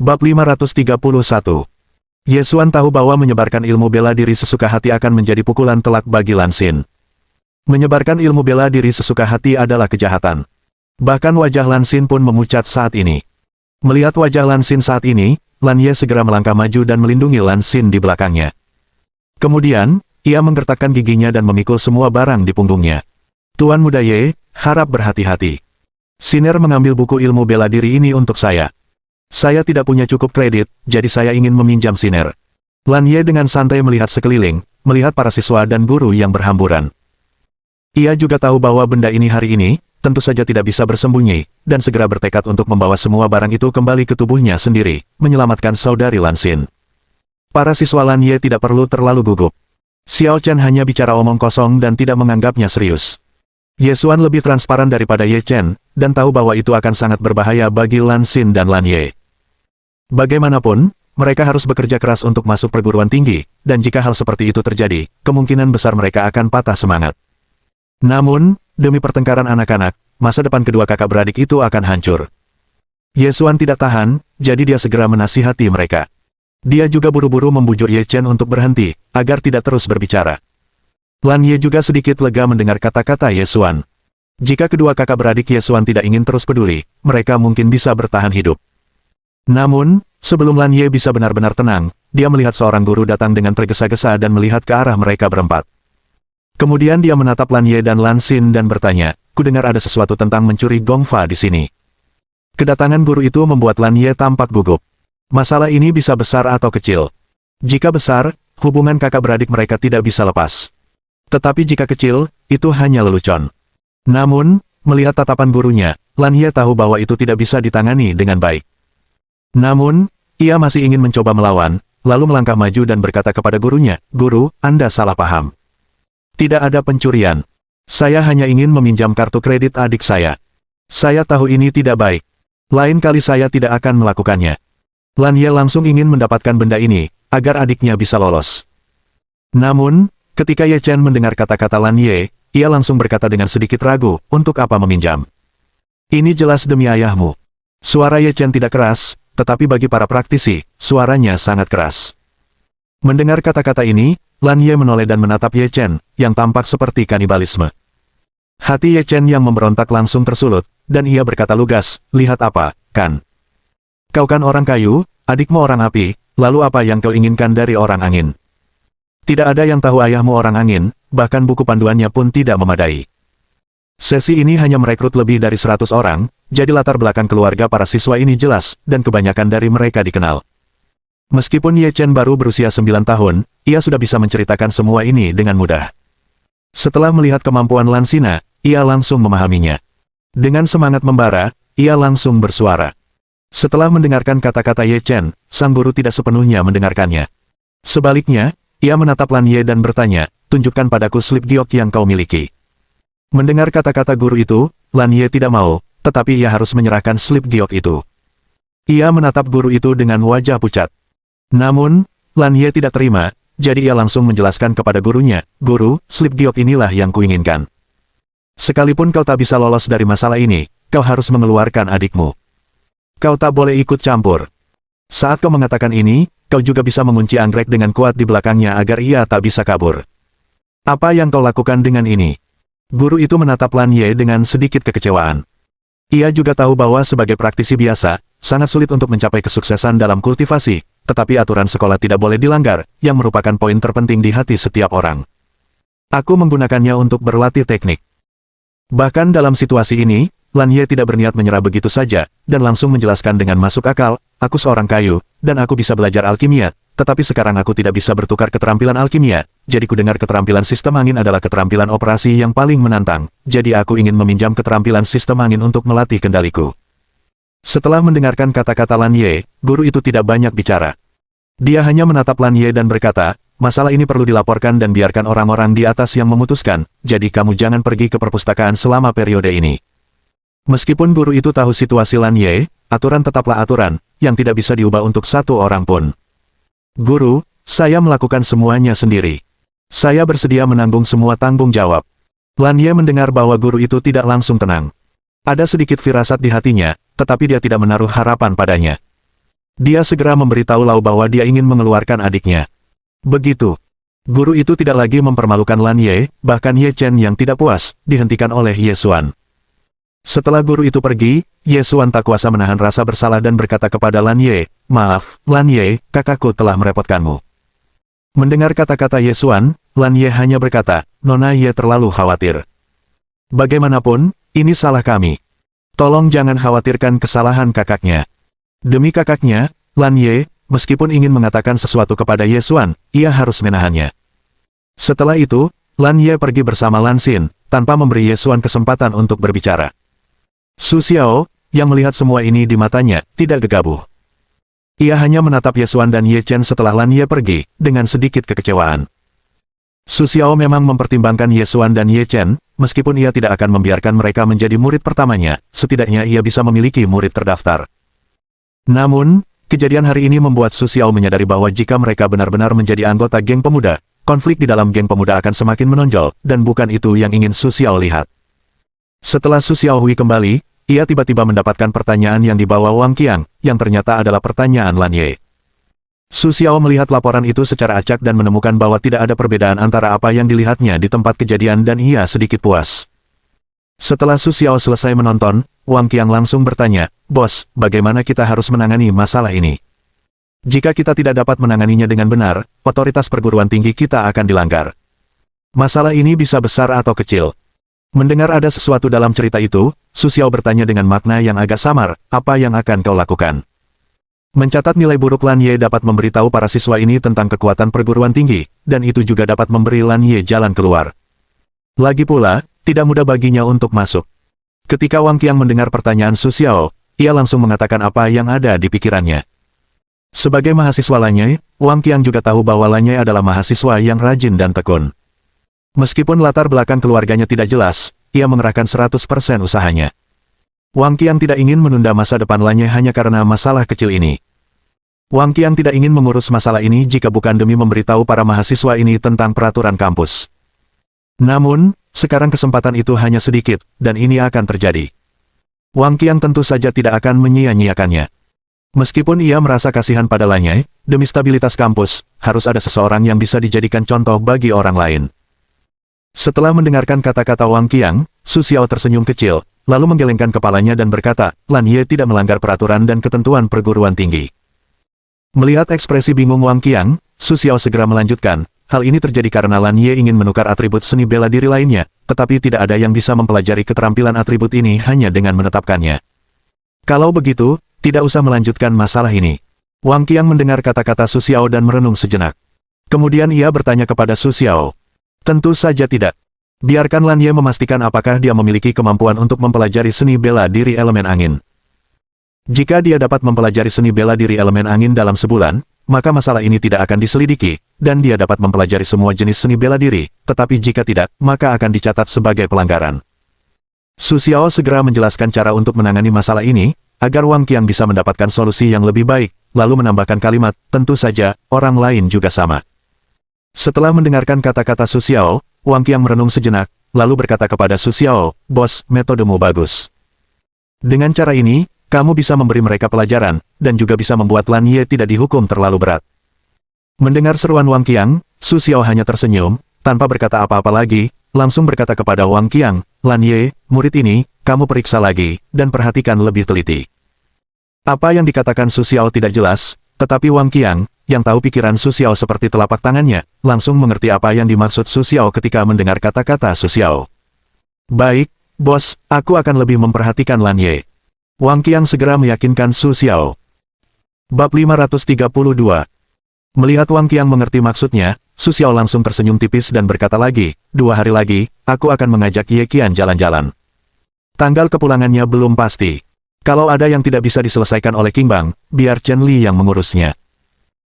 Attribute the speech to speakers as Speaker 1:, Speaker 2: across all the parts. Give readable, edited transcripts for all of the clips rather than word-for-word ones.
Speaker 1: Bab 531. Ye Xuan tahu bahwa menyebarkan ilmu bela diri sesuka hati akan menjadi pukulan telak bagi Lan Xin. Menyebarkan ilmu bela diri sesuka hati adalah kejahatan. Bahkan wajah Lan Xin pun memucat saat ini. Melihat wajah Lan Xin saat ini, Lan Ye segera melangkah maju dan melindungi Lan Xin di belakangnya. Kemudian, ia menggertakkan giginya dan memikul semua barang di punggungnya. Tuan Muda Ye, harap berhati-hati. Siner mengambil buku ilmu bela diri ini untuk saya. Saya tidak punya cukup kredit, jadi saya ingin meminjam Siner. Lan Ye dengan santai melihat sekeliling, melihat para siswa dan guru yang berhamburan. Ia juga tahu bahwa benda ini hari ini, tentu saja tidak bisa bersembunyi, dan segera bertekad untuk membawa semua barang itu kembali ke tubuhnya sendiri, menyelamatkan saudari Lan Xin. Para siswa Lan Ye tidak perlu terlalu gugup. Xiao Chen hanya bicara omong kosong dan tidak menganggapnya serius. Ye Xuan lebih transparan daripada Ye Chen, dan tahu bahwa itu akan sangat berbahaya bagi Lan Xin dan Lan Ye. Bagaimanapun, mereka harus bekerja keras untuk masuk perguruan tinggi, dan jika hal seperti itu terjadi, kemungkinan besar mereka akan patah semangat. Namun, demi pertengkaran anak-anak, masa depan kedua kakak beradik itu akan hancur. Ye Xuan tidak tahan, jadi dia segera menasihati mereka. Dia juga buru-buru membujuk Ye Chen untuk berhenti, agar tidak terus berbicara. Lan Ye juga sedikit lega mendengar kata-kata Ye Xuan. Jika kedua kakak beradik Ye Xuan tidak ingin terus peduli, mereka mungkin bisa bertahan hidup. Namun, sebelum Lan Ye bisa benar-benar tenang, dia melihat seorang guru datang dengan tergesa-gesa dan melihat ke arah mereka berempat. Kemudian dia menatap Lan Ye dan Lan Xin dan bertanya, "Kudengar ada sesuatu tentang mencuri Gongfa di sini." Kedatangan guru itu membuat Lan Ye tampak gugup. Masalah ini bisa besar atau kecil. Jika besar, hubungan kakak beradik mereka tidak bisa lepas. Tetapi jika kecil, itu hanya lelucon. Namun, melihat tatapan gurunya, Lan Ye tahu bahwa itu tidak bisa ditangani dengan baik. Namun, ia masih ingin mencoba melawan, lalu melangkah maju dan berkata kepada gurunya, "Guru, Anda salah paham. Tidak ada pencurian. Saya hanya ingin meminjam kartu kredit adik saya. Saya tahu ini tidak baik. Lain kali saya tidak akan melakukannya." Lan Ye langsung ingin mendapatkan benda ini, agar adiknya bisa lolos. Namun, ketika Ye Chen mendengar kata-kata Lan Ye, ia langsung berkata dengan sedikit ragu, "Untuk apa meminjam? Ini jelas demi ayahmu." Suara Ye Chen tidak keras, tetapi bagi para praktisi, suaranya sangat keras. Mendengar kata-kata ini, Lan Ye menoleh dan menatap Ye Chen, yang tampak seperti kanibalisme. Hati Ye Chen yang memberontak langsung tersulut, dan ia berkata lugas, "Lihat apa, kan? Kau kan orang kayu, adikmu orang api, lalu apa yang kau inginkan dari orang angin? Tidak ada yang tahu ayahmu orang angin, bahkan buku panduannya pun tidak memadai." Sesi ini hanya merekrut lebih dari 100 orang, jadi latar belakang keluarga para siswa ini jelas, dan kebanyakan dari mereka dikenal. Meskipun Ye Chen baru berusia 9 tahun, ia sudah bisa menceritakan semua ini dengan mudah. Setelah melihat kemampuan Lan Xina, ia langsung memahaminya. Dengan semangat membara, ia langsung bersuara. Setelah mendengarkan kata-kata Ye Chen, sang guru tidak sepenuhnya mendengarkannya. Sebaliknya, ia menatap Lan Ye dan bertanya, "Tunjukkan padaku slip giok yang kau miliki." Mendengar kata-kata guru itu, Lan Ye tidak mau, tetapi ia harus menyerahkan slip giok itu. Ia menatap guru itu dengan wajah pucat. Namun, Lan Ye tidak terima, jadi ia langsung menjelaskan kepada gurunya, "Guru, slip giok inilah yang kuinginkan. Sekalipun kau tak bisa lolos dari masalah ini, kau harus mengeluarkan adikmu. Kau tak boleh ikut campur. Saat kau mengatakan ini, kau juga bisa mengunci anggrek dengan kuat di belakangnya agar ia tak bisa kabur. Apa yang kau lakukan dengan ini?" Guru itu menatap Lan Ye dengan sedikit kekecewaan. Ia juga tahu bahwa sebagai praktisi biasa, sangat sulit untuk mencapai kesuksesan dalam kultivasi, tetapi aturan sekolah tidak boleh dilanggar, yang merupakan poin terpenting di hati setiap orang. Aku menggunakannya untuk berlatih teknik. Bahkan dalam situasi ini, Lan Ye tidak berniat menyerah begitu saja, dan langsung menjelaskan dengan masuk akal, "Aku seorang kayu, dan aku bisa belajar alkimia, tetapi sekarang aku tidak bisa bertukar keterampilan alkimia, jadi kudengar keterampilan sistem angin adalah keterampilan operasi yang paling menantang, jadi aku ingin meminjam keterampilan sistem angin untuk melatih kendaliku." Setelah mendengarkan kata-kata Lan Ye, guru itu tidak banyak bicara. Dia hanya menatap Lan Ye dan berkata, "Masalah ini perlu dilaporkan dan biarkan orang-orang di atas yang memutuskan, jadi kamu jangan pergi ke perpustakaan selama periode ini." Meskipun guru itu tahu situasi Lan Ye, aturan tetaplah aturan, yang tidak bisa diubah untuk satu orang pun. "Guru, saya melakukan semuanya sendiri. Saya bersedia menanggung semua tanggung jawab." Lan Ye mendengar bahwa guru itu tidak langsung tenang. Ada sedikit firasat di hatinya, tetapi dia tidak menaruh harapan padanya. Dia segera memberitahu Lau bahwa dia ingin mengeluarkan adiknya. Begitu. Guru itu tidak lagi mempermalukan Lan Ye, bahkan Ye Chen yang tidak puas, dihentikan oleh Ye Xuan. Setelah guru itu pergi, Ye Xuan tak kuasa menahan rasa bersalah dan berkata kepada Lan Ye, "Maaf, Lan Ye, kakakku telah merepotkanmu." Mendengar kata-kata Ye Xuan, Lan Ye hanya berkata, "Nona Ye terlalu khawatir. Bagaimanapun, ini salah kami. Tolong jangan khawatirkan kesalahan kakaknya." Demi kakaknya, Lan Ye, meskipun ingin mengatakan sesuatu kepada Ye Xuan, ia harus menahannya. Setelah itu, Lan Ye pergi bersama Lan Xin, tanpa memberi Ye Xuan kesempatan untuk berbicara. Su Xiao, yang melihat semua ini di matanya, tidak gegabah. Ia hanya menatap Ye Xuan dan Ye Chen setelah Lan Ye pergi, dengan sedikit kekecewaan. Su Xiao memang mempertimbangkan Ye Xuan dan Ye Chen, meskipun ia tidak akan membiarkan mereka menjadi murid pertamanya, setidaknya ia bisa memiliki murid terdaftar. Namun, kejadian hari ini membuat Su Xiao menyadari bahwa jika mereka benar-benar menjadi anggota geng pemuda, konflik di dalam geng pemuda akan semakin menonjol, dan bukan itu yang ingin Su Xiao lihat. Setelah Su Xiaohui kembali, ia tiba-tiba mendapatkan pertanyaan yang dibawa Wang Qiang, yang ternyata adalah pertanyaan Lan Ye. Su Xiao melihat laporan itu secara acak dan menemukan bahwa tidak ada perbedaan antara apa yang dilihatnya di tempat kejadian dan ia sedikit puas. Setelah Su Xiao selesai menonton, Wang Qiang langsung bertanya, "Bos, bagaimana kita harus menangani masalah ini? Jika kita tidak dapat menanganinya dengan benar, otoritas perguruan tinggi kita akan dilanggar. Masalah ini bisa besar atau kecil." Mendengar ada sesuatu dalam cerita itu, Su Xiao bertanya dengan makna yang agak samar, "Apa yang akan kau lakukan?" Mencatat nilai buruk Lan Ye dapat memberitahu para siswa ini tentang kekuatan perguruan tinggi, dan itu juga dapat memberi Lan Ye jalan keluar. Lagi pula, tidak mudah baginya untuk masuk. Ketika Wang Qiang mendengar pertanyaan Su Xiao, ia langsung mengatakan apa yang ada di pikirannya. Sebagai mahasiswa Lan Ye, Wang Qiang juga tahu bahwa Lan Ye adalah mahasiswa yang rajin dan tekun. Meskipun latar belakang keluarganya tidak jelas, ia mengerahkan 100% usahanya. Wang Qiang tidak ingin menunda masa depan Lan Ye hanya karena masalah kecil ini. Wang Qiang tidak ingin mengurus masalah ini jika bukan demi memberitahu para mahasiswa ini tentang peraturan kampus. Namun, sekarang kesempatan itu hanya sedikit, dan ini akan terjadi. Wang Qiang tentu saja tidak akan menyia-nyiakannya. Meskipun ia merasa kasihan pada Lan Ye, demi stabilitas kampus, harus ada seseorang yang bisa dijadikan contoh bagi orang lain. Setelah mendengarkan kata-kata Wang Qiang, Su Xiao tersenyum kecil, lalu menggelengkan kepalanya dan berkata, "Lan Ye tidak melanggar peraturan dan ketentuan perguruan tinggi." Melihat ekspresi bingung Wang Qiang, Su Xiao segera melanjutkan, "Hal ini terjadi karena Lan Ye ingin menukar atribut seni bela diri lainnya, tetapi tidak ada yang bisa mempelajari keterampilan atribut ini hanya dengan menetapkannya. Kalau begitu, tidak usah melanjutkan masalah ini." Wang Qiang mendengar kata-kata Su Xiao dan merenung sejenak. Kemudian ia bertanya kepada Su Xiao, "Tentu saja tidak. Biarkan Lan Ye memastikan apakah dia memiliki kemampuan untuk mempelajari seni bela diri elemen angin. Jika dia dapat mempelajari seni bela diri elemen angin dalam sebulan, maka masalah ini tidak akan diselidiki, dan dia dapat mempelajari semua jenis seni bela diri, tetapi jika tidak, maka akan dicatat sebagai pelanggaran." Su Xiao segera menjelaskan cara untuk menangani masalah ini, agar Wang Qiang bisa mendapatkan solusi yang lebih baik, lalu menambahkan kalimat, "Tentu saja, orang lain juga sama." Setelah mendengarkan kata-kata Su Xiao, Wang Qiang merenung sejenak, lalu berkata kepada Su Xiao, "Bos, metodemu bagus. Dengan cara ini, kamu bisa memberi mereka pelajaran, dan juga bisa membuat Lan Ye tidak dihukum terlalu berat." Mendengar seruan Wang Qiang, Su Xiao hanya tersenyum, tanpa berkata apa-apa lagi, langsung berkata kepada Wang Qiang, "Lan Ye, murid ini, kamu periksa lagi, dan perhatikan lebih teliti." Apa yang dikatakan Su Xiao tidak jelas, tetapi Wang Qiang, yang tahu pikiran Su Xiao seperti telapak tangannya, langsung mengerti apa yang dimaksud Su Xiao ketika mendengar kata-kata Su Xiao. "Baik, bos, aku akan lebih memperhatikan Lan Ye." Wang Qiang segera meyakinkan Su Xiao. Bab 532. Melihat Wang Qiang mengerti maksudnya, Su Xiao langsung tersenyum tipis dan berkata lagi, "2 hari lagi, aku akan mengajak Ye Qian jalan-jalan. Tanggal kepulangannya belum pasti. Kalau ada yang tidak bisa diselesaikan oleh Qing Bang, biar Chen Li yang mengurusnya."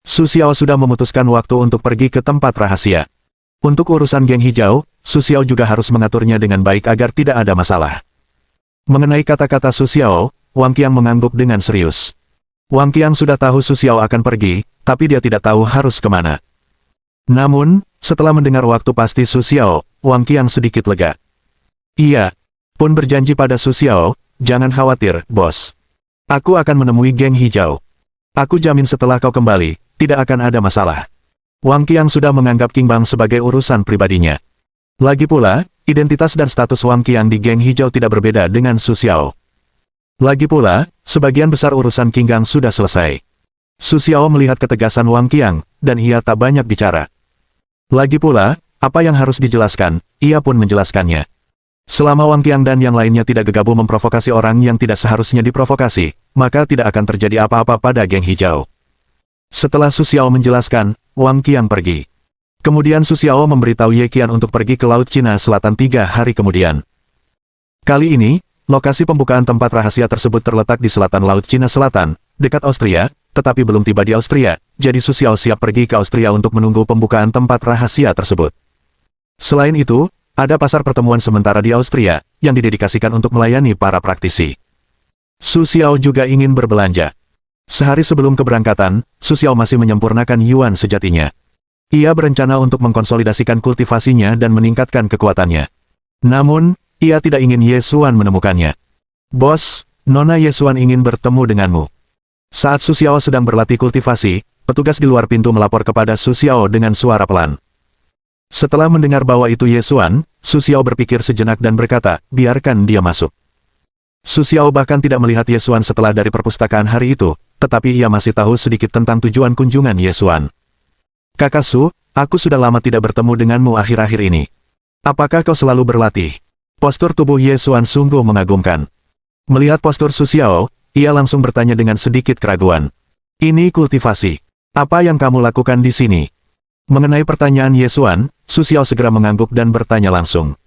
Speaker 1: Su Xiao sudah memutuskan waktu untuk pergi ke tempat rahasia. Untuk urusan geng hijau, Su Xiao juga harus mengaturnya dengan baik agar tidak ada masalah. Mengenai kata-kata Su Xiao, Wang Qiang mengangguk dengan serius. Wang Qiang sudah tahu Su Xiao akan pergi, tapi dia tidak tahu harus kemana. Namun, setelah mendengar waktu pasti Su Xiao, Wang Qiang sedikit lega. Ia pun berjanji pada Su Xiao, "Jangan khawatir, bos. Aku akan menemui geng hijau. Aku jamin setelah kau kembali, tidak akan ada masalah. Wang Qiang sudah menganggap Qing Bang sebagai urusan pribadinya. Lagi pula, identitas dan status Wang Qiang di geng hijau tidak berbeda dengan Su Xiao. Lagi pula, sebagian besar urusan Qing Gang sudah selesai. Su Xiao melihat ketegasan Wang Qiang, dan ia tak banyak bicara. Lagi pula, apa yang harus dijelaskan, ia pun menjelaskannya. Selama Wang Qiang dan yang lainnya tidak gegabah memprovokasi orang yang tidak seharusnya diprovokasi, maka tidak akan terjadi apa-apa pada geng hijau. Setelah Su Xiao menjelaskan, Wang Qiang pergi. Kemudian Su Xiao memberitahu Ye Qian untuk pergi ke Laut Cina Selatan 3 hari kemudian. Kali ini, lokasi pembukaan tempat rahasia tersebut terletak di selatan Laut Cina Selatan, dekat Austria, tetapi belum tiba di Austria, jadi Su Xiao siap pergi ke Austria untuk menunggu pembukaan tempat rahasia tersebut. Selain itu, ada pasar pertemuan sementara di Austria, yang didedikasikan untuk melayani para praktisi. Su Xiao juga ingin berbelanja. Sehari sebelum keberangkatan, Su Xiao masih menyempurnakan yuan sejatinya. Ia berencana untuk mengkonsolidasikan kultivasinya dan meningkatkan kekuatannya. Namun, ia tidak ingin Ye Xuan menemukannya. "Bos, Nona Ye Xuan ingin bertemu denganmu." Saat Su Xiao sedang berlatih kultivasi, petugas di luar pintu melapor kepada Su Xiao dengan suara pelan. Setelah mendengar bahwa itu Ye Xuan, Su Xiao berpikir sejenak dan berkata, biarkan dia masuk. Su Xiao bahkan tidak melihat Ye Xuan setelah dari perpustakaan hari itu, tetapi ia masih tahu sedikit tentang tujuan kunjungan Ye Xuan. "Kakak Su, aku sudah lama tidak bertemu denganmu akhir-akhir ini. Apakah kau selalu berlatih?" Postur tubuh Ye Xuan sungguh mengagumkan. Melihat postur Su Xiao, ia langsung bertanya dengan sedikit keraguan. "Ini kultivasi. Apa yang kamu lakukan di sini?" Mengenai pertanyaan Ye Xuan, Su Xiao segera mengangguk dan bertanya langsung.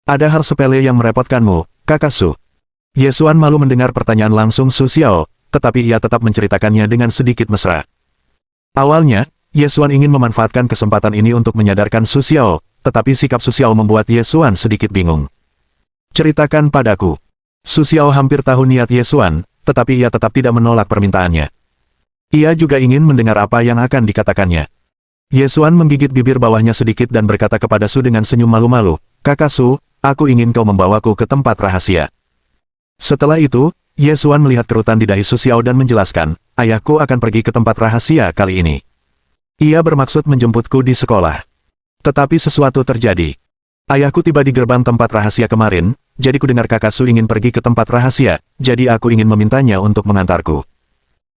Speaker 1: "Ada hal sepele yang merepotkanmu, Kakak Su?" Ye Xuan malu mendengar pertanyaan langsung Su Xiao, tetapi ia tetap menceritakannya dengan sedikit mesra. Awalnya, Ye Xuan ingin memanfaatkan kesempatan ini untuk menyadarkan Su Xiao, tetapi sikap Su Xiao membuat Ye Xuan sedikit bingung. "Ceritakan padaku." Su Xiao hampir tahu niat Ye Xuan, tetapi ia tetap tidak menolak permintaannya. Ia juga ingin mendengar apa yang akan dikatakannya. Ye Xuan menggigit bibir bawahnya sedikit dan berkata kepada Su dengan senyum malu-malu, "Kakak Su, aku ingin kau membawaku ke tempat rahasia." Setelah itu, Ye Xuan melihat kerutan di dahi Su Xiao dan menjelaskan, "Ayahku akan pergi ke tempat rahasia kali ini. Ia bermaksud menjemputku di sekolah. Tetapi sesuatu terjadi. Ayahku tiba di gerbang tempat rahasia kemarin, jadi ku dengar kakak Su ingin pergi ke tempat rahasia, jadi aku ingin memintanya untuk mengantarku."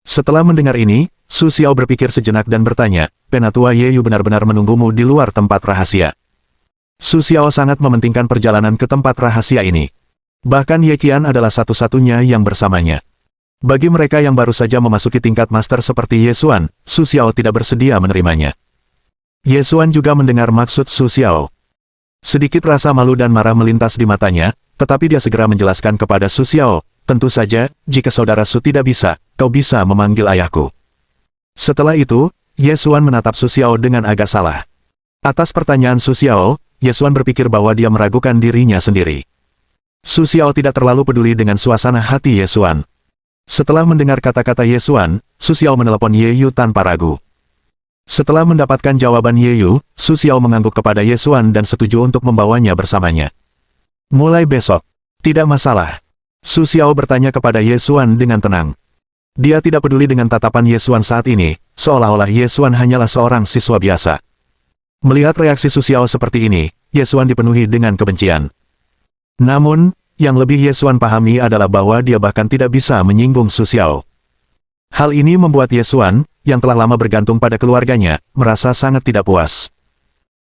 Speaker 1: Setelah mendengar ini, Su Xiao berpikir sejenak dan bertanya, "Penatua Ye Yu benar-benar menunggumu di luar tempat rahasia?" Su Xiao sangat mementingkan perjalanan ke tempat rahasia ini. Bahkan Ye Qian adalah satu-satunya yang bersamanya. Bagi mereka yang baru saja memasuki tingkat master seperti Ye Xuan, Su Xiao tidak bersedia menerimanya. Ye Xuan juga mendengar maksud Su Xiao. Sedikit rasa malu dan marah melintas di matanya, tetapi dia segera menjelaskan kepada Su Xiao, "Tentu saja, jika saudara Su tidak bisa, kau bisa memanggil ayahku." Setelah itu, Ye Xuan menatap Su Xiao dengan agak salah. Atas pertanyaan Su Xiao, Ye Xuan berpikir bahwa dia meragukan dirinya sendiri. Su Xiao tidak terlalu peduli dengan suasana hati Ye Xuan. Setelah mendengar kata-kata Ye Xuan, Su Xiao menelepon Ye Yu tanpa ragu. Setelah mendapatkan jawaban Ye Yu, Su Xiao mengangguk kepada Ye Xuan dan setuju untuk membawanya bersamanya. "Mulai besok, tidak masalah?" Su Xiao bertanya kepada Ye Xuan dengan tenang. Dia tidak peduli dengan tatapan Ye Xuan saat ini, seolah-olah Ye Xuan hanyalah seorang siswa biasa. Melihat reaksi Su Xiao seperti ini, Ye Xuan dipenuhi dengan kebencian. Namun, yang lebih Ye Xuan pahami adalah bahwa dia bahkan tidak bisa menyinggung Su Xiao. Hal ini membuat Ye Xuan, yang telah lama bergantung pada keluarganya, merasa sangat tidak puas.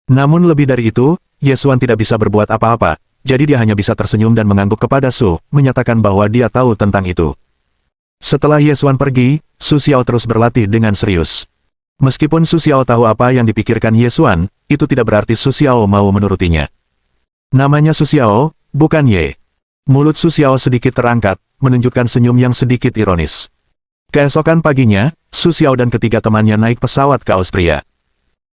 Speaker 1: Namun lebih dari itu, Ye Xuan tidak bisa berbuat apa-apa, jadi dia hanya bisa tersenyum dan mengangguk kepada Su, menyatakan bahwa dia tahu tentang itu. Setelah Ye Xuan pergi, Su Xiao terus berlatih dengan serius. Meskipun Su Xiao tahu apa yang dipikirkan Ye Xuan, itu tidak berarti Su Xiao mau menurutinya. Namanya Su Xiao, bukan Ye. Mulut Su Xiao sedikit terangkat, menunjukkan senyum yang sedikit ironis. Keesokan paginya, Su Xiao dan ketiga temannya naik pesawat ke Austria.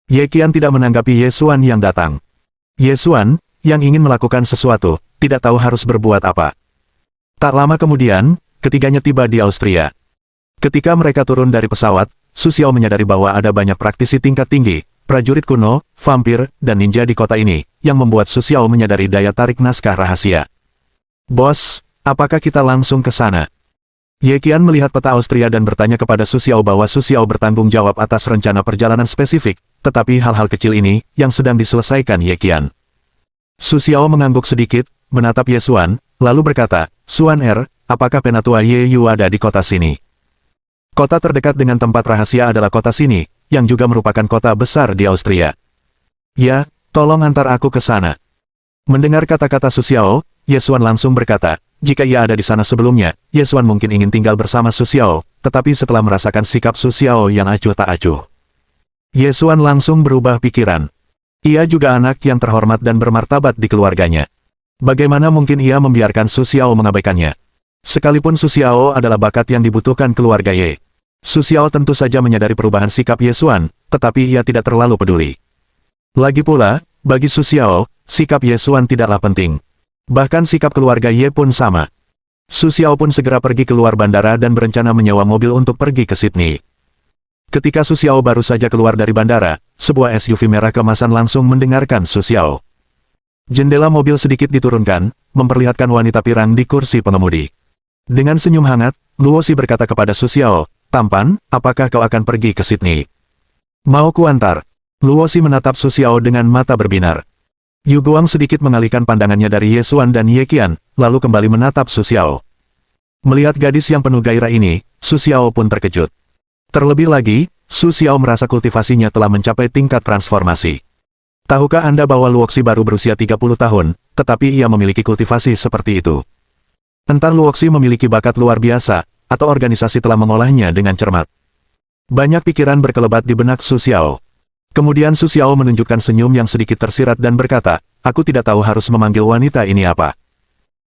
Speaker 1: Ye Qian tidak menanggapi Ye Xuan yang datang. Ye Xuan, yang ingin melakukan sesuatu, tidak tahu harus berbuat apa. Tak lama kemudian, ketiganya tiba di Austria. Ketika mereka turun dari pesawat, Su Xiao menyadari bahwa ada banyak praktisi tingkat tinggi, prajurit kuno, vampir, dan ninja di kota ini, yang membuat Su Xiao menyadari daya tarik naskah rahasia. "Bos, apakah kita langsung ke sana?" Ye Qian melihat peta Austria dan bertanya kepada Su Xiao bahwa Su Xiao bertanggung jawab atas rencana perjalanan spesifik, tetapi hal-hal kecil ini, yang sedang diselesaikan Ye Qian. Su Xiao mengangguk sedikit, menatap Ye Xuan, lalu berkata, Xuan apakah penatua Ye Yu ada di kota sini? Kota terdekat dengan tempat rahasia adalah kota sini, yang juga merupakan kota besar di Austria. Ya, tolong antar aku ke sana. Mendengar kata-kata Su Xiao, Ye Xuan langsung berkata, jika ia ada di sana sebelumnya, Ye Xuan mungkin ingin tinggal bersama Su Xiao, tetapi setelah merasakan sikap Su Xiao yang acuh tak acuh, Ye Xuan langsung berubah pikiran. Ia juga anak yang terhormat dan bermartabat di keluarganya. Bagaimana mungkin ia membiarkan Su Xiao mengabaikannya? Sekalipun Su Xiao adalah bakat yang dibutuhkan keluarga Ye. Su Xiao tentu saja menyadari perubahan sikap Ye Xuan, tetapi ia tidak terlalu peduli. Lagi pula, bagi Su Xiao, sikap Ye Xuan tidaklah penting. Bahkan sikap keluarga Ye pun sama. Su Xiao pun segera pergi keluar bandara dan berencana menyewa mobil untuk pergi ke Sydney. Ketika Su Xiao baru saja keluar dari bandara, sebuah SUV merah kemasan langsung mendengarkan Su Xiao. Jendela mobil sedikit diturunkan, memperlihatkan wanita pirang di kursi pengemudi. Dengan senyum hangat, Luo Xi berkata kepada Su Xiao, "Tampan, apakah kau akan pergi ke Sydney? Mau kuantar?" Luo Xi menatap Su Xiao dengan mata berbinar. Yu Guang sedikit mengalihkan pandangannya dari Ye Xuan dan Ye Qian, lalu kembali menatap Su Xiao. Melihat gadis yang penuh gairah ini, Su Xiao pun terkejut. Terlebih lagi, Su Xiao merasa kultivasinya telah mencapai tingkat transformasi. Tahukah Anda bahwa Luo Xi baru berusia 30 tahun, tetapi ia memiliki kultivasi seperti itu? Entah Luo Xi memiliki bakat luar biasa, atau organisasi telah mengolahnya dengan cermat. Banyak pikiran berkelebat di benak Su Xiao. Kemudian Su Xiao menunjukkan senyum yang sedikit tersirat dan berkata, aku tidak tahu harus memanggil wanita ini apa.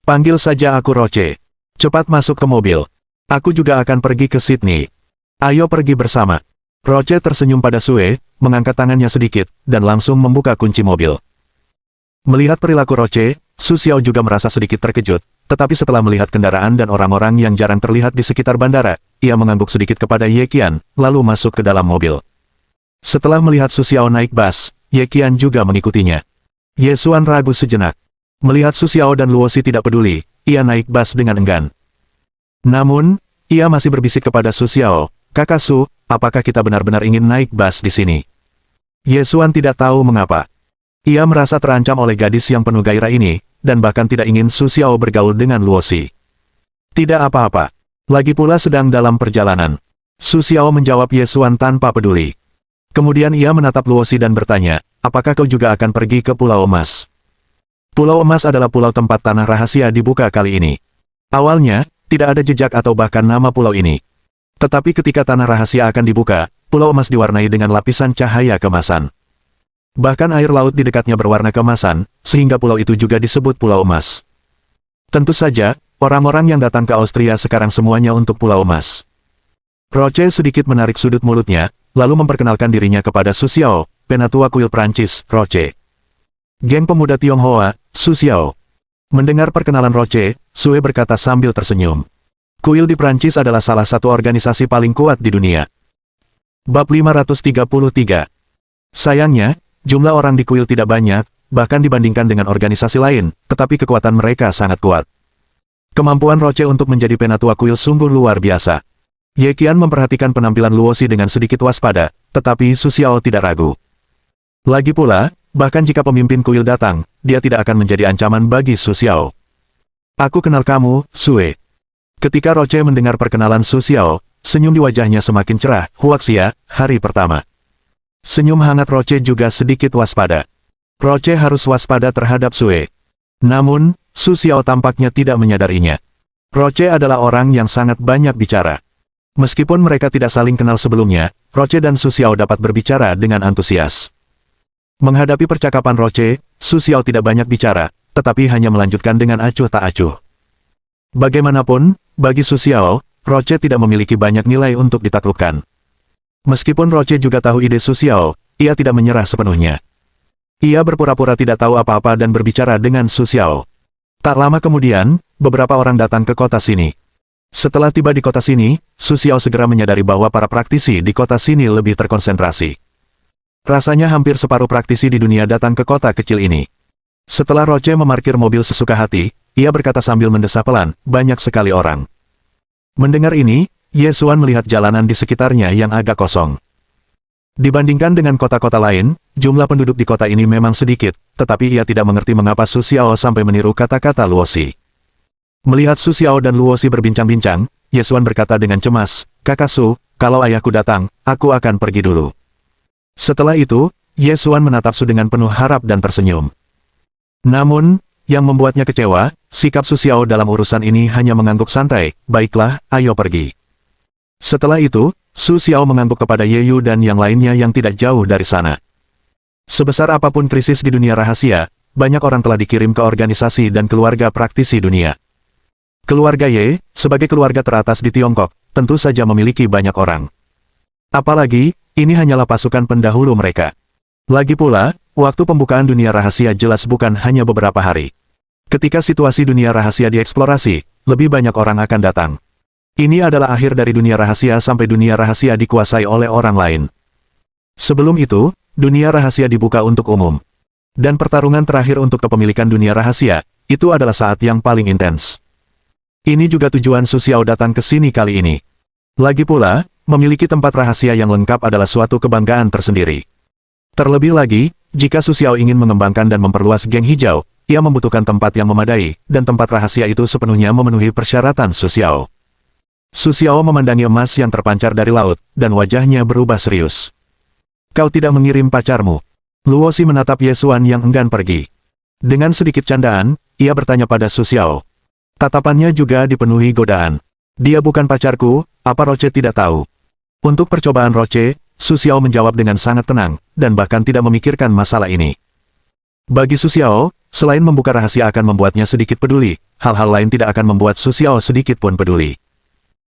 Speaker 1: Panggil saja aku Roche. Cepat masuk ke mobil. Aku juga akan pergi ke Sydney. Ayo pergi bersama. Roche tersenyum pada Sue, mengangkat tangannya sedikit, dan langsung membuka kunci mobil. Melihat perilaku Roche, Su Xiao juga merasa sedikit terkejut, tetapi setelah melihat kendaraan dan orang-orang yang jarang terlihat di sekitar bandara, ia mengangguk sedikit kepada Ye Qian, lalu masuk ke dalam mobil. Setelah melihat Su Xiao naik bus, Ye Qian juga mengikutinya. Ye Xuan ragu sejenak. Melihat Su Xiao dan Luo Xi tidak peduli, ia naik bus dengan enggan. Namun, ia masih berbisik kepada Su Xiao, Kakak Su, apakah kita benar-benar ingin naik bus di sini? Ye Xuan tidak tahu mengapa. Ia merasa terancam oleh gadis yang penuh gairah ini, dan bahkan tidak ingin Su Xiao bergaul dengan Luo Xi. Tidak apa-apa. Lagi pula sedang dalam perjalanan. Su Xiao menjawab Ye Xuan tanpa peduli. Kemudian ia menatap Luo Xi dan bertanya, apakah kau juga akan pergi ke Pulau Emas? Pulau Emas adalah pulau tempat tanah rahasia dibuka kali ini. Awalnya, tidak ada jejak atau bahkan nama pulau ini. Tetapi ketika tanah rahasia akan dibuka, Pulau Emas diwarnai dengan lapisan cahaya kemasan. Bahkan air laut di dekatnya berwarna kemasan, sehingga pulau itu juga disebut Pulau Emas. Tentu saja, orang-orang yang datang ke Austria sekarang semuanya untuk Pulau Emas. Roche sedikit menarik sudut mulutnya, lalu memperkenalkan dirinya kepada Su Xiao, penatua kuil Prancis, Roche. Geng pemuda Tionghoa, Su Xiao. Mendengar perkenalan Roche, Sue berkata sambil tersenyum. Kuil di Prancis adalah salah satu organisasi paling kuat di dunia. Bab 533. Sayangnya, jumlah orang di kuil tidak banyak, bahkan dibandingkan dengan organisasi lain, tetapi kekuatan mereka sangat kuat. Kemampuan Roche untuk menjadi penatua kuil sungguh luar biasa. Ye Qian memperhatikan penampilan Luo Xi dengan sedikit waspada, tetapi Su Xiao tidak ragu. Lagi pula, bahkan jika pemimpin kuil datang, dia tidak akan menjadi ancaman bagi Su Xiao. Aku kenal kamu, Sue. Ketika Roche mendengar perkenalan Su Xiao, senyum di wajahnya semakin cerah. Huaxia, hari pertama. Senyum hangat Roche juga sedikit waspada. Roche harus waspada terhadap Sue. Namun, Su Xiao tampaknya tidak menyadarinya. Roche adalah orang yang sangat banyak bicara. Meskipun mereka tidak saling kenal sebelumnya, Roche dan Su Xiao dapat berbicara dengan antusias. Menghadapi percakapan Roche, Su Xiao tidak banyak bicara, tetapi hanya melanjutkan dengan acuh tak acuh. Bagaimanapun, bagi Su Xiao, Roche tidak memiliki banyak nilai untuk ditaklukkan. Meskipun Roche juga tahu ide Su Xiao, ia tidak menyerah sepenuhnya. Ia berpura-pura tidak tahu apa-apa dan berbicara dengan Su Xiao. Tak lama kemudian, beberapa orang datang ke kota sini. Setelah tiba di kota sini, Su Xiao segera menyadari bahwa para praktisi di kota sini lebih terkonsentrasi. Rasanya hampir separuh praktisi di dunia datang ke kota kecil ini. Setelah Roche memarkir mobil sesuka hati, ia berkata sambil mendesah pelan, banyak sekali orang. Mendengar ini, Ye Xuan melihat jalanan di sekitarnya yang agak kosong. Dibandingkan dengan kota-kota lain, jumlah penduduk di kota ini memang sedikit, tetapi ia tidak mengerti mengapa Su Xiao sampai meniru kata-kata Luosi. Melihat Su Xiao dan Luosi berbincang-bincang, Ye Xuan berkata dengan cemas, "Kakak Su, kalau ayahku datang, aku akan pergi dulu." Setelah itu, Ye Xuan menatap Su dengan penuh harap dan tersenyum. Namun, yang membuatnya kecewa, sikap Su Xiao dalam urusan ini hanya mengangguk santai, "Baiklah, ayo pergi." Setelah itu, Su Xiao mengangguk kepada Ye Yu dan yang lainnya yang tidak jauh dari sana. Sebesar apapun krisis di dunia rahasia, banyak orang telah dikirim ke organisasi dan keluarga praktisi dunia. Keluarga Ye, sebagai keluarga teratas di Tiongkok, tentu saja memiliki banyak orang. Apalagi, ini hanyalah pasukan pendahulu mereka. Lagi pula, waktu pembukaan dunia rahasia jelas bukan hanya beberapa hari. Ketika situasi dunia rahasia dieksplorasi, lebih banyak orang akan datang. Ini adalah akhir dari dunia rahasia sampai dunia rahasia dikuasai oleh orang lain. Sebelum itu, dunia rahasia dibuka untuk umum. Dan pertarungan terakhir untuk kepemilikan dunia rahasia, itu adalah saat yang paling intens. Ini juga tujuan Su Xiao datang ke sini kali ini. Lagi pula, memiliki tempat rahasia yang lengkap adalah suatu kebanggaan tersendiri. Terlebih lagi, jika Su Xiao ingin mengembangkan dan memperluas geng hijau, ia membutuhkan tempat yang memadai, dan tempat rahasia itu sepenuhnya memenuhi persyaratan Su Xiao. Su Xiao memandangi emas yang terpancar dari laut, dan wajahnya berubah serius. "Kau tidak mengirim pacarmu?" Luosi menatap Ye Xuan yang enggan pergi. Dengan sedikit candaan, ia bertanya pada Su Xiao. Tatapannya juga dipenuhi godaan. "Dia bukan pacarku, apa Roche tidak tahu?" Untuk percobaan Roche, Su Xiao menjawab dengan sangat tenang, dan bahkan tidak memikirkan masalah ini. Bagi Su Xiao, selain membuka rahasia akan membuatnya sedikit peduli, hal-hal lain tidak akan membuat Su Xiao sedikit pun peduli.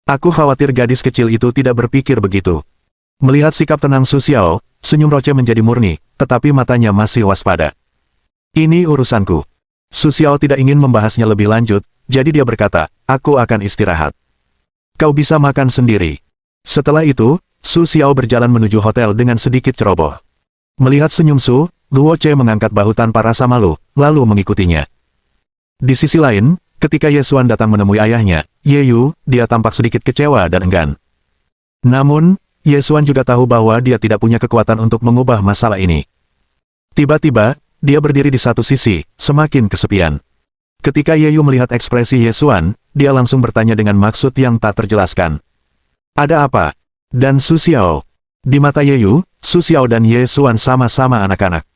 Speaker 1: "Aku khawatir gadis kecil itu tidak berpikir begitu." Melihat sikap tenang Su Xiao, senyum Roche menjadi murni, tetapi matanya masih waspada. "Ini urusanku." Su Xiao tidak ingin membahasnya lebih lanjut, jadi dia berkata, "Aku akan istirahat. Kau bisa makan sendiri." Setelah itu, Su Xiao berjalan menuju hotel dengan sedikit ceroboh. Melihat senyum Su, Luo Che mengangkat bahu tanpa rasa malu, lalu mengikutinya. Di sisi lain, ketika Ye Xuan datang menemui ayahnya, Ye Yu, dia tampak sedikit kecewa dan enggan. Namun, Ye Xuan juga tahu bahwa dia tidak punya kekuatan untuk mengubah masalah ini. Tiba-tiba, dia berdiri di satu sisi, semakin kesepian. Ketika Ye Yu melihat ekspresi Ye Xuan, dia langsung bertanya dengan maksud yang tak terjelaskan. "Ada apa?" Dan Su Xiao. Di mata Ye Yu, Su Xiao dan Ye Xuan sama-sama anak-anak.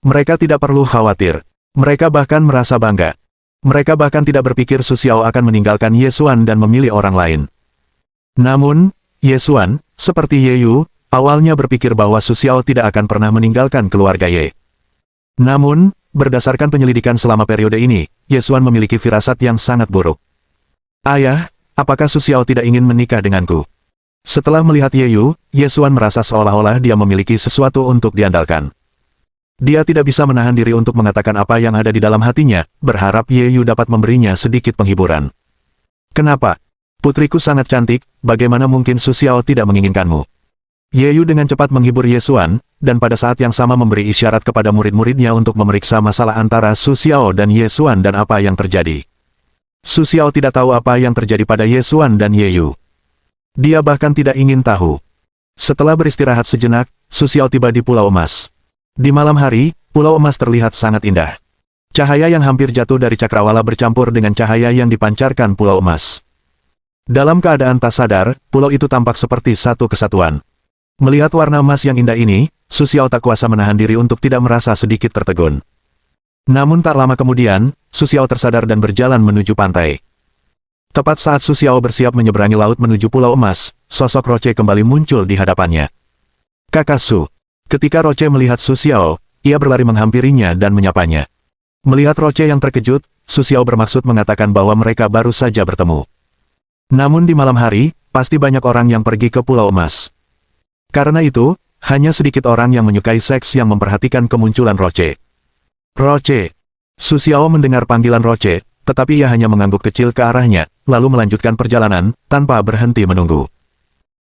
Speaker 1: Mereka tidak perlu khawatir. Mereka bahkan merasa bangga. Mereka bahkan tidak berpikir Su Xiao akan meninggalkan Ye Xuan dan memilih orang lain. Namun, Ye Xuan, seperti Ye Yu, awalnya berpikir bahwa Su Xiao tidak akan pernah meninggalkan keluarga Ye. Namun, berdasarkan penyelidikan selama periode ini, Ye Xuan memiliki firasat yang sangat buruk. "Ayah, apakah Su Xiao tidak ingin menikah denganku?" Setelah melihat Ye Yu, Ye Xuan merasa seolah-olah dia memiliki sesuatu untuk diandalkan. Dia tidak bisa menahan diri untuk mengatakan apa yang ada di dalam hatinya, berharap Ye Yu dapat memberinya sedikit penghiburan. "Kenapa? Putriku sangat cantik, bagaimana mungkin Su Xiao tidak menginginkanmu?" Ye Yu dengan cepat menghibur Ye Xuan, dan pada saat yang sama memberi isyarat kepada murid-muridnya untuk memeriksa masalah antara Su Xiao dan Ye Xuan dan apa yang terjadi. Su Xiao tidak tahu apa yang terjadi pada Ye Xuan dan Ye Yu. Dia bahkan tidak ingin tahu. Setelah beristirahat sejenak, Su Xiao tiba di Pulau Emas. Di malam hari, Pulau Emas terlihat sangat indah. Cahaya yang hampir jatuh dari cakrawala bercampur dengan cahaya yang dipancarkan Pulau Emas. Dalam keadaan tak sadar, pulau itu tampak seperti satu kesatuan. Melihat warna emas yang indah ini, Su Xiao tak kuasa menahan diri untuk tidak merasa sedikit tertegun. Namun tak lama kemudian, Su Xiao tersadar dan berjalan menuju pantai. Tepat saat Su Xiao bersiap menyeberangi laut menuju Pulau Emas, sosok Roche kembali muncul di hadapannya. "Kakak Su." Ketika Roche melihat Su Xiao, ia berlari menghampirinya dan menyapanya. Melihat Roche yang terkejut, Su Xiao bermaksud mengatakan bahwa mereka baru saja bertemu. Namun di malam hari, pasti banyak orang yang pergi ke Pulau Emas. Karena itu, hanya sedikit orang yang menyukai seks yang memperhatikan kemunculan Roche. "Roche." Su Xiao mendengar panggilan Roche, tetapi ia hanya mengangguk kecil ke arahnya, lalu melanjutkan perjalanan, tanpa berhenti menunggu.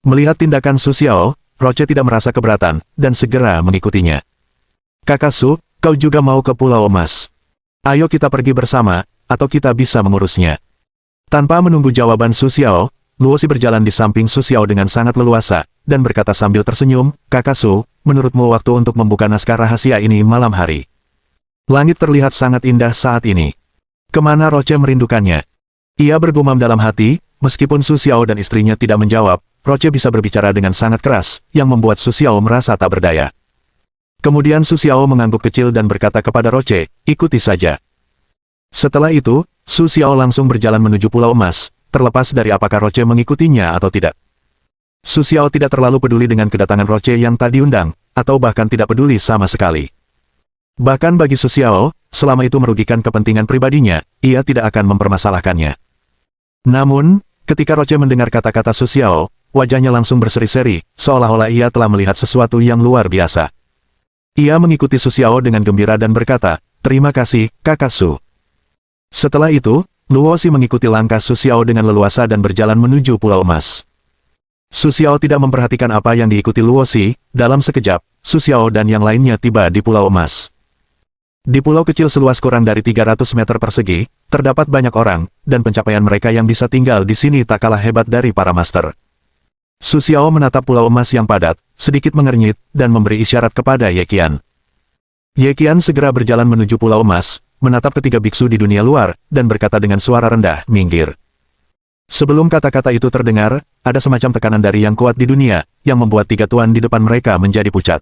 Speaker 1: Melihat tindakan Su Xiao, Roche tidak merasa keberatan, dan segera mengikutinya. "Kakak Su, kau juga mau ke Pulau Emas? Ayo kita pergi bersama, atau kita bisa mengurusnya." Tanpa menunggu jawaban Su Xiao, Luosi berjalan di samping Su Xiao dengan sangat leluasa, dan berkata sambil tersenyum, "Kakak Su, menurutmu waktu untuk membuka naskah rahasia ini malam hari? Langit terlihat sangat indah saat ini. Kemana Roche merindukannya?" Ia bergumam dalam hati, meskipun Su Xiao dan istrinya tidak menjawab, Roche bisa berbicara dengan sangat keras, yang membuat Su Xiao merasa tak berdaya. Kemudian Su Xiao mengangguk kecil dan berkata kepada Roche, "Ikuti saja." Setelah itu, Su Xiao langsung berjalan menuju Pulau Emas, terlepas dari apakah Roche mengikutinya atau tidak. Su Xiao tidak terlalu peduli dengan kedatangan Roche yang tak diundang, atau bahkan tidak peduli sama sekali. Bahkan bagi Su Xiao, selama itu merugikan kepentingan pribadinya, ia tidak akan mempermasalahkannya. Namun, ketika Roche mendengar kata-kata Su Xiao, wajahnya langsung berseri-seri, seolah-olah ia telah melihat sesuatu yang luar biasa. Ia mengikuti Su Xiao dengan gembira dan berkata, "Terima kasih, Kakak Su." Setelah itu, Luosi mengikuti langkah Su Xiao dengan leluasa dan berjalan menuju Pulau Emas. Su Xiao tidak memperhatikan apa yang diikuti Luosi, dalam sekejap, Su Xiao dan yang lainnya tiba di Pulau Emas. Di pulau kecil seluas kurang dari 300 meter persegi, terdapat banyak orang, dan pencapaian mereka yang bisa tinggal di sini tak kalah hebat dari para master. Su Xiao menatap Pulau Emas yang padat, sedikit mengernyit, dan memberi isyarat kepada Ye Qian. Ye Qian segera berjalan menuju Pulau Emas, menatap ketiga biksu di dunia luar, dan berkata dengan suara rendah, "Minggir." Sebelum kata-kata itu terdengar, ada semacam tekanan dari yang kuat di dunia, yang membuat tiga tuan di depan mereka menjadi pucat.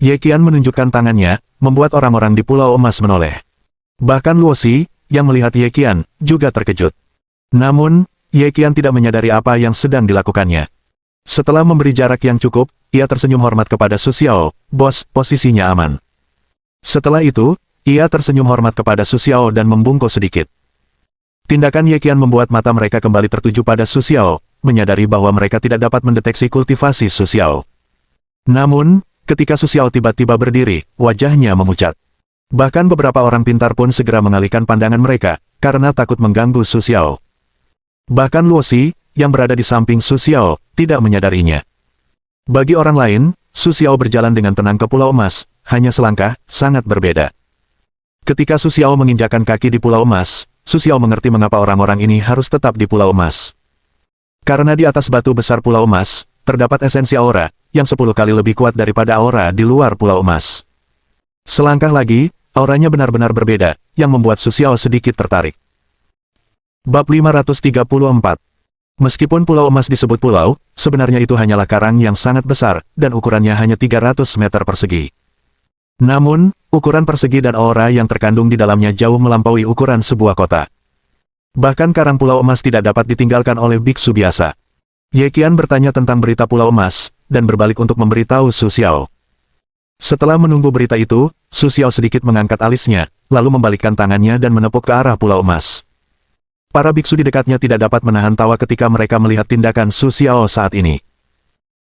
Speaker 1: Ye Qian menunjukkan tangannya, membuat orang-orang di Pulau Emas menoleh. Bahkan Luosi, yang melihat Ye Qian, juga terkejut. Namun, Ye Qian tidak menyadari apa yang sedang dilakukannya. Setelah memberi jarak yang cukup, ia tersenyum hormat kepada Su Xiao, "Bos, posisinya aman." Setelah itu, ia tersenyum hormat kepada Su Xiao dan membungkuk sedikit. Tindakan Ye Qian membuat mata mereka kembali tertuju pada Su Xiao, menyadari bahwa mereka tidak dapat mendeteksi kultivasi Su Xiao. Namun, ketika Su Xiao tiba-tiba berdiri, wajahnya memucat. Bahkan beberapa orang pintar pun segera mengalihkan pandangan mereka, karena takut mengganggu Su Xiao. Bahkan Luosi, yang berada di samping Su Xiao, tidak menyadarinya. Bagi orang lain, Su Xiao berjalan dengan tenang ke Pulau Emas, hanya selangkah, sangat berbeda. Ketika Su Xiao menginjakkan kaki di Pulau Emas, Su Xiao mengerti mengapa orang-orang ini harus tetap di Pulau Emas. Karena di atas batu besar Pulau Emas, terdapat esensi aura, yang 10 kali lebih kuat daripada aura di luar Pulau Emas. Selangkah lagi, auranya benar-benar berbeda, yang membuat Su Xiao sedikit tertarik. Bab 534. Meskipun Pulau Emas disebut pulau, sebenarnya itu hanyalah karang yang sangat besar, dan ukurannya hanya 300 meter persegi. Namun, ukuran persegi dan aura yang terkandung di dalamnya jauh melampaui ukuran sebuah kota. Bahkan karang Pulau Emas tidak dapat ditinggalkan oleh biksu biasa. Ye Qian bertanya tentang berita Pulau Emas, dan berbalik untuk memberitahu Su Xiao. Setelah menunggu berita itu, Su Xiao sedikit mengangkat alisnya, lalu membalikkan tangannya dan menepuk ke arah Pulau Emas. Para biksu di dekatnya tidak dapat menahan tawa ketika mereka melihat tindakan Su Xiao saat ini.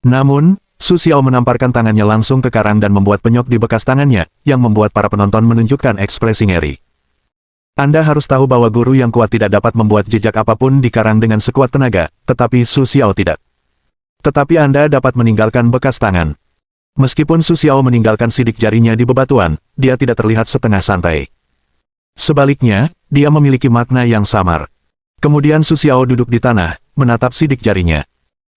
Speaker 1: Namun, Su Xiao menamparkan tangannya langsung ke karang dan membuat penyok di bekas tangannya, yang membuat para penonton menunjukkan ekspresi ngeri. Anda harus tahu bahwa guru yang kuat tidak dapat membuat jejak apapun di karang dengan sekuat tenaga, tetapi Su Xiao tidak. Tetapi Anda dapat meninggalkan bekas tangan. Meskipun Su Xiao meninggalkan sidik jarinya di bebatuan, dia tidak terlihat setengah santai. Sebaliknya, dia memiliki makna yang samar. Kemudian Su Xiao duduk di tanah, menatap sidik jarinya.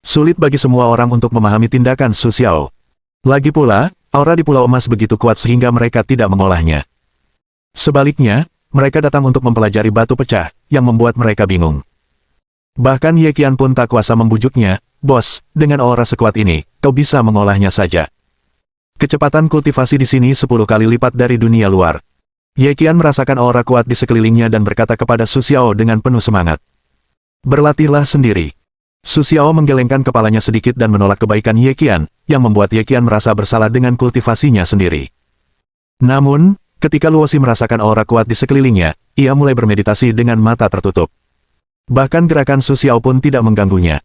Speaker 1: Sulit bagi semua orang untuk memahami tindakan Su Xiao. Lagi pula, aura di Pulau Emas begitu kuat sehingga mereka tidak mengolahnya. Sebaliknya, mereka datang untuk mempelajari batu pecah, yang membuat mereka bingung. Bahkan Ye Qian pun tak kuasa membujuknya, "Bos, dengan aura sekuat ini, kau bisa mengolahnya saja." Kecepatan kultivasi di sini 10 kali lipat dari dunia luar. Ye Qian merasakan aura kuat di sekelilingnya dan berkata kepada Su Xiao dengan penuh semangat, "Berlatihlah sendiri." Su Xiao menggelengkan kepalanya sedikit dan menolak kebaikan Ye Qian, yang membuat Ye Qian merasa bersalah dengan kultivasinya sendiri. Namun, ketika Luosi merasakan aura kuat di sekelilingnya, ia mulai bermeditasi dengan mata tertutup. Bahkan gerakan Su Xiao pun tidak mengganggunya.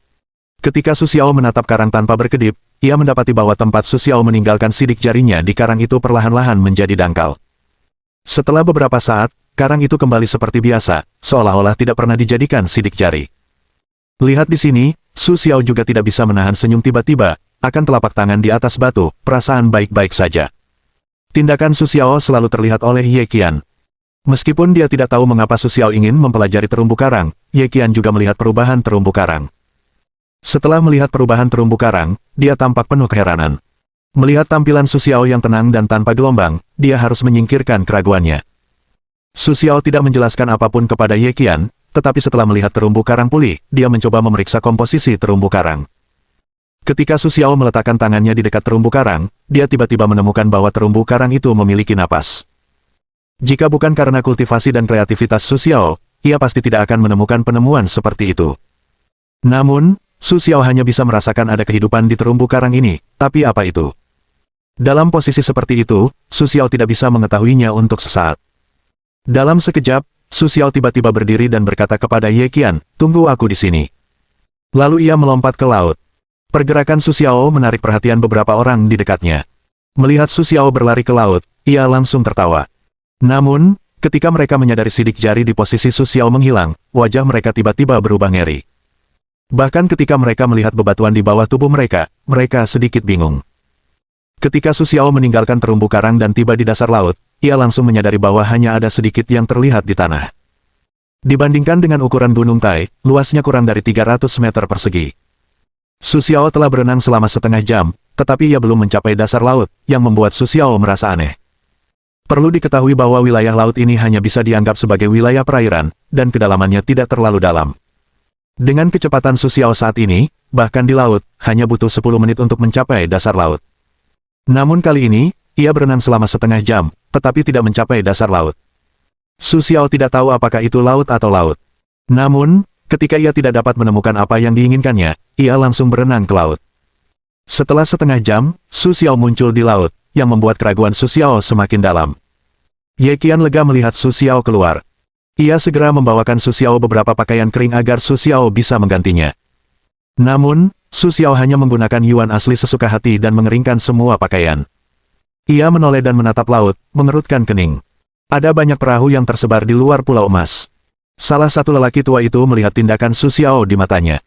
Speaker 1: Ketika Su Xiao menatap karang tanpa berkedip, ia mendapati bahwa tempat Su Xiao meninggalkan sidik jarinya di karang itu perlahan-lahan menjadi dangkal. Setelah beberapa saat, karang itu kembali seperti biasa, seolah-olah tidak pernah dijadikan sidik jari. Lihat di sini, Su Xiao juga tidak bisa menahan senyum tiba-tiba, akan telapak tangan di atas batu, perasaan baik-baik saja. Tindakan Su Xiao selalu terlihat oleh Ye Qian. Meskipun dia tidak tahu mengapa Su Xiao ingin mempelajari terumbu karang, Ye Qian juga melihat perubahan terumbu karang. Setelah melihat perubahan terumbu karang, dia tampak penuh keheranan. Melihat tampilan Su Xiao yang tenang dan tanpa gelombang, dia harus menyingkirkan keraguannya. Su Xiao tidak menjelaskan apapun kepada Ye Qian, tetapi setelah melihat terumbu karang pulih, dia mencoba memeriksa komposisi terumbu karang. Ketika Su Xiao meletakkan tangannya di dekat terumbu karang, dia tiba-tiba menemukan bahwa terumbu karang itu memiliki napas. Jika bukan karena kultivasi dan kreativitas Su Xiao, ia pasti tidak akan menemukan penemuan seperti itu. Namun, Su Xiao hanya bisa merasakan ada kehidupan di terumbu karang ini, tapi apa itu? Dalam posisi seperti itu, Su Xiao tidak bisa mengetahuinya untuk sesaat. Dalam sekejap, Su Xiao tiba-tiba berdiri dan berkata kepada Ye Qian, "Tunggu aku di sini." Lalu ia melompat ke laut. Pergerakan Su Xiao menarik perhatian beberapa orang di dekatnya. Melihat Su Xiao berlari ke laut, ia langsung tertawa. Namun, ketika mereka menyadari sidik jari di posisi Su Xiao menghilang, wajah mereka tiba-tiba berubah ngeri. Bahkan ketika mereka melihat bebatuan di bawah tubuh mereka sedikit bingung. Ketika Su Xiao meninggalkan terumbu karang dan tiba di dasar laut, ia langsung menyadari bahwa hanya ada sedikit yang terlihat di tanah. Dibandingkan dengan ukuran Gunung Tai, luasnya kurang dari 300 meter persegi. Su Xiao telah berenang selama setengah jam, tetapi ia belum mencapai dasar laut, yang membuat Su Xiao merasa aneh. Perlu diketahui bahwa wilayah laut ini hanya bisa dianggap sebagai wilayah perairan, dan kedalamannya tidak terlalu dalam. Dengan kecepatan Su Xiao saat ini, bahkan di laut, hanya butuh 10 menit untuk mencapai dasar laut. Namun kali ini, ia berenang selama setengah jam, tetapi tidak mencapai dasar laut. Su Xiao tidak tahu apakah itu laut atau laut. Namun, ketika ia tidak dapat menemukan apa yang diinginkannya, ia langsung berenang ke laut. Setelah setengah jam, Su Xiao muncul di laut, yang membuat keraguan Su Xiao semakin dalam. Ye Qian lega melihat Su Xiao keluar. Ia segera membawakan Su Xiao beberapa pakaian kering agar Su Xiao bisa menggantinya. Namun, Su Xiao hanya menggunakan yuan asli sesuka hati dan mengeringkan semua pakaian. Ia menoleh dan menatap laut, mengerutkan kening. Ada banyak perahu yang tersebar di luar Pulau Emas. Salah satu lelaki tua itu melihat tindakan Su Xiao di matanya.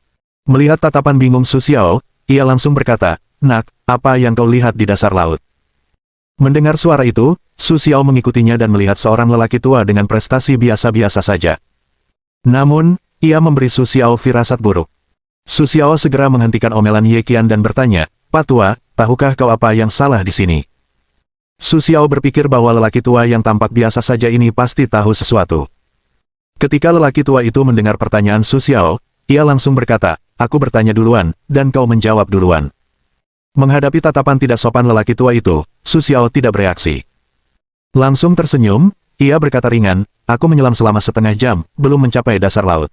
Speaker 1: Melihat tatapan bingung Su Xiao, ia langsung berkata, "Nak, apa yang kau lihat di dasar laut?" Mendengar suara itu, Su Xiao mengikutinya dan melihat seorang lelaki tua dengan prestasi biasa-biasa saja. Namun, ia memberi Su Xiao firasat buruk. Su Xiao segera menghentikan omelan Ye Qian dan bertanya, "Pak Tua, tahukah kau apa yang salah di sini?" Su Xiao berpikir bahwa lelaki tua yang tampak biasa saja ini pasti tahu sesuatu. Ketika lelaki tua itu mendengar pertanyaan Su Xiao, ia langsung berkata, "Aku bertanya duluan, dan kau menjawab duluan." Menghadapi tatapan tidak sopan lelaki tua itu, Su Xiao tidak bereaksi. Langsung tersenyum, ia berkata ringan, "Aku menyelam selama setengah jam, belum mencapai dasar laut."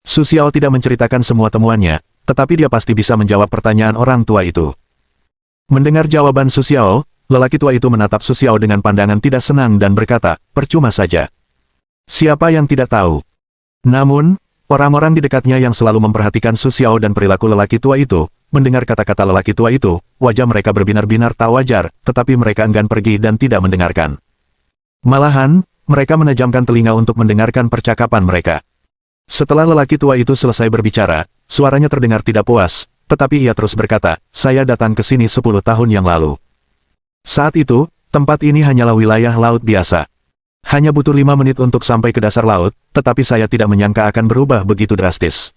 Speaker 1: Su Xiao tidak menceritakan semua temuannya, tetapi dia pasti bisa menjawab pertanyaan orang tua itu. Mendengar jawaban Su Xiao, lelaki tua itu menatap Su Xiao dengan pandangan tidak senang dan berkata, "Percuma saja. Siapa yang tidak tahu?" Namun, orang-orang di dekatnya yang selalu memperhatikan Su Xiao dan perilaku lelaki tua itu, mendengar kata-kata lelaki tua itu, wajah mereka berbinar-binar tak wajar, tetapi mereka enggan pergi dan tidak mendengarkan. Malahan, mereka menajamkan telinga untuk mendengarkan percakapan mereka. Setelah lelaki tua itu selesai berbicara, suaranya terdengar tidak puas, tetapi ia terus berkata, "Saya datang ke sini 10 tahun yang lalu. Saat itu, tempat ini hanyalah wilayah laut biasa. Hanya butuh 5 menit untuk sampai ke dasar laut, tetapi saya tidak menyangka akan berubah begitu drastis."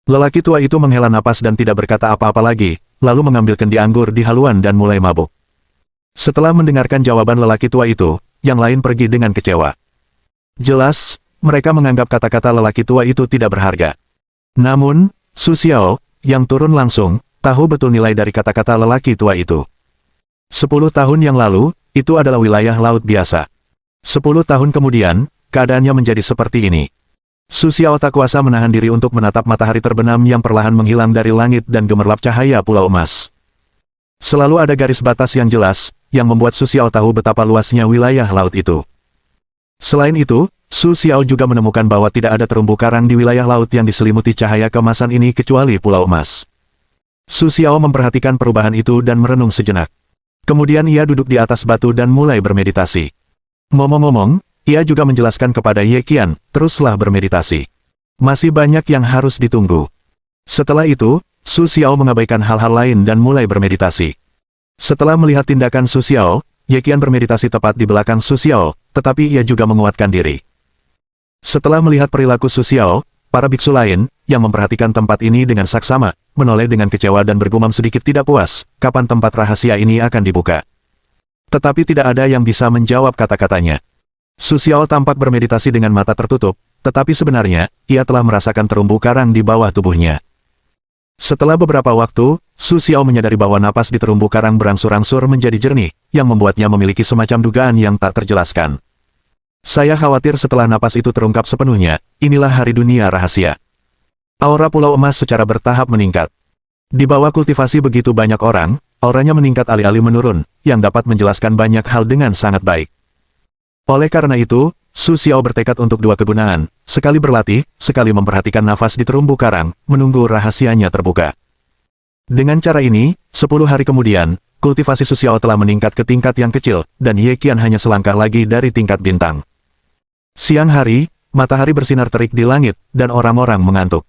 Speaker 1: Lelaki tua itu menghela napas dan tidak berkata apa-apa lagi, lalu mengambil kendi anggur di haluan dan mulai mabuk. Setelah mendengarkan jawaban lelaki tua itu, yang lain pergi dengan kecewa. Jelas, mereka menganggap kata-kata lelaki tua itu tidak berharga. Namun, Su Xiao, yang turun langsung, tahu betul nilai dari kata-kata lelaki tua itu. 10 tahun yang lalu, itu adalah wilayah laut biasa. 10 tahun kemudian, keadaannya menjadi seperti ini. Su Xiao tak kuasa menahan diri untuk menatap matahari terbenam yang perlahan menghilang dari langit dan gemerlap cahaya Pulau Emas. Selalu ada garis batas yang jelas, yang membuat Su Xiao tahu betapa luasnya wilayah laut itu. Selain itu, Su Xiao juga menemukan bahwa tidak ada terumbu karang di wilayah laut yang diselimuti cahaya keemasan ini kecuali Pulau Emas. Su Xiao memperhatikan perubahan itu dan merenung sejenak. Kemudian ia duduk di atas batu dan mulai bermeditasi. Ngomong-ngomong, ia juga menjelaskan kepada Ye Qian, "Teruslah bermeditasi. Masih banyak yang harus ditunggu." Setelah itu, Su Xiao mengabaikan hal-hal lain dan mulai bermeditasi. Setelah melihat tindakan Su Xiao, Ye Qian bermeditasi tepat di belakang Su Xiao, tetapi ia juga menguatkan diri. Setelah melihat perilaku Su Xiao, para biksu lain, yang memperhatikan tempat ini dengan saksama, menoleh dengan kecewa dan bergumam sedikit tidak puas, kapan tempat rahasia ini akan dibuka. Tetapi tidak ada yang bisa menjawab kata-katanya. Su Xiao tampak bermeditasi dengan mata tertutup, tetapi sebenarnya, ia telah merasakan terumbu karang di bawah tubuhnya. Setelah beberapa waktu, Su Xiao menyadari bahwa napas di terumbu karang berangsur-angsur menjadi jernih, yang membuatnya memiliki semacam dugaan yang tak terjelaskan. Saya khawatir setelah napas itu terungkap sepenuhnya, inilah hari dunia rahasia. Aura Pulau Emas secara bertahap meningkat. Di bawah kultivasi begitu banyak orang, auranya meningkat alih-alih menurun, yang dapat menjelaskan banyak hal dengan sangat baik. Oleh karena itu, Su Xiao bertekad untuk dua kegunaan, sekali berlatih, sekali memperhatikan nafas di terumbu karang, menunggu rahasianya terbuka. Dengan cara ini, 10 hari kemudian, kultivasi Su Xiao telah meningkat ke tingkat yang kecil, dan Ye Qian hanya selangkah lagi dari tingkat bintang. Siang hari, matahari bersinar terik di langit, dan orang-orang mengantuk.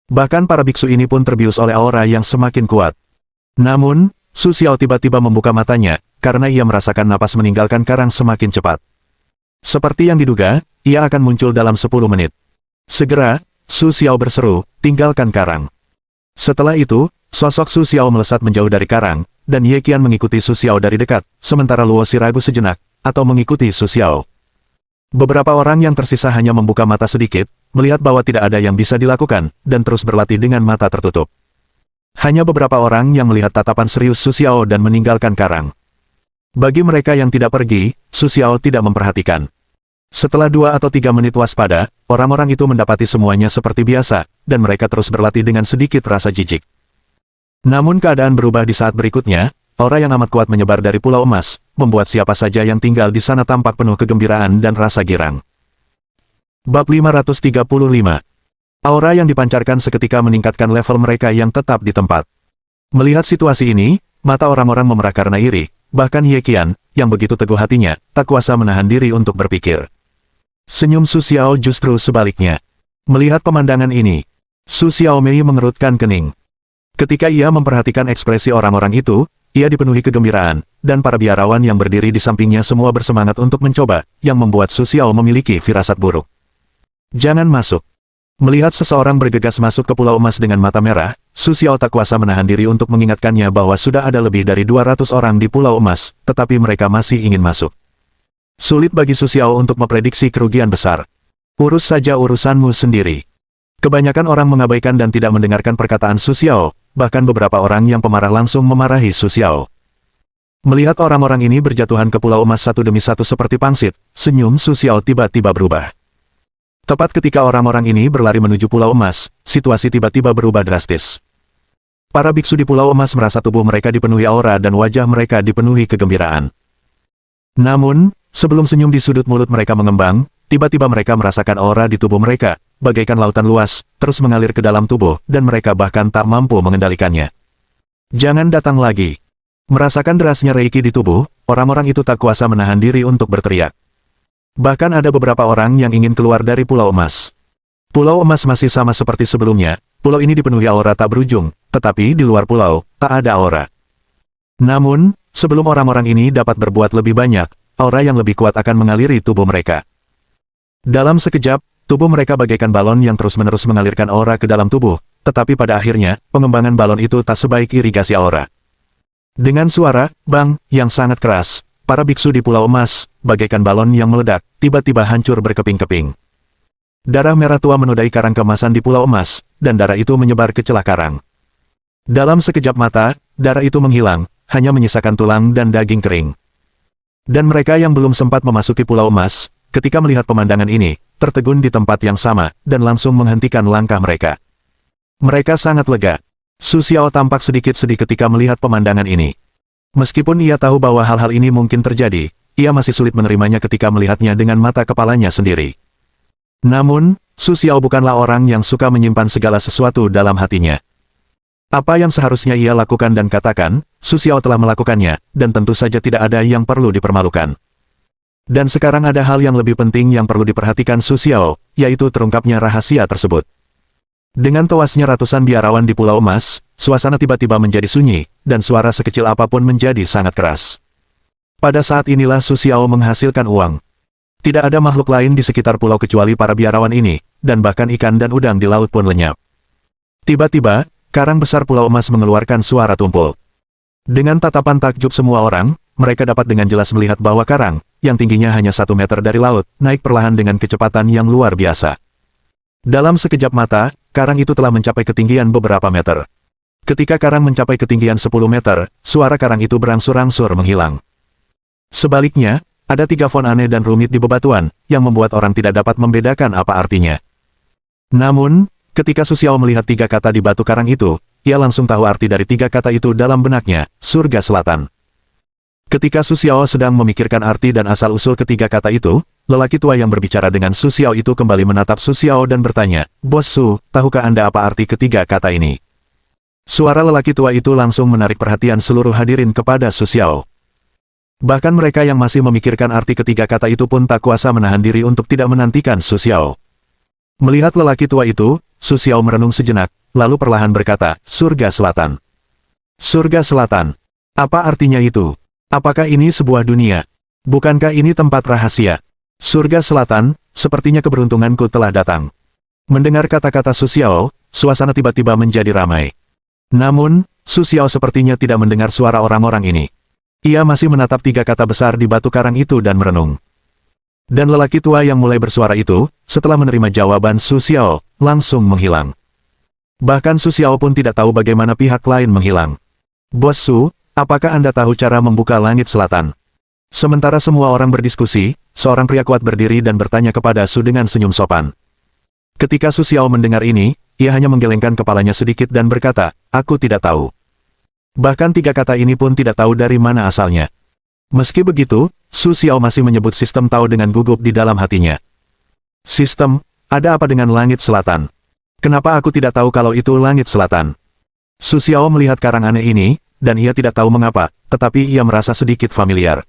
Speaker 1: Bahkan para biksu ini pun terbius oleh aura yang semakin kuat. Namun, Su Xiao tiba-tiba membuka matanya, karena ia merasakan napas meninggalkan karang semakin cepat. Seperti yang diduga, ia akan muncul dalam 10 menit. Segera, Su Xiao berseru, tinggalkan karang. Setelah itu, sosok Su Xiao melesat menjauh dari karang, dan Ye Qian mengikuti Su Xiao dari dekat, sementara Luo Xi ragu sejenak, atau mengikuti Su Xiao. Beberapa orang yang tersisa hanya membuka mata sedikit, melihat bahwa tidak ada yang bisa dilakukan, dan terus berlatih dengan mata tertutup. Hanya beberapa orang yang melihat tatapan serius Su Xiao dan meninggalkan karang. Bagi mereka yang tidak pergi, Su Xiao tidak memperhatikan. Setelah 2 atau 3 menit waspada, orang-orang itu mendapati semuanya seperti biasa, dan mereka terus berlatih dengan sedikit rasa jijik. Namun keadaan berubah di saat berikutnya. Aura yang amat kuat menyebar dari Pulau Emas, membuat siapa saja yang tinggal di sana tampak penuh kegembiraan dan rasa girang. Bab 535. Aura yang dipancarkan seketika meningkatkan level mereka yang tetap di tempat. Melihat situasi ini, mata orang-orang memerah karena iri, bahkan Ye Qian, yang begitu teguh hatinya, tak kuasa menahan diri untuk berpikir. Senyum Su Xiao justru sebaliknya. Melihat pemandangan ini, Su Xiaomei mengerutkan kening. Ketika ia memperhatikan ekspresi orang-orang itu, ia dipenuhi kegembiraan, dan para biarawan yang berdiri di sampingnya semua bersemangat untuk mencoba, yang membuat Su Xiao memiliki firasat buruk. Jangan masuk. Melihat seseorang bergegas masuk ke Pulau Emas dengan mata merah, Su Xiao tak kuasa menahan diri untuk mengingatkannya bahwa sudah ada lebih dari 200 orang di Pulau Emas, tetapi mereka masih ingin masuk. Sulit bagi Su Xiao untuk memprediksi kerugian besar. Urus saja urusanmu sendiri. Kebanyakan orang mengabaikan dan tidak mendengarkan perkataan Su Xiao, bahkan beberapa orang yang pemarah langsung memarahi Su Xiao. Melihat orang-orang ini berjatuhan ke Pulau Emas satu demi satu seperti pangsit, senyum Su Xiao tiba-tiba berubah. Tepat ketika orang-orang ini berlari menuju Pulau Emas, situasi tiba-tiba berubah drastis. Para biksu di Pulau Emas merasa tubuh mereka dipenuhi aura dan wajah mereka dipenuhi kegembiraan. Namun, sebelum senyum di sudut mulut mereka mengembang, tiba-tiba mereka merasakan aura di tubuh mereka, bagaikan lautan luas, terus mengalir ke dalam tubuh, dan mereka bahkan tak mampu mengendalikannya. Jangan datang lagi. Merasakan derasnya reiki di tubuh, orang-orang itu tak kuasa menahan diri untuk berteriak. Bahkan ada beberapa orang yang ingin keluar dari Pulau Emas. Pulau Emas masih sama seperti sebelumnya, pulau ini dipenuhi aura tak berujung, tetapi di luar pulau, tak ada aura. Namun, sebelum orang-orang ini dapat berbuat lebih banyak, aura yang lebih kuat akan mengaliri tubuh mereka. Dalam sekejap, tubuh mereka bagaikan balon yang terus-menerus mengalirkan aura ke dalam tubuh, tetapi pada akhirnya, pengembangan balon itu tak sebaik irigasi aura. Dengan suara, bang, yang sangat keras, para biksu di Pulau Emas, bagaikan balon yang meledak, tiba-tiba hancur berkeping-keping. Darah merah tua menodai karang kemasan di Pulau Emas, dan darah itu menyebar ke celah karang. Dalam sekejap mata, darah itu menghilang, hanya menyisakan tulang dan daging kering. Dan mereka yang belum sempat memasuki Pulau Emas, ketika melihat pemandangan ini, tertegun di tempat yang sama, dan langsung menghentikan langkah mereka. Mereka sangat lega. Su Xiao tampak sedikit sedih ketika melihat pemandangan ini. Meskipun ia tahu bahwa hal-hal ini mungkin terjadi, ia masih sulit menerimanya ketika melihatnya dengan mata kepalanya sendiri. Namun, Su Xiao bukanlah orang yang suka menyimpan segala sesuatu dalam hatinya. Apa yang seharusnya ia lakukan dan katakan, Su Xiao telah melakukannya, dan tentu saja tidak ada yang perlu dipermalukan. Dan sekarang ada hal yang lebih penting yang perlu diperhatikan Su Xiao, yaitu terungkapnya rahasia tersebut. Dengan tewasnya ratusan biarawan di Pulau Emas, suasana tiba-tiba menjadi sunyi, dan suara sekecil apapun menjadi sangat keras. Pada saat inilah Su Xiao menghasilkan uang. Tidak ada makhluk lain di sekitar pulau kecuali para biarawan ini, dan bahkan ikan dan udang di laut pun lenyap. Tiba-tiba, karang besar Pulau Emas mengeluarkan suara tumpul. Dengan tatapan takjub semua orang, mereka dapat dengan jelas melihat bahwa karang, yang tingginya hanya 1 meter dari laut, naik perlahan dengan kecepatan yang luar biasa. Dalam sekejap mata, karang itu telah mencapai ketinggian beberapa meter. Ketika karang mencapai ketinggian 10 meter, suara karang itu berangsur-angsur menghilang. Sebaliknya, ada 3 font aneh dan rumit di bebatuan, yang membuat orang tidak dapat membedakan apa artinya. Namun, ketika Su Xiao melihat 3 kata di batu karang itu, ia langsung tahu arti dari 3 kata itu dalam benaknya, Surga Selatan. Ketika Su Xiao sedang memikirkan arti dan asal-usul ketiga kata itu, lelaki tua yang berbicara dengan Su Xiao itu kembali menatap Su Xiao dan bertanya, "Bos Su, tahukah Anda apa arti ketiga kata ini?" Suara lelaki tua itu langsung menarik perhatian seluruh hadirin kepada Su Xiao. Bahkan mereka yang masih memikirkan arti ketiga kata itu pun tak kuasa menahan diri untuk tidak menantikan Su Xiao. Melihat lelaki tua itu, Su Xiao merenung sejenak, lalu perlahan berkata, "Surga Selatan." Surga Selatan. Apa artinya itu? Apakah ini sebuah dunia? Bukankah ini tempat rahasia? Surga Selatan, sepertinya keberuntunganku telah datang. Mendengar kata-kata Su Xiao, suasana tiba-tiba menjadi ramai. Namun, Su Xiao sepertinya tidak mendengar suara orang-orang ini. Ia masih menatap 3 kata besar di batu karang itu dan merenung. Dan lelaki tua yang mulai bersuara itu, setelah menerima jawaban Su Xiao, langsung menghilang. Bahkan Su Xiao pun tidak tahu bagaimana pihak lain menghilang. "Bos Su, apakah Anda tahu cara membuka langit selatan?" Sementara semua orang berdiskusi, seorang pria kuat berdiri dan bertanya kepada Su dengan senyum sopan. Ketika Su Xiao mendengar ini, ia hanya menggelengkan kepalanya sedikit dan berkata, "Aku tidak tahu." Bahkan 3 kata ini pun tidak tahu dari mana asalnya. Meski begitu, Su Xiao masih menyebut sistem tahu dengan gugup di dalam hatinya. "Sistem, ada apa dengan langit selatan? Kenapa aku tidak tahu kalau itu langit selatan?" Su Xiao melihat karang aneh ini, dan ia tidak tahu mengapa, tetapi ia merasa sedikit familiar.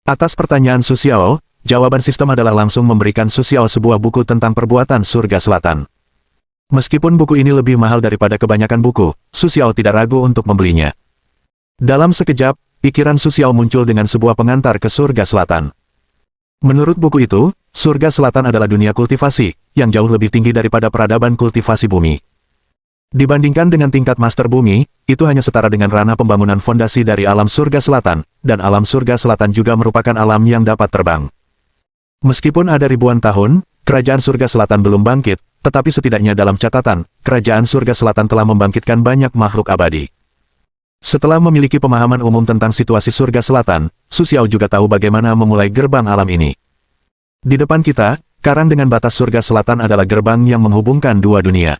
Speaker 1: Atas pertanyaan Su Xiao, jawaban sistem adalah langsung memberikan Su Xiao sebuah buku tentang perbuatan surga selatan. Meskipun buku ini lebih mahal daripada kebanyakan buku, Su Xiao tidak ragu untuk membelinya. Dalam sekejap, pikiran Su Xiao muncul dengan sebuah pengantar ke surga selatan. Menurut buku itu, surga selatan adalah dunia kultivasi, yang jauh lebih tinggi daripada peradaban kultivasi bumi. Dibandingkan dengan tingkat master bumi, itu hanya setara dengan ranah pembangunan fondasi dari alam surga selatan, dan alam surga selatan juga merupakan alam yang dapat terbang. Meskipun ada ribuan tahun, kerajaan surga selatan belum bangkit, tetapi setidaknya dalam catatan, kerajaan surga selatan telah membangkitkan banyak makhluk abadi. Setelah memiliki pemahaman umum tentang situasi surga selatan, Su Xiao juga tahu bagaimana memulai gerbang alam ini. Di depan kita, karang dengan batas surga selatan adalah gerbang yang menghubungkan 2 dunia.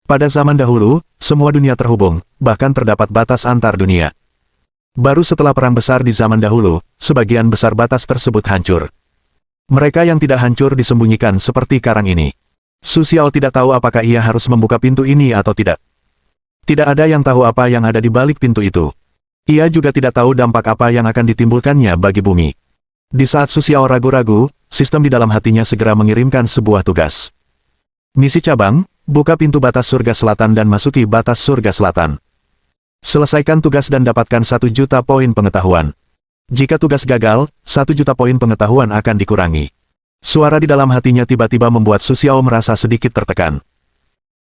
Speaker 1: Pada zaman dahulu, semua dunia terhubung, bahkan terdapat batas antar dunia. Baru setelah perang besar di zaman dahulu, sebagian besar batas tersebut hancur. Mereka yang tidak hancur disembunyikan seperti karang ini. Su Xiao tidak tahu apakah ia harus membuka pintu ini atau tidak. Tidak ada yang tahu apa yang ada di balik pintu itu. Ia juga tidak tahu dampak apa yang akan ditimbulkannya bagi bumi. Di saat Su Xiao ragu-ragu, sistem di dalam hatinya segera mengirimkan sebuah tugas. Misi cabang, buka pintu batas surga selatan dan masuki batas surga selatan. Selesaikan tugas dan dapatkan 1 juta poin pengetahuan. Jika tugas gagal, 1 juta poin pengetahuan akan dikurangi. Suara di dalam hatinya tiba-tiba membuat Su Xiao merasa sedikit tertekan.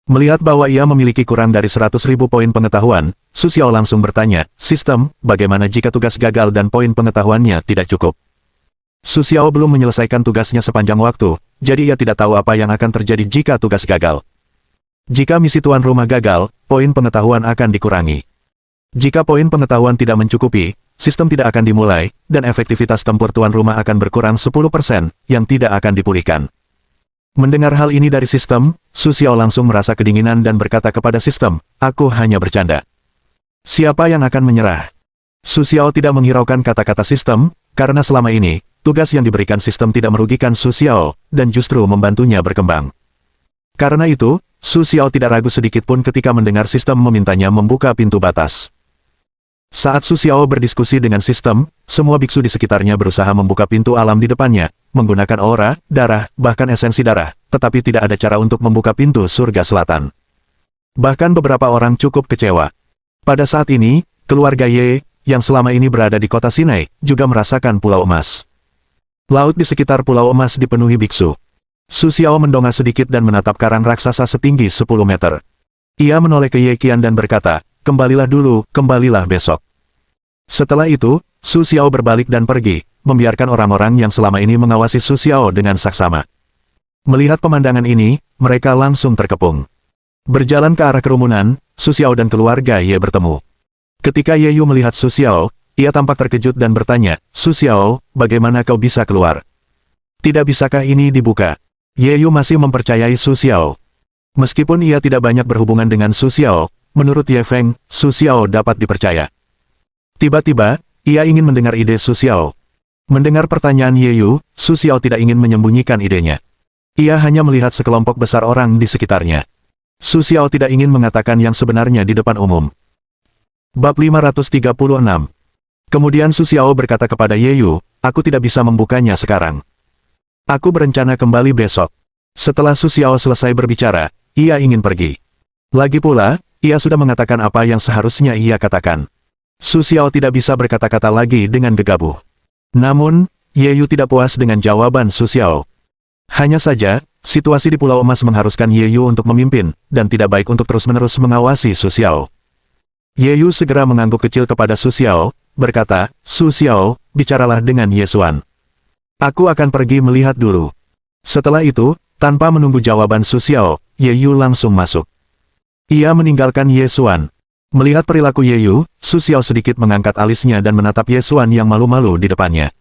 Speaker 1: Melihat bahwa ia memiliki kurang dari 100.000 poin pengetahuan, Su Xiao langsung bertanya, "Sistem, bagaimana jika tugas gagal dan poin pengetahuannya tidak cukup?" Su Xiao belum menyelesaikan tugasnya sepanjang waktu, jadi ia tidak tahu apa yang akan terjadi jika tugas gagal. Jika misi tuan rumah gagal, poin pengetahuan akan dikurangi. Jika poin pengetahuan tidak mencukupi, sistem tidak akan dimulai, dan efektivitas tempur tuan rumah akan berkurang 10%, yang tidak akan dipulihkan. Mendengar hal ini dari sistem, Su Xiao langsung merasa kedinginan dan berkata kepada sistem, "Aku hanya bercanda." Siapa yang akan menyerah? Su Xiao tidak menghiraukan kata-kata sistem, karena selama ini, tugas yang diberikan sistem tidak merugikan Su Xiao, dan justru membantunya berkembang. Karena itu, Su Xiao tidak ragu sedikit pun ketika mendengar sistem memintanya membuka pintu batas. Saat Su Xiao berdiskusi dengan sistem, semua biksu di sekitarnya berusaha membuka pintu alam di depannya, menggunakan aura, darah, bahkan esensi darah, tetapi tidak ada cara untuk membuka pintu surga selatan. Bahkan beberapa orang cukup kecewa. Pada saat ini, keluarga Ye, yang selama ini berada di kota Sinai, juga merasakan Pulau Emas. Laut di sekitar Pulau Emas dipenuhi biksu. Su Xiao mendongak sedikit dan menatap karang raksasa setinggi 10 meter. Ia menoleh ke Ye Qian dan berkata, kembalilah dulu, kembalilah besok. Setelah itu, Su Xiao berbalik dan pergi, membiarkan orang-orang yang selama ini mengawasi Su Xiao dengan saksama. Melihat pemandangan ini, mereka langsung terkepung. Berjalan ke arah kerumunan, Su Xiao dan keluarga Ye bertemu. Ketika Ye Yu melihat Su Xiao, ia tampak terkejut dan bertanya, Su Xiao, bagaimana kau bisa keluar? Tidak bisakah ini dibuka? Ye Yu masih mempercayai Su Xiao. Meskipun ia tidak banyak berhubungan dengan Su Xiao, menurut Ye Feng, Su Xiao dapat dipercaya. Tiba-tiba, ia ingin mendengar ide Su Xiao. Mendengar pertanyaan Ye Yu, Su Xiao tidak ingin menyembunyikan idenya. Ia hanya melihat sekelompok besar orang di sekitarnya. Su Xiao tidak ingin mengatakan yang sebenarnya di depan umum. Bab 536. Kemudian Su Xiao berkata kepada Ye Yu, aku tidak bisa membukanya sekarang. Aku berencana kembali besok. Setelah Su Xiao selesai berbicara, ia ingin pergi. Lagi pula, ia sudah mengatakan apa yang seharusnya ia katakan. Su Xiao tidak bisa berkata-kata lagi dengan gegabah. Namun, Ye Yu tidak puas dengan jawaban Su Xiao. Hanya saja, situasi di Pulau Emas mengharuskan Ye Yu untuk memimpin, dan tidak baik untuk terus-menerus mengawasi Su Xiao. Ye Yu segera mengangguk kecil kepada Su Xiao, berkata, Su Xiao, bicaralah dengan Ye Xuan. Aku akan pergi melihat dulu. Setelah itu, tanpa menunggu jawaban Su Xiao, Ye Yu langsung masuk. Ia meninggalkan Ye Xuan. Melihat perilaku Ye Yu, Su Xiao sedikit mengangkat alisnya dan menatap Ye Xuan yang malu-malu di depannya.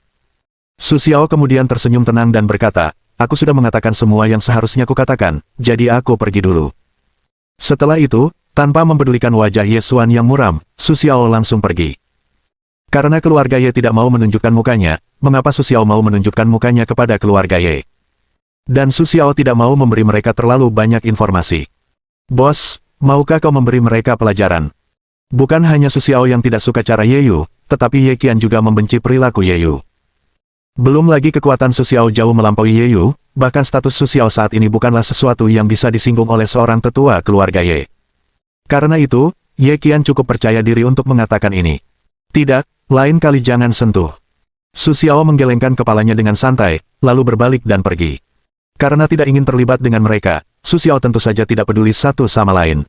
Speaker 1: Su Xiao kemudian tersenyum tenang dan berkata, aku sudah mengatakan semua yang seharusnya kukatakan, jadi aku pergi dulu. Setelah itu, tanpa mempedulikan wajah Ye Xuan yang muram, Su Xiao langsung pergi. Karena keluarga Ye tidak mau menunjukkan mukanya, mengapa Su Xiao mau menunjukkan mukanya kepada keluarga Ye? Dan Su Xiao tidak mau memberi mereka terlalu banyak informasi. Bos, maukah kau memberi mereka pelajaran? Bukan hanya Su Xiao yang tidak suka cara Ye Yu, tetapi Ye Qian juga membenci perilaku Ye Yu. Belum lagi kekuatan Su Xiao jauh melampaui Ye Yu, bahkan status Su Xiao saat ini bukanlah sesuatu yang bisa disinggung oleh seorang tetua keluarga Ye. Karena itu, Ye Qian cukup percaya diri untuk mengatakan ini. Tidak, lain kali jangan sentuh. Su Xiao menggelengkan kepalanya dengan santai, lalu berbalik dan pergi. Karena tidak ingin terlibat dengan mereka, Su Xiao tentu saja tidak peduli satu sama lain.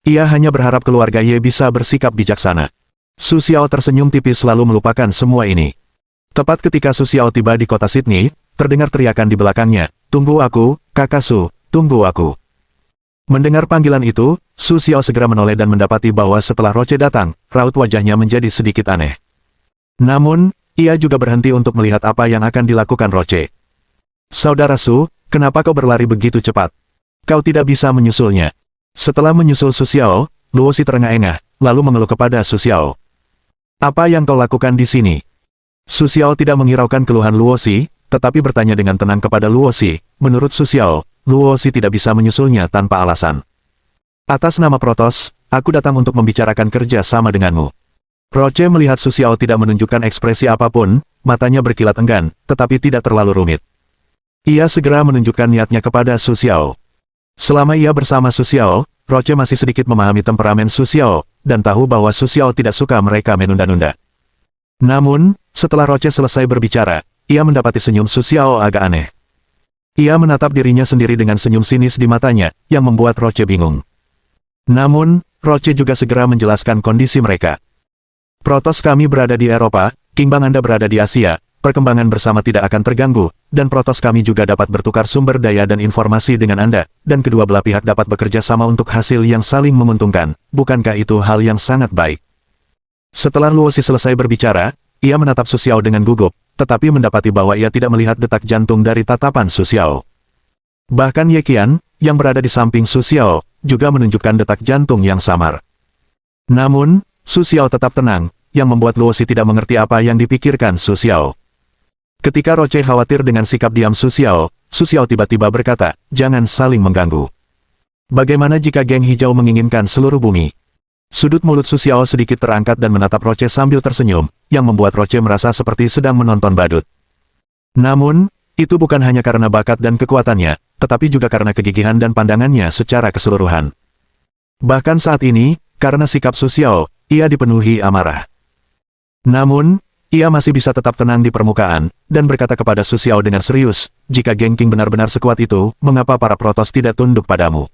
Speaker 1: Ia hanya berharap keluarga Ye bisa bersikap bijaksana. Su Xiao tersenyum tipis lalu melupakan semua ini. Tepat ketika Su Xiao tiba di kota Sydney, terdengar teriakan di belakangnya, tunggu aku, kakak Su, tunggu aku. Mendengar panggilan itu, Su Xiao segera menoleh dan mendapati bahwa setelah Roche datang, raut wajahnya menjadi sedikit aneh. Namun, ia juga berhenti untuk melihat apa yang akan dilakukan Roche. Saudara Su, kenapa kau berlari begitu cepat? Kau tidak bisa menyusulnya. Setelah menyusul Su Xiao, Luosi terengah-engah, lalu mengeluh kepada Su Xiao. Apa yang kau lakukan di sini? Su Xiao tidak menghiraukan keluhan Luosi, tetapi bertanya dengan tenang kepada Luosi, menurut Su Xiao, Luosi tidak bisa menyusulnya tanpa alasan. Atas nama Protos, aku datang untuk membicarakan kerja sama denganmu. Roche melihat Su Xiao tidak menunjukkan ekspresi apapun, matanya berkilat enggan, tetapi tidak terlalu rumit. Ia segera menunjukkan niatnya kepada Su Xiao. Selama ia bersama Su Xiao, Roche masih sedikit memahami temperamen Su Xiao, dan tahu bahwa Su Xiao tidak suka mereka menunda-nunda. Namun, setelah Roche selesai berbicara, ia mendapati senyum Su Xiao agak aneh. Ia menatap dirinya sendiri dengan senyum sinis di matanya, yang membuat Roche bingung. Namun, Roche juga segera menjelaskan kondisi mereka. Protos kami berada di Eropa, Kingbang Anda berada di Asia, perkembangan bersama tidak akan terganggu, dan Protos kami juga dapat bertukar sumber daya dan informasi dengan Anda, dan kedua belah pihak dapat bekerja sama untuk hasil yang saling menguntungkan. Bukankah itu hal yang sangat baik? Setelah Luosi selesai berbicara, ia menatap Su Xiao dengan gugup, tetapi mendapati bahwa ia tidak melihat detak jantung dari tatapan Su Xiao. Bahkan Ye Qian, yang berada di samping Su Xiao, juga menunjukkan detak jantung yang samar. Namun, Su Xiao tetap tenang, yang membuat Luosi tidak mengerti apa yang dipikirkan Su Xiao. Ketika Roche khawatir dengan sikap diam Su Xiao tiba-tiba berkata, jangan saling mengganggu. Bagaimana jika geng hijau menginginkan seluruh bumi? Sudut mulut Su Xiao sedikit terangkat dan menatap Roche sambil tersenyum, yang membuat Roche merasa seperti sedang menonton badut. Namun, itu bukan hanya karena bakat dan kekuatannya, tetapi juga karena kegigihan dan pandangannya secara keseluruhan. Bahkan saat ini, karena sikap Su Xiao, ia dipenuhi amarah. Namun, ia masih bisa tetap tenang di permukaan, dan berkata kepada Su Xiao dengan serius, jika Genking benar-benar sekuat itu, mengapa para protos tidak tunduk padamu?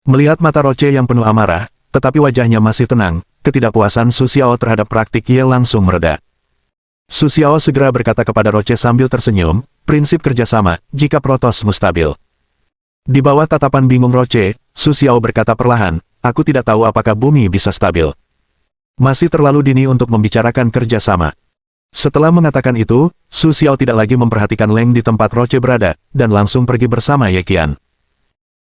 Speaker 1: Melihat mata Roche yang penuh amarah, tetapi wajahnya masih tenang, ketidakpuasan Su Xiao terhadap praktik Ye langsung mereda. Su Xiao segera berkata kepada Roche sambil tersenyum, prinsip kerjasama, jika protos mustabil. Di bawah tatapan bingung Roche, Su Xiao berkata perlahan, aku tidak tahu apakah bumi bisa stabil. Masih terlalu dini untuk membicarakan kerjasama. Setelah mengatakan itu, Su Xiao tidak lagi memperhatikan Leng di tempat Roche berada, dan langsung pergi bersama Ye Qian.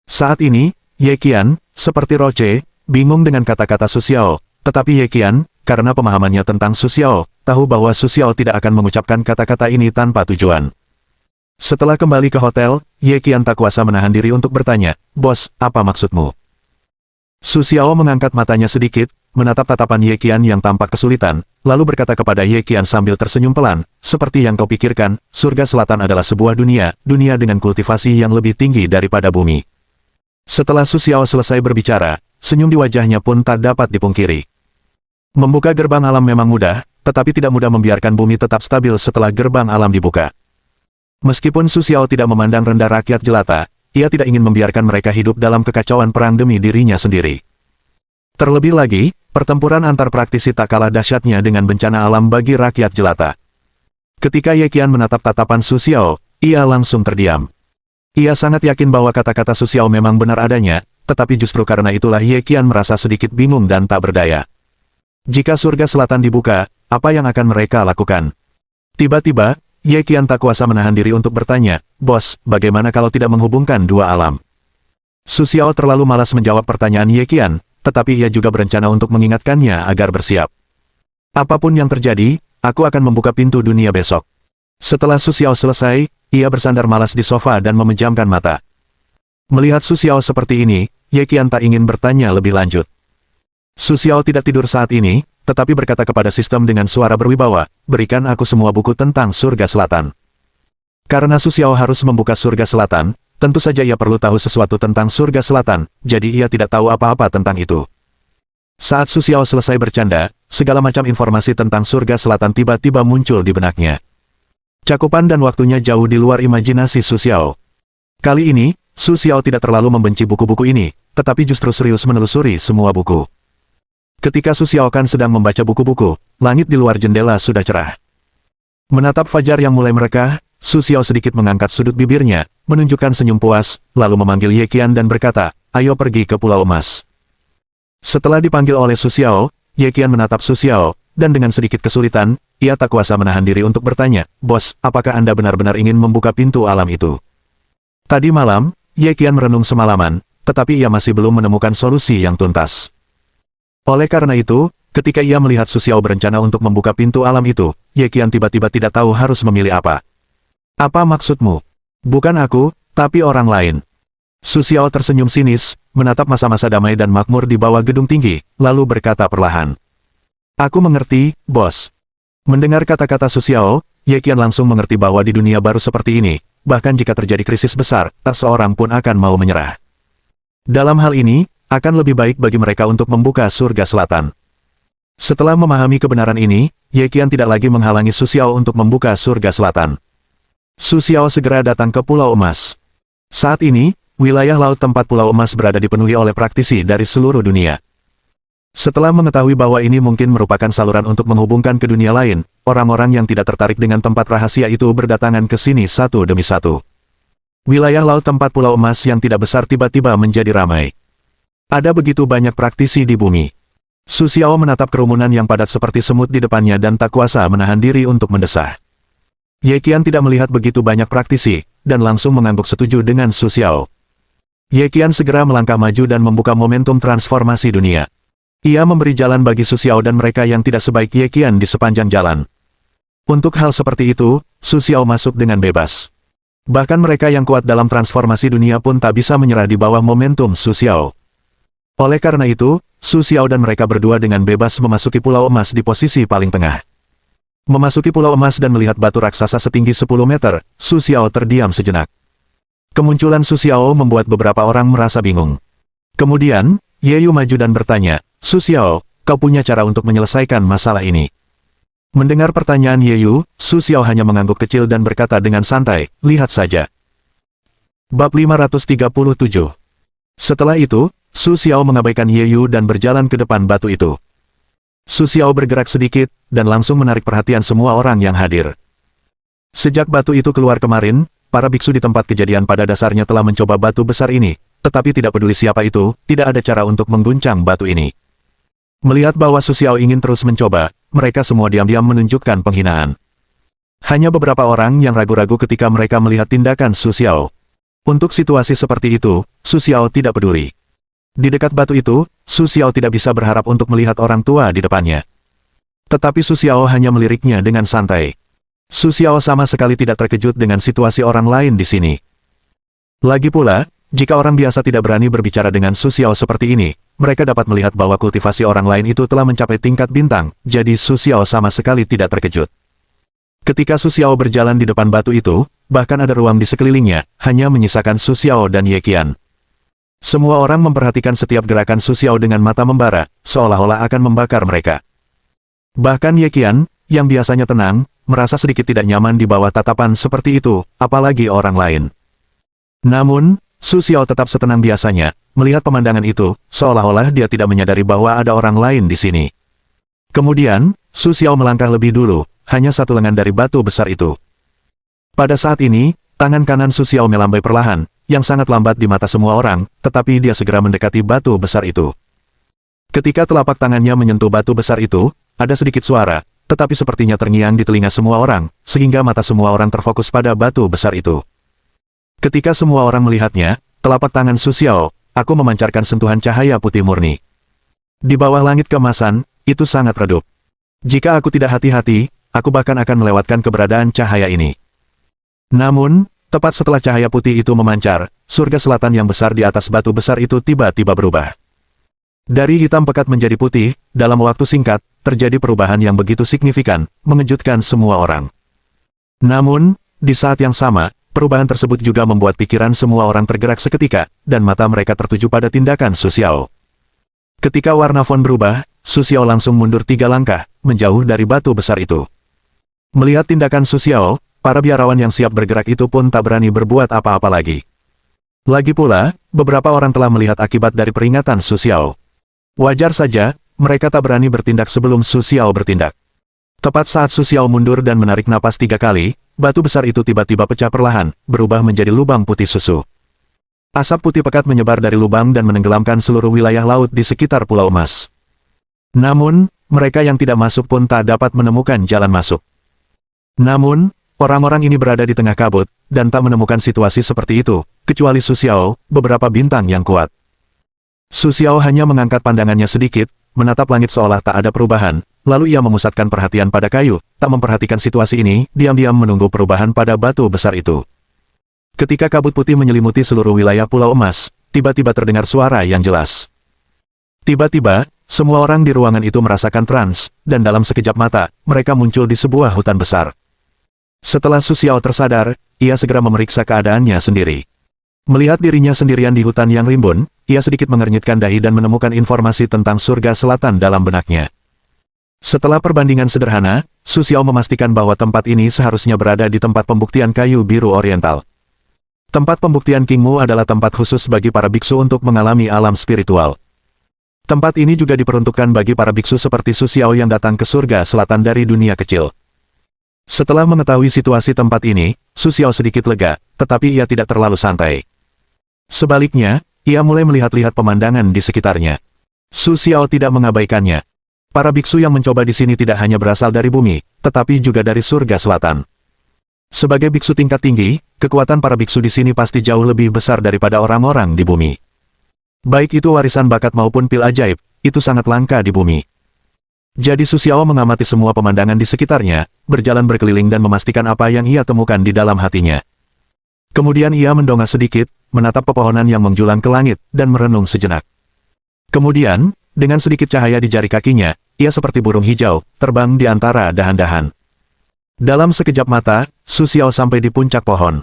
Speaker 1: Saat ini, Ye Qian, seperti Roche, bingung dengan kata-kata Su Xiao, tetapi Ye Qian, karena pemahamannya tentang Su Xiao, tahu bahwa Su Xiao tidak akan mengucapkan kata-kata ini tanpa tujuan. Setelah kembali ke hotel, Ye Qian tak kuasa menahan diri untuk bertanya, "Bos, apa maksudmu?" Su Xiao mengangkat matanya sedikit, menatap tatapan Ye Qian yang tampak kesulitan, lalu berkata kepada Ye Qian sambil tersenyum pelan, "Seperti yang kau pikirkan, surga selatan adalah sebuah dunia dengan kultivasi yang lebih tinggi daripada bumi." Setelah Su Xiao selesai berbicara, senyum di wajahnya pun tak dapat dipungkiri. Membuka gerbang alam memang mudah, tetapi tidak mudah membiarkan bumi tetap stabil setelah gerbang alam dibuka. Meskipun Su Xiao tidak memandang rendah rakyat jelata, ia tidak ingin membiarkan mereka hidup dalam kekacauan perang demi dirinya sendiri. Terlebih lagi, pertempuran antar praktisi tak kalah dahsyatnya dengan bencana alam bagi rakyat jelata. Ketika Ye Qian menatap tatapan Su Xiao, ia langsung terdiam. Ia sangat yakin bahwa kata-kata Su Xiao memang benar adanya, tetapi justru karena itulah Ye Qian merasa sedikit bingung dan tak berdaya. Jika surga selatan dibuka, apa yang akan mereka lakukan? Tiba-tiba, Ye Qian tak kuasa menahan diri untuk bertanya, "Bos, bagaimana kalau tidak menghubungkan dua alam?" Su Xiao terlalu malas menjawab pertanyaan Ye Qian, tetapi ia juga berencana untuk mengingatkannya agar bersiap. "Apapun yang terjadi, aku akan membuka pintu dunia besok." Setelah Su Xiao selesai, ia bersandar malas di sofa dan memejamkan mata. Melihat Su Xiao seperti ini, Ye Qian tak ingin bertanya lebih lanjut. Su Xiao tidak tidur saat ini, tetapi berkata kepada sistem dengan suara berwibawa, "Berikan aku semua buku tentang surga selatan." Karena Su Xiao harus membuka surga selatan, tentu saja ia perlu tahu sesuatu tentang surga selatan, jadi ia tidak tahu apa-apa tentang itu. Saat Su Xiao selesai bercanda, segala macam informasi tentang surga selatan tiba-tiba muncul di benaknya. Cakupan dan waktunya jauh di luar imajinasi Su Xiao. Kali ini, Su Xiao tidak terlalu membenci buku-buku ini, tetapi justru serius menelusuri semua buku. Ketika Su Xiao kan sedang membaca buku-buku, langit di luar jendela sudah cerah. Menatap fajar yang mulai merekah, Su Xiao sedikit mengangkat sudut bibirnya, menunjukkan senyum puas, lalu memanggil Ye Qian dan berkata, "Ayo pergi ke Pulau Emas." Setelah dipanggil oleh Su Xiao, Ye Qian menatap Su Xiao, dan dengan sedikit kesulitan, ia tak kuasa menahan diri untuk bertanya, "Bos, apakah Anda benar-benar ingin membuka pintu alam itu?" Tadi malam, Ye Qian merenung semalaman, tetapi ia masih belum menemukan solusi yang tuntas. Oleh karena itu, ketika ia melihat Su Xiao berencana untuk membuka pintu alam itu, Ye Qian tiba-tiba tidak tahu harus memilih apa. "Apa maksudmu?" "Bukan aku, tapi orang lain." Su Xiao tersenyum sinis, menatap masa-masa damai dan makmur di bawah gedung tinggi, lalu berkata perlahan, "Aku mengerti, bos." Mendengar kata-kata Su Xiao, Ye Qian langsung mengerti bahwa di dunia baru seperti ini, bahkan jika terjadi krisis besar, tak seorang pun akan mau menyerah. Dalam hal ini, akan lebih baik bagi mereka untuk membuka surga selatan. Setelah memahami kebenaran ini, Ye Qian tidak lagi menghalangi Su Xiao untuk membuka surga selatan. Su Xiao segera datang ke Pulau Emas. Saat ini, wilayah laut tempat Pulau Emas berada dipenuhi oleh praktisi dari seluruh dunia. Setelah mengetahui bahwa ini mungkin merupakan saluran untuk menghubungkan ke dunia lain, orang-orang yang tidak tertarik dengan tempat rahasia itu berdatangan ke sini satu demi satu. Wilayah laut tempat Pulau Emas yang tidak besar tiba-tiba menjadi ramai. Ada begitu banyak praktisi di bumi. Su Xiao menatap kerumunan yang padat seperti semut di depannya dan tak kuasa menahan diri untuk mendesah. Ye Qian tidak melihat begitu banyak praktisi, dan langsung mengangguk setuju dengan Su Xiao. Ye Qian segera melangkah maju dan membuka momentum transformasi dunia. Ia memberi jalan bagi Su Xiao dan mereka yang tidak sebaik Ye Qian di sepanjang jalan. Untuk hal seperti itu, Su Xiao masuk dengan bebas. Bahkan mereka yang kuat dalam transformasi dunia pun tak bisa menyerah di bawah momentum Su Xiao. Oleh karena itu, Su Xiao dan mereka berdua dengan bebas memasuki Pulau Emas di posisi paling tengah. Memasuki Pulau Emas dan melihat batu raksasa setinggi 10 meter, Su Xiao terdiam sejenak. Kemunculan Su Xiao membuat beberapa orang merasa bingung. Kemudian, Ye Yu maju dan bertanya, "Su Xiao, kau punya cara untuk menyelesaikan masalah ini?" Mendengar pertanyaan Yeyu, Su Xiao hanya mengangguk kecil dan berkata dengan santai, lihat saja. Bab 537. Setelah itu, Su Xiao mengabaikan Yeyu dan berjalan ke depan batu itu. Su Xiao bergerak sedikit, dan langsung menarik perhatian semua orang yang hadir. Sejak batu itu keluar kemarin, para biksu di tempat kejadian pada dasarnya telah mencoba batu besar ini, tetapi tidak peduli siapa itu, tidak ada cara untuk mengguncang batu ini. Melihat bahwa Su Xiao ingin terus mencoba, mereka semua diam-diam menunjukkan penghinaan. Hanya beberapa orang yang ragu-ragu ketika mereka melihat tindakan Su Xiao. Untuk situasi seperti itu, Su Xiao tidak peduli. Di dekat batu itu, Su Xiao tidak bisa berharap untuk melihat orang tua di depannya. Tetapi Su Xiao hanya meliriknya dengan santai. Su Xiao sama sekali tidak terkejut dengan situasi orang lain di sini. Lagi pula, jika orang biasa tidak berani berbicara dengan Su Xiao seperti ini, mereka dapat melihat bahwa kultivasi orang lain itu telah mencapai tingkat bintang, jadi Su Xiao sama sekali tidak terkejut. Ketika Su Xiao berjalan di depan batu itu, bahkan ada ruang di sekelilingnya, hanya menyisakan Su Xiao dan Ye Qian. Semua orang memperhatikan setiap gerakan Su Xiao dengan mata membara, seolah-olah akan membakar mereka. Bahkan Ye Qian, yang biasanya tenang, merasa sedikit tidak nyaman di bawah tatapan seperti itu, apalagi orang lain. Namun, Su Xiao tetap setenang biasanya, melihat pemandangan itu, seolah-olah dia tidak menyadari bahwa ada orang lain di sini. Kemudian, Su Xiao melangkah lebih dulu, hanya satu lengan dari batu besar itu. Pada saat ini, tangan kanan Su Xiao melambai perlahan, yang sangat lambat di mata semua orang, tetapi dia segera mendekati batu besar itu. Ketika telapak tangannya menyentuh batu besar itu, ada sedikit suara, tetapi sepertinya terngiang di telinga semua orang, sehingga mata semua orang terfokus pada batu besar itu. Ketika semua orang melihatnya, telapak tangan Su Xiao, aku memancarkan sentuhan cahaya putih murni. Di bawah langit keemasan, itu sangat redup. Jika aku tidak hati-hati, aku bahkan akan melewatkan keberadaan cahaya ini. Namun, tepat setelah cahaya putih itu memancar, surga selatan yang besar di atas batu besar itu tiba-tiba berubah. Dari hitam pekat menjadi putih, dalam waktu singkat, terjadi perubahan yang begitu signifikan, mengejutkan semua orang. Namun, di saat yang sama, perubahan tersebut juga membuat pikiran semua orang tergerak seketika, dan mata mereka tertuju pada tindakan Su Xiao. Ketika warna font berubah, Su Xiao langsung mundur 3 langkah, menjauh dari batu besar itu. Melihat tindakan Su Xiao, para biarawan yang siap bergerak itu pun tak berani berbuat apa-apa lagi. Lagi pula, beberapa orang telah melihat akibat dari peringatan Su Xiao. Wajar saja, mereka tak berani bertindak sebelum Su Xiao bertindak. Tepat saat Su Xiao mundur dan menarik napas 3 kali, batu besar itu tiba-tiba pecah perlahan, berubah menjadi lubang putih susu. Asap putih pekat menyebar dari lubang dan menenggelamkan seluruh wilayah laut di sekitar Pulau Emas. Namun, mereka yang tidak masuk pun tak dapat menemukan jalan masuk. Namun, orang-orang ini berada di tengah kabut, dan tak menemukan situasi seperti itu, kecuali Su Xiao, beberapa bintang yang kuat. Su Xiao hanya mengangkat pandangannya sedikit, menatap langit seolah tak ada perubahan, lalu ia memusatkan perhatian pada kayu, tak memperhatikan situasi ini, diam-diam menunggu perubahan pada batu besar itu. Ketika kabut putih menyelimuti seluruh wilayah Pulau Emas, tiba-tiba terdengar suara yang jelas. Tiba-tiba, semua orang di ruangan itu merasakan trans, dan dalam sekejap mata, mereka muncul di sebuah hutan besar. Setelah Su Xiao tersadar, ia segera memeriksa keadaannya sendiri. Melihat dirinya sendirian di hutan yang rimbun, ia sedikit mengernyitkan dahi dan menemukan informasi tentang surga selatan dalam benaknya. Setelah perbandingan sederhana, Su Xiao memastikan bahwa tempat ini seharusnya berada di tempat pembuktian kayu biru oriental. Tempat pembuktian Kingmu adalah tempat khusus bagi para biksu untuk mengalami alam spiritual. Tempat ini juga diperuntukkan bagi para biksu seperti Su Xiao yang datang ke surga selatan dari dunia kecil. Setelah mengetahui situasi tempat ini, Su Xiao sedikit lega, tetapi ia tidak terlalu santai. Sebaliknya, ia mulai melihat-lihat pemandangan di sekitarnya. Su Xiao tidak mengabaikannya. Para biksu yang mencoba di sini tidak hanya berasal dari bumi, tetapi juga dari surga selatan. Sebagai biksu tingkat tinggi, kekuatan para biksu di sini pasti jauh lebih besar daripada orang-orang di bumi. Baik itu warisan bakat maupun pil ajaib, itu sangat langka di bumi. Jadi Su Xiao mengamati semua pemandangan di sekitarnya, berjalan berkeliling dan memastikan apa yang ia temukan di dalam hatinya. Kemudian ia mendongak sedikit, menatap pepohonan yang menjulang ke langit, dan merenung sejenak. Kemudian, dengan sedikit cahaya di jari kakinya, ia seperti burung hijau, terbang di antara dahan-dahan. Dalam sekejap mata, Su Xiao sampai di puncak pohon.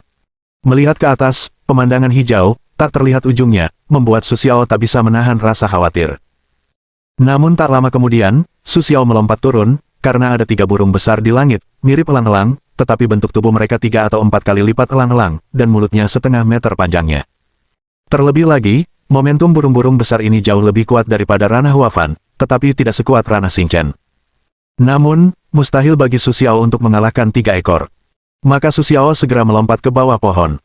Speaker 1: Melihat ke atas, pemandangan hijau, tak terlihat ujungnya, membuat Su Xiao tak bisa menahan rasa khawatir. Namun tak lama kemudian, Su Xiao melompat turun, karena ada 3 burung besar di langit, mirip elang-elang, tetapi bentuk tubuh mereka 3 atau 4 kali lipat elang-elang, dan mulutnya setengah meter panjangnya. Terlebih lagi, momentum burung-burung besar ini jauh lebih kuat daripada Ranah Huafan, tetapi tidak sekuat Ranah Xingchen. Namun, mustahil bagi Su Xiao untuk mengalahkan 3 ekor. Maka Su Xiao segera melompat ke bawah pohon.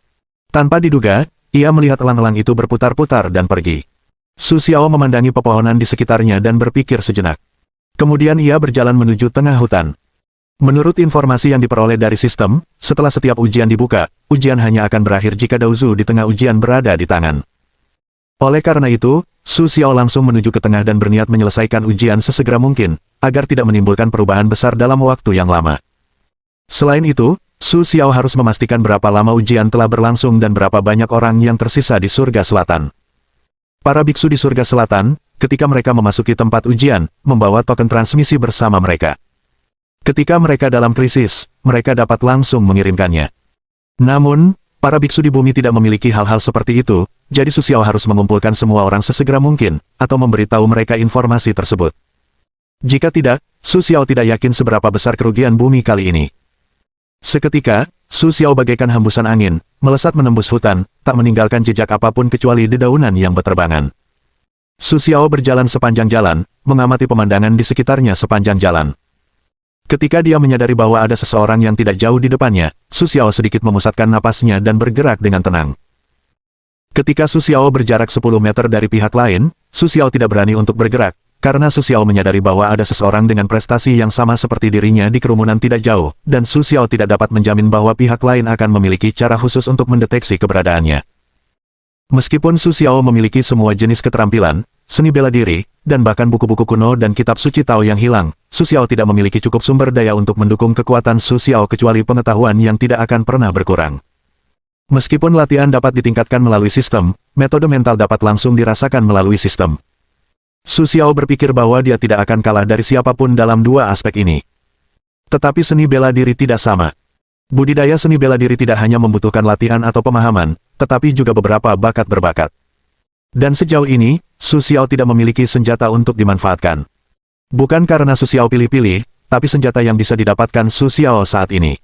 Speaker 1: Tanpa diduga, ia melihat elang-elang itu berputar-putar dan pergi. Su Xiao memandangi pepohonan di sekitarnya dan berpikir sejenak. Kemudian ia berjalan menuju tengah hutan. Menurut informasi yang diperoleh dari sistem, setelah setiap ujian dibuka, ujian hanya akan berakhir jika Daozu di tengah ujian berada di tangan. Oleh karena itu, Su Xiao langsung menuju ke tengah dan berniat menyelesaikan ujian sesegera mungkin, agar tidak menimbulkan perubahan besar dalam waktu yang lama. Selain itu, Su Xiao harus memastikan berapa lama ujian telah berlangsung dan berapa banyak orang yang tersisa di surga selatan. Para biksu di surga selatan, ketika mereka memasuki tempat ujian, membawa token transmisi bersama mereka. Ketika mereka dalam krisis, mereka dapat langsung mengirimkannya. Namun, para biksu di bumi tidak memiliki hal-hal seperti itu, jadi Su Xiao harus mengumpulkan semua orang sesegera mungkin, atau memberitahu mereka informasi tersebut. Jika tidak, Su Xiao tidak yakin seberapa besar kerugian bumi kali ini. Seketika, Su Xiao bagaikan hembusan angin, melesat menembus hutan, tak meninggalkan jejak apapun kecuali dedaunan yang berterbangan. Su Xiao berjalan sepanjang jalan, mengamati pemandangan di sekitarnya sepanjang jalan. Ketika dia menyadari bahwa ada seseorang yang tidak jauh di depannya, Su Xiao sedikit memusatkan napasnya dan bergerak dengan tenang. Ketika Su Xiao berjarak 10 meter dari pihak lain, Su Xiao tidak berani untuk bergerak, karena Su Xiao menyadari bahwa ada seseorang dengan prestasi yang sama seperti dirinya di kerumunan tidak jauh, dan Su Xiao tidak dapat menjamin bahwa pihak lain akan memiliki cara khusus untuk mendeteksi keberadaannya. Meskipun Su Xiao memiliki semua jenis keterampilan, seni bela diri, dan bahkan buku-buku kuno dan kitab suci Tao yang hilang, Su Xiao tidak memiliki cukup sumber daya untuk mendukung kekuatan Su Xiao kecuali pengetahuan yang tidak akan pernah berkurang. Meskipun latihan dapat ditingkatkan melalui sistem, metode mental dapat langsung dirasakan melalui sistem. Su Xiao berpikir bahwa dia tidak akan kalah dari siapapun dalam dua aspek ini. Tetapi seni bela diri tidak sama. Budidaya seni bela diri tidak hanya membutuhkan latihan atau pemahaman, tetapi juga beberapa bakat berbakat. Dan sejauh ini, Su Xiao tidak memiliki senjata untuk dimanfaatkan. Bukan karena Su Xiao pilih-pilih, tapi senjata yang bisa didapatkan Su Xiao saat ini.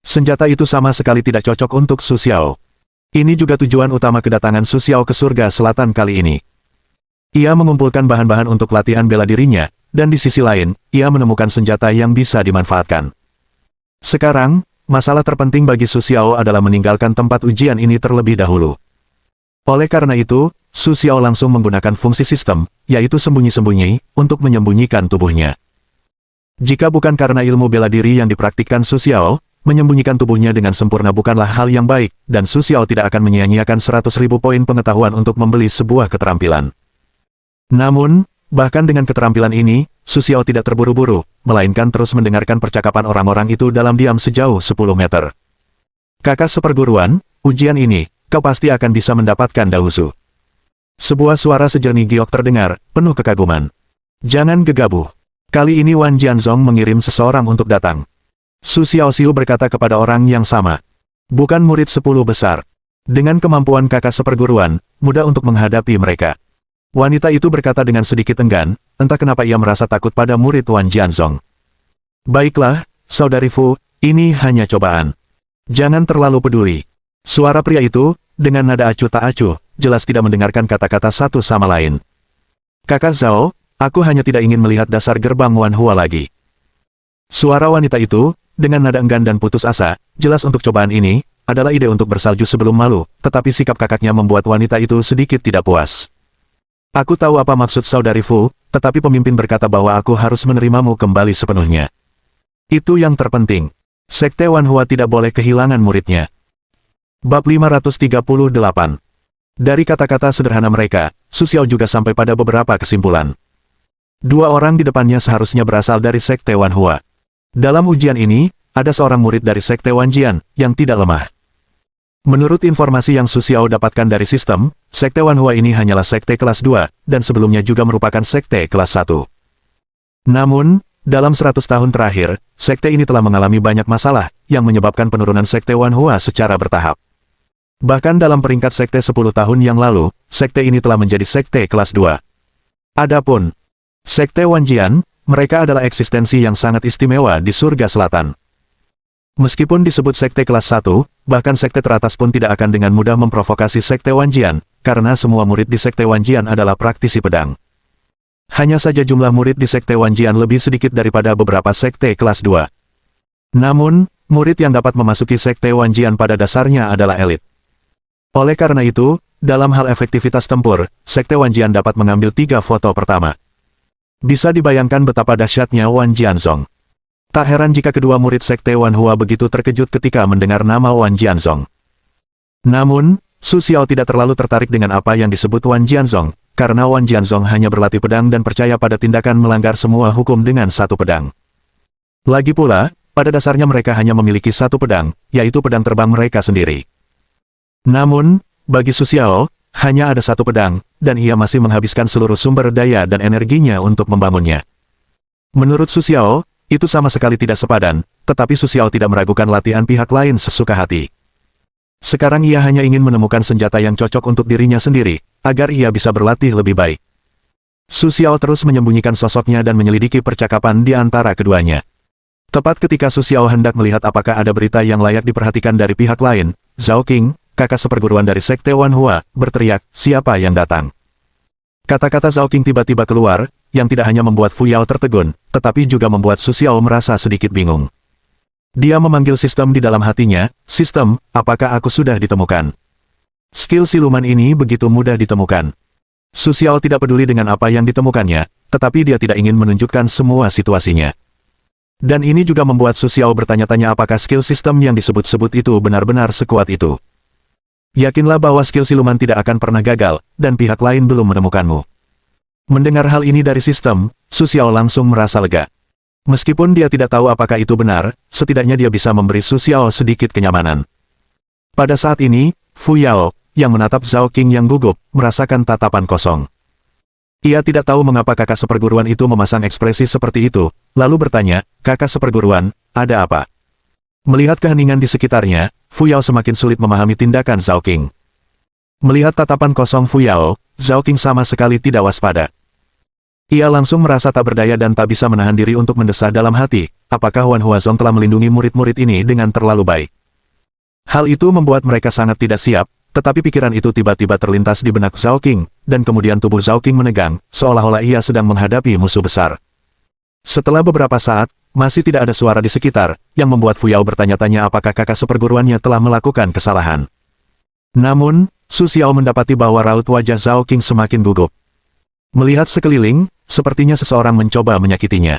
Speaker 1: Senjata itu sama sekali tidak cocok untuk Su Xiao. Ini juga tujuan utama kedatangan Su Xiao ke surga selatan kali ini. Ia mengumpulkan bahan-bahan untuk latihan bela dirinya, dan di sisi lain, ia menemukan senjata yang bisa dimanfaatkan. Sekarang, masalah terpenting bagi Su Xiao adalah meninggalkan tempat ujian ini terlebih dahulu. Oleh karena itu, Su Xiao langsung menggunakan fungsi sistem, yaitu sembunyi-sembunyi, untuk menyembunyikan tubuhnya. Jika bukan karena ilmu bela diri yang dipraktikkan Su Xiao, menyembunyikan tubuhnya dengan sempurna bukanlah hal yang baik, dan Su Xiao tidak akan menyia-nyiakan 100.000 poin pengetahuan untuk membeli sebuah keterampilan. Namun, bahkan dengan keterampilan ini, Su Xiao tidak terburu-buru, melainkan terus mendengarkan percakapan orang-orang itu dalam diam sejauh 10 meter. Kakak seperguruan, ujian ini, kau pasti akan bisa mendapatkan Daozu. Sebuah suara sejernih giok terdengar, penuh kekaguman. Jangan gegabah. Kali ini Wan Jianzong mengirim seseorang untuk datang. Su Xiaoxiu berkata kepada orang yang sama. Bukan murid 10 besar. Dengan kemampuan kakak seperguruan, mudah untuk menghadapi mereka. Wanita itu berkata dengan sedikit enggan, entah kenapa ia merasa takut pada murid Wan Jianzong. Baiklah, saudari Fu, ini hanya cobaan. Jangan terlalu peduli. Suara pria itu, dengan nada acuh tak acuh, jelas tidak mendengarkan kata-kata satu sama lain. Kakak Zhao, aku hanya tidak ingin melihat dasar gerbang Wan Hua lagi. Suara wanita itu, dengan nada enggan dan putus asa, jelas untuk cobaan ini, adalah ide untuk bersalju sebelum malu, tetapi sikap kakaknya membuat wanita itu sedikit tidak puas. Aku tahu apa maksud saudari Fu, tetapi pemimpin berkata bahwa aku harus menerimamu kembali sepenuhnya. Itu yang terpenting. Sekte Wan Hua tidak boleh kehilangan muridnya. Bab 538. Dari kata-kata sederhana mereka, Su Xiao juga sampai pada beberapa kesimpulan. Dua orang di depannya seharusnya berasal dari Sekte Wan Hua. Dalam ujian ini, ada seorang murid dari Sekte Wan Jian, yang tidak lemah. Menurut informasi yang Su Xiao dapatkan dari sistem, Sekte Wan Hua ini hanyalah sekte kelas 2, dan sebelumnya juga merupakan sekte kelas 1. Namun, dalam 100 tahun terakhir, sekte ini telah mengalami banyak masalah, yang menyebabkan penurunan Sekte Wan Hua secara bertahap. Bahkan dalam peringkat sekte 10 tahun yang lalu, sekte ini telah menjadi sekte kelas 2. Adapun Sekte Wan Jian, mereka adalah eksistensi yang sangat istimewa di surga selatan. Meskipun disebut sekte kelas 1, bahkan sekte teratas pun tidak akan dengan mudah memprovokasi sekte Wanjian, karena semua murid di sekte Wanjian adalah praktisi pedang. Hanya saja jumlah murid di sekte Wanjian lebih sedikit daripada beberapa sekte kelas 2. Namun, murid yang dapat memasuki sekte Wanjian pada dasarnya adalah elit. Oleh karena itu, dalam hal efektivitas tempur, sekte Wanjian dapat mengambil 3 foto pertama. Bisa dibayangkan betapa dahsyatnya Wan Jianzong. Tak heran jika kedua murid sekte Wanhua begitu terkejut ketika mendengar nama Wan Jianzong. Namun, Su Xiao tidak terlalu tertarik dengan apa yang disebut Wan Jianzong, karena Wan Jianzong hanya berlatih pedang dan percaya pada tindakan melanggar semua hukum dengan satu pedang. Lagi pula, pada dasarnya mereka hanya memiliki satu pedang, yaitu pedang terbang mereka sendiri. Namun, bagi Su Xiao, hanya ada satu pedang, dan ia masih menghabiskan seluruh sumber daya dan energinya untuk membangunnya. Menurut Su Xiao, itu sama sekali tidak sepadan, tetapi Su Xiao tidak meragukan latihan pihak lain sesuka hati. Sekarang ia hanya ingin menemukan senjata yang cocok untuk dirinya sendiri, agar ia bisa berlatih lebih baik. Su Xiao terus menyembunyikan sosoknya dan menyelidiki percakapan di antara keduanya. Tepat ketika Su Xiao hendak melihat apakah ada berita yang layak diperhatikan dari pihak lain, Zhao Qing, kakak seperguruan dari sekte Wanhua, berteriak, "Siapa yang datang?" Kata-kata Zhao Qing tiba-tiba keluar, yang tidak hanya membuat Fu Yao tertegun, tetapi juga membuat Su Xiao merasa sedikit bingung. Dia memanggil sistem di dalam hatinya, "Sistem, apakah aku sudah ditemukan?" Skill siluman ini begitu mudah ditemukan. Su Xiao tidak peduli dengan apa yang ditemukannya, tetapi dia tidak ingin menunjukkan semua situasinya. Dan ini juga membuat Su Xiao bertanya-tanya apakah skill sistem yang disebut-sebut itu benar-benar sekuat itu. Yakinlah bahwa skill siluman tidak akan pernah gagal, dan pihak lain belum menemukanmu. Mendengar hal ini dari sistem, Su Xiao langsung merasa lega. Meskipun dia tidak tahu apakah itu benar, setidaknya dia bisa memberi Su Xiao sedikit kenyamanan. Pada saat ini, Fu Yao, yang menatap Zhao Qing yang gugup, merasakan tatapan kosong. Ia tidak tahu mengapa kakak seperguruan itu memasang ekspresi seperti itu, lalu bertanya, "Kakak seperguruan, ada apa?" Melihat keheningan di sekitarnya, Fu Yao semakin sulit memahami tindakan Zhao Qing. Melihat tatapan kosong Fu Yao, Zhao Qing sama sekali tidak waspada. Ia langsung merasa tak berdaya dan tak bisa menahan diri untuk mendesah dalam hati, apakah Wan Huazong telah melindungi murid-murid ini dengan terlalu baik. Hal itu membuat mereka sangat tidak siap, tetapi pikiran itu tiba-tiba terlintas di benak Zhao Qing, dan kemudian tubuh Zhao Qing menegang, seolah-olah ia sedang menghadapi musuh besar. Setelah beberapa saat, masih tidak ada suara di sekitar, yang membuat Fu Yao bertanya-tanya apakah kakak seperguruannya telah melakukan kesalahan. Namun, Su Xiao mendapati bahwa raut wajah Zhao Qing semakin gugup. Melihat sekeliling, sepertinya seseorang mencoba menyakitinya.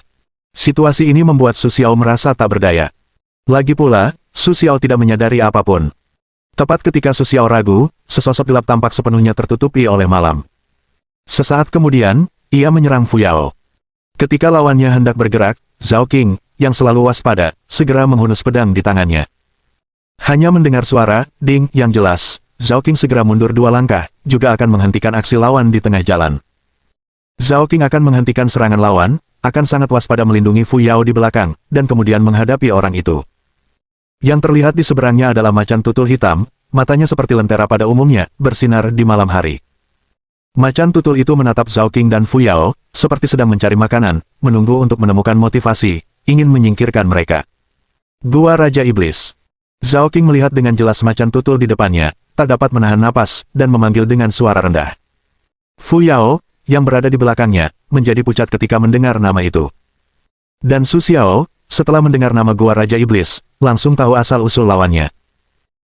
Speaker 1: Situasi ini membuat Su Xiao merasa tak berdaya. Lagi pula, Su Xiao tidak menyadari apapun. Tepat ketika Su Xiao ragu, sesosok gelap tampak sepenuhnya tertutupi oleh malam. Sesaat kemudian, ia menyerang Fu Yao. Ketika lawannya hendak bergerak, Zhao Qing, yang selalu waspada, segera menghunus pedang di tangannya. Hanya mendengar suara, ding, yang jelas, Zhao Qing segera mundur 2 langkah, juga akan menghentikan aksi lawan di tengah jalan. Zhao Qing akan menghentikan serangan lawan, akan sangat waspada melindungi Fu Yao di belakang, dan kemudian menghadapi orang itu. Yang terlihat di seberangnya adalah macan tutul hitam, matanya seperti lentera pada umumnya, bersinar di malam hari. Macan tutul itu menatap Zhao Qing dan Fu Yao, seperti sedang mencari makanan, menunggu untuk menemukan motivasi, ingin menyingkirkan mereka. Gua Raja Iblis. Zhao Qing melihat dengan jelas macan tutul di depannya, tak dapat menahan napas, dan memanggil dengan suara rendah. Fu Yao, yang berada di belakangnya, menjadi pucat ketika mendengar nama itu. Dan Su Xiao, setelah mendengar nama Gua Raja Iblis, langsung tahu asal-usul lawannya.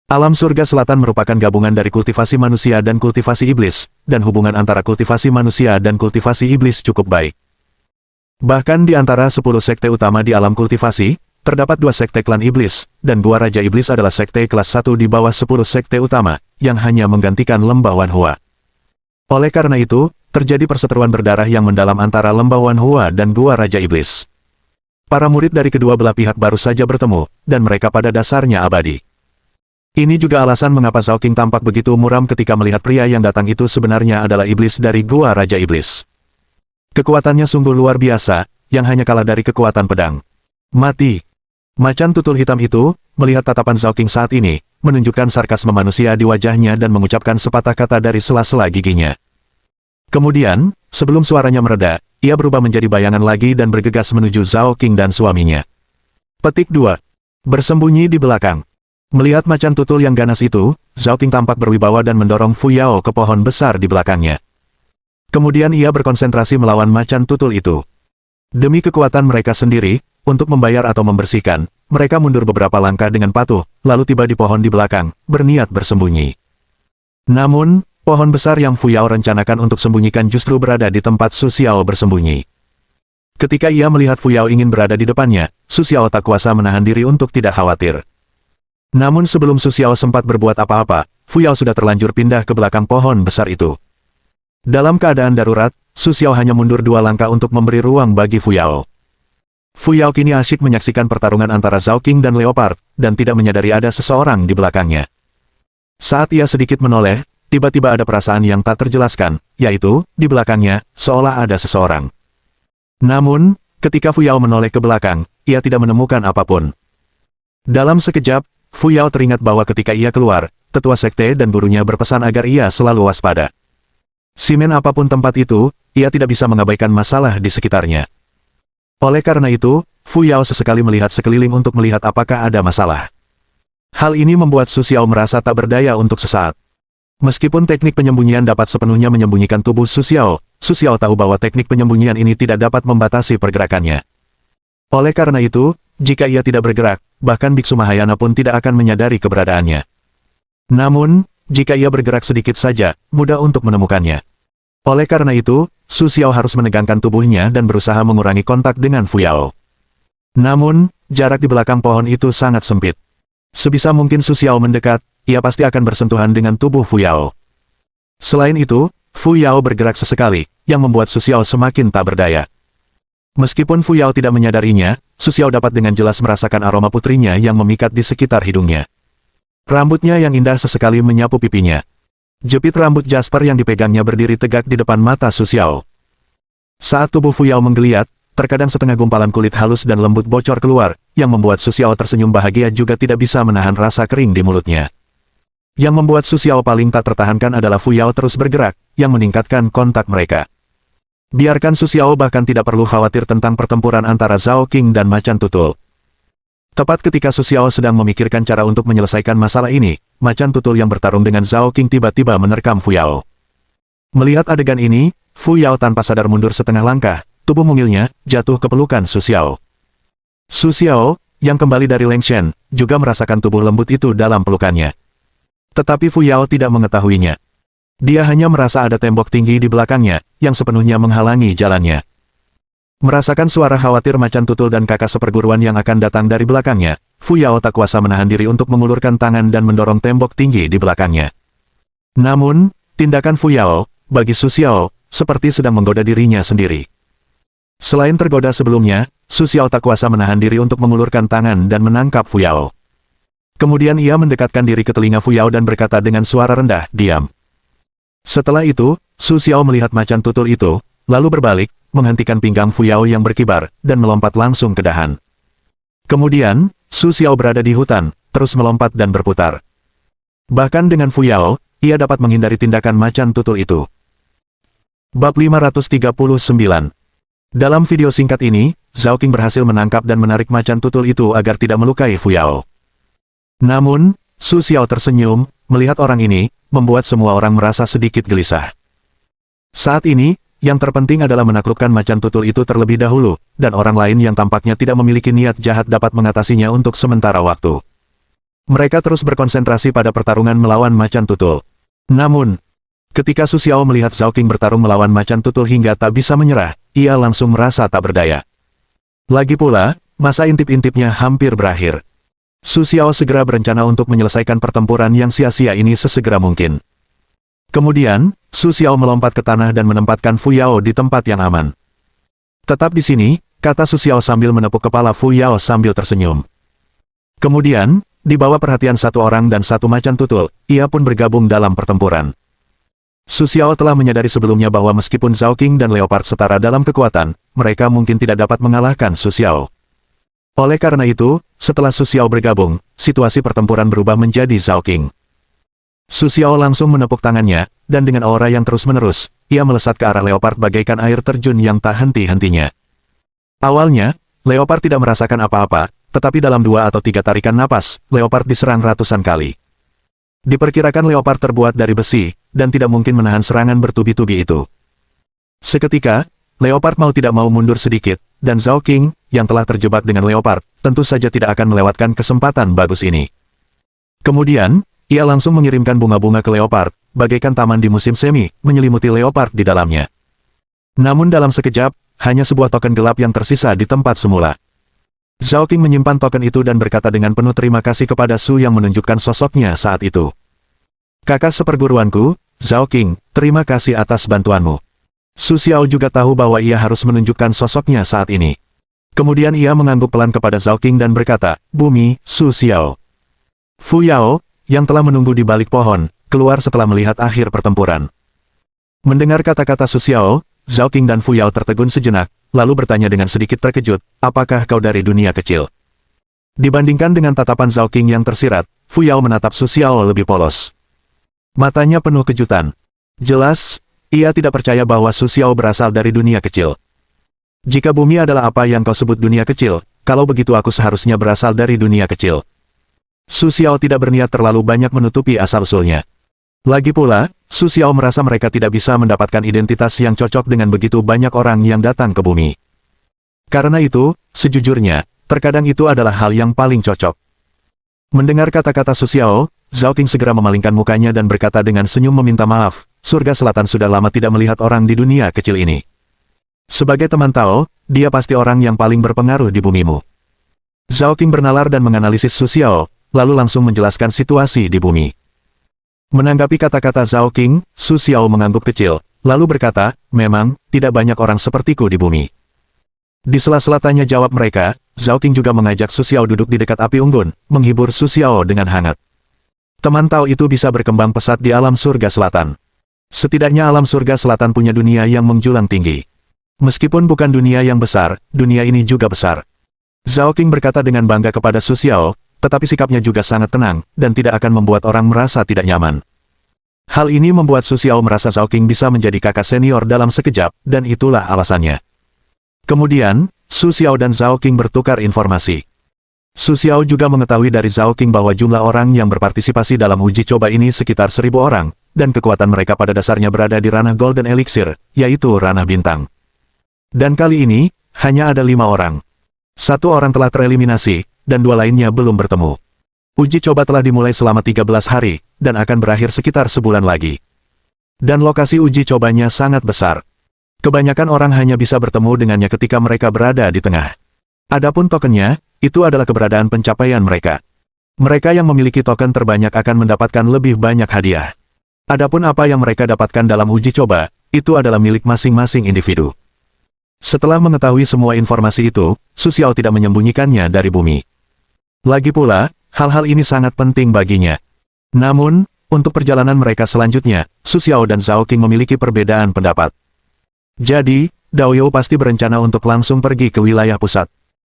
Speaker 1: Alam surga selatan merupakan gabungan dari kultivasi manusia dan kultivasi iblis, dan hubungan antara kultivasi manusia dan kultivasi iblis cukup baik. Bahkan di antara 10 sekte utama di alam kultivasi, terdapat 2 sekte klan iblis, dan Gua Raja Iblis adalah sekte kelas 1 di bawah 10 sekte utama, yang hanya menggantikan lembah Wanhua. Oleh karena itu, terjadi perseteruan berdarah yang mendalam antara lembah Wanhua dan Gua Raja Iblis. Para murid dari kedua belah pihak baru saja bertemu, dan mereka pada dasarnya abadi. Ini juga alasan mengapa Zhao Qing tampak begitu muram ketika melihat pria yang datang itu sebenarnya adalah iblis dari Gua Raja Iblis. Kekuatannya sungguh luar biasa, yang hanya kalah dari kekuatan pedang. Mati. Macan tutul hitam itu, melihat tatapan Zhao Qing saat ini, menunjukkan sarkasme manusia di wajahnya dan mengucapkan sepatah kata dari sela-sela giginya. Kemudian, sebelum suaranya mereda, ia berubah menjadi bayangan lagi dan bergegas menuju Zhao King dan suaminya. Petik 2. Bersembunyi di belakang. Melihat macan tutul yang ganas itu, Zhao King tampak berwibawa dan mendorong Fu Yao ke pohon besar di belakangnya. Kemudian ia berkonsentrasi melawan macan tutul itu. Demi kekuatan mereka sendiri, untuk membayar atau membersihkan, mereka mundur beberapa langkah dengan patuh, lalu tiba di pohon di belakang, berniat bersembunyi. Namun, pohon besar yang Fu Yao rencanakan untuk sembunyikan justru berada di tempat Su Xiao bersembunyi. Ketika ia melihat Fu Yao ingin berada di depannya, Su Xiao tak kuasa menahan diri untuk tidak khawatir. Namun sebelum Su Xiao sempat berbuat apa-apa, Fu Yao sudah terlanjur pindah ke belakang pohon besar itu. Dalam keadaan darurat, Su Xiao hanya mundur 2 langkah untuk memberi ruang bagi Fu Yao. Fu Yao kini asyik menyaksikan pertarungan antara Zhao King dan Leopard, dan tidak menyadari ada seseorang di belakangnya. Saat ia sedikit menoleh, tiba-tiba ada perasaan yang tak terjelaskan, yaitu, di belakangnya, seolah ada seseorang. Namun, ketika Fu Yao menoleh ke belakang, ia tidak menemukan apapun. Dalam sekejap, Fu Yao teringat bahwa ketika ia keluar, tetua sekte dan gurunya berpesan agar ia selalu waspada. Simen apapun tempat itu, ia tidak bisa mengabaikan masalah di sekitarnya. Oleh karena itu, Fu Yao sesekali melihat sekeliling untuk melihat apakah ada masalah. Hal ini membuat Su Xiao merasa tak berdaya untuk sesaat. Meskipun teknik penyembunyian dapat sepenuhnya menyembunyikan tubuh Su Xiao tahu bahwa teknik penyembunyian ini tidak dapat membatasi pergerakannya. Oleh karena itu, jika ia tidak bergerak, bahkan Biksu Mahayana pun tidak akan menyadari keberadaannya. Namun, jika ia bergerak sedikit saja, mudah untuk menemukannya. Oleh karena itu, Su Xiao harus menegangkan tubuhnya dan berusaha mengurangi kontak dengan Fu Yao. Namun, jarak di belakang pohon itu sangat sempit. Sebisa mungkin Su Xiao mendekat, ia pasti akan bersentuhan dengan tubuh Fu Yao. Selain itu, Fu Yao bergerak sesekali, yang membuat Su Xiao semakin tak berdaya. Meskipun Fu Yao tidak menyadarinya, Su Xiao dapat dengan jelas merasakan aroma putrinya yang memikat di sekitar hidungnya. Rambutnya yang indah sesekali menyapu pipinya. Jepit rambut Jasper yang dipegangnya berdiri tegak di depan mata Su Xiao. Saat tubuh Fu Yao menggeliat, terkadang setengah gumpalan kulit halus dan lembut bocor keluar, yang membuat Su Xiao tersenyum bahagia juga tidak bisa menahan rasa kering di mulutnya. Yang membuat Su Xiao paling tak tertahankan adalah Fu Yao terus bergerak, yang meningkatkan kontak mereka. Biarkan Su Xiao bahkan tidak perlu khawatir tentang pertempuran antara Zhao King dan macan tutul. Tepat ketika Su Xiao sedang memikirkan cara untuk menyelesaikan masalah ini, macan tutul yang bertarung dengan Zhao King tiba-tiba menerkam Fu Yao. Melihat adegan ini, Fu Yao tanpa sadar mundur setengah langkah, tubuh mungilnya jatuh ke pelukan Su Xiao. Su Xiao, yang kembali dari Lengshen, juga merasakan tubuh lembut itu dalam pelukannya. Tetapi Fu Yao tidak mengetahuinya. Dia hanya merasa ada tembok tinggi di belakangnya, yang sepenuhnya menghalangi jalannya. Merasakan suara khawatir macan tutul dan kakak seperguruan yang akan datang dari belakangnya, Fu Yao tak kuasa menahan diri untuk mengulurkan tangan dan mendorong tembok tinggi di belakangnya. Namun, tindakan Fu Yao, bagi Su Xiao, seperti sedang menggoda dirinya sendiri. Selain tergoda sebelumnya, Su Xiao tak kuasa menahan diri untuk mengulurkan tangan dan menangkap Fu Yao. Kemudian ia mendekatkan diri ke telinga Fu Yao dan berkata dengan suara rendah, "Diam." Setelah itu, Su Xiao melihat macan tutul itu, lalu berbalik, menghentikan pinggang Fu Yao yang berkibar, dan melompat langsung ke dahan. Kemudian, Su Xiao berada di hutan, terus melompat dan berputar. Bahkan dengan Fu Yao, ia dapat menghindari tindakan macan tutul itu. Bab 539. Dalam video singkat ini, Zhao King berhasil menangkap dan menarik macan tutul itu agar tidak melukai Fu Yao. Namun, Su Xiao tersenyum, melihat orang ini, membuat semua orang merasa sedikit gelisah. Saat ini, yang terpenting adalah menaklukkan macan tutul itu terlebih dahulu, dan orang lain yang tampaknya tidak memiliki niat jahat dapat mengatasinya untuk sementara waktu. Mereka terus berkonsentrasi pada pertarungan melawan macan tutul. Namun, ketika Su Xiao melihat Zhao King bertarung melawan macan tutul hingga tak bisa menyerah, ia langsung merasa tak berdaya. Lagi pula, masa intip-intipnya hampir berakhir. Su Xiao segera berencana untuk menyelesaikan pertempuran yang sia-sia ini sesegera mungkin. Kemudian, Su Xiao melompat ke tanah dan menempatkan Fu Yao di tempat yang aman. "Tetap di sini," kata Su Xiao sambil menepuk kepala Fu Yao sambil tersenyum. Kemudian, di bawah perhatian satu orang dan satu macan tutul, ia pun bergabung dalam pertempuran. Su Xiao telah menyadari sebelumnya bahwa meskipun Zhao King dan Leopard setara dalam kekuatan, mereka mungkin tidak dapat mengalahkan Su Xiao. Oleh karena itu, setelah Su Xiao bergabung, situasi pertempuran berubah menjadi Zhao King. Su Xiao langsung menepuk tangannya, dan dengan aura yang terus-menerus, ia melesat ke arah Leopard bagaikan air terjun yang tak henti-hentinya. Awalnya, Leopard tidak merasakan apa-apa, tetapi dalam 2 atau 3 tarikan napas, Leopard diserang ratusan kali. Diperkirakan Leopard terbuat dari besi, dan tidak mungkin menahan serangan bertubi-tubi itu. Seketika, Leopard mau tidak mau mundur sedikit, dan Zhao King, yang telah terjebak dengan Leopard, tentu saja tidak akan melewatkan kesempatan bagus ini. Kemudian, ia langsung mengirimkan bunga-bunga ke Leopard, bagaikan taman di musim semi, menyelimuti Leopard di dalamnya. Namun dalam sekejap, hanya sebuah token gelap yang tersisa di tempat semula. Zhao King menyimpan token itu dan berkata dengan penuh terima kasih kepada Su yang menunjukkan sosoknya saat itu. Kakak seperguruanku, Zhao King, terima kasih atas bantuanmu. Su Xiao juga tahu bahwa ia harus menunjukkan sosoknya saat ini. Kemudian ia mengangguk pelan kepada Zhao King dan berkata, Bumi, Su Xiao. Fu Yao, yang telah menunggu di balik pohon, keluar setelah melihat akhir pertempuran. Mendengar kata-kata Su Xiao, Zhao King dan Fu Yao tertegun sejenak, lalu bertanya dengan sedikit terkejut, apakah kau dari dunia kecil? Dibandingkan dengan tatapan Zhao King yang tersirat, Fu Yao menatap Su Xiao lebih polos. Matanya penuh kejutan. Jelas, ia tidak percaya bahwa Su Xiao berasal dari dunia kecil. Jika bumi adalah apa yang kau sebut dunia kecil, kalau begitu aku seharusnya berasal dari dunia kecil. Su Xiao tidak berniat terlalu banyak menutupi asal-usulnya. Lagi pula, Su Xiao merasa mereka tidak bisa mendapatkan identitas yang cocok dengan begitu banyak orang yang datang ke bumi. Karena itu, sejujurnya, terkadang itu adalah hal yang paling cocok. Mendengar kata-kata Su Xiao, Zhao King segera memalingkan mukanya dan berkata dengan senyum meminta maaf, surga selatan sudah lama tidak melihat orang di dunia kecil ini. Sebagai teman Tao, dia pasti orang yang paling berpengaruh di bumimu. Zhao King bernalar dan menganalisis Su Xiao, lalu langsung menjelaskan situasi di bumi. Menanggapi kata-kata Zhao King, Su Xiao mengangguk kecil, lalu berkata, memang, tidak banyak orang sepertiku di bumi. Di sela-sela tanya jawab mereka, Zhao King juga mengajak Su Xiao duduk di dekat api unggun, menghibur Su Xiao dengan hangat. Teman Tao itu bisa berkembang pesat di alam surga selatan. Setidaknya alam surga selatan punya dunia yang menjulang tinggi. Meskipun bukan dunia yang besar, dunia ini juga besar. Zhao King berkata dengan bangga kepada Su Xiao, tetapi sikapnya juga sangat tenang, dan tidak akan membuat orang merasa tidak nyaman. Hal ini membuat Su Xiao merasa Zhao King bisa menjadi kakak senior dalam sekejap, dan itulah alasannya. Kemudian, Su Xiao dan Zhao King bertukar informasi. Su Xiao juga mengetahui dari Zhao King bahwa jumlah orang yang berpartisipasi dalam uji coba ini sekitar 1000 orang, dan kekuatan mereka pada dasarnya berada di ranah Golden Elixir, yaitu ranah bintang. Dan kali ini, hanya ada 5 orang. 1 orang telah tereliminasi, dan 2 lainnya belum bertemu. Uji coba telah dimulai selama 13 hari, dan akan berakhir sekitar sebulan lagi. Dan lokasi uji cobanya sangat besar. Kebanyakan orang hanya bisa bertemu dengannya ketika mereka berada di tengah. Adapun tokennya, itu adalah keberadaan pencapaian mereka. Mereka yang memiliki token terbanyak akan mendapatkan lebih banyak hadiah. Adapun apa yang mereka dapatkan dalam uji coba, itu adalah milik masing-masing individu. Setelah mengetahui semua informasi itu, Su Xiao tidak menyembunyikannya dari bumi. Lagi pula, hal-hal ini sangat penting baginya. Namun, untuk perjalanan mereka selanjutnya, Su Xiao dan Zhao King memiliki perbedaan pendapat. Jadi, Dao You pasti berencana untuk langsung pergi ke wilayah pusat.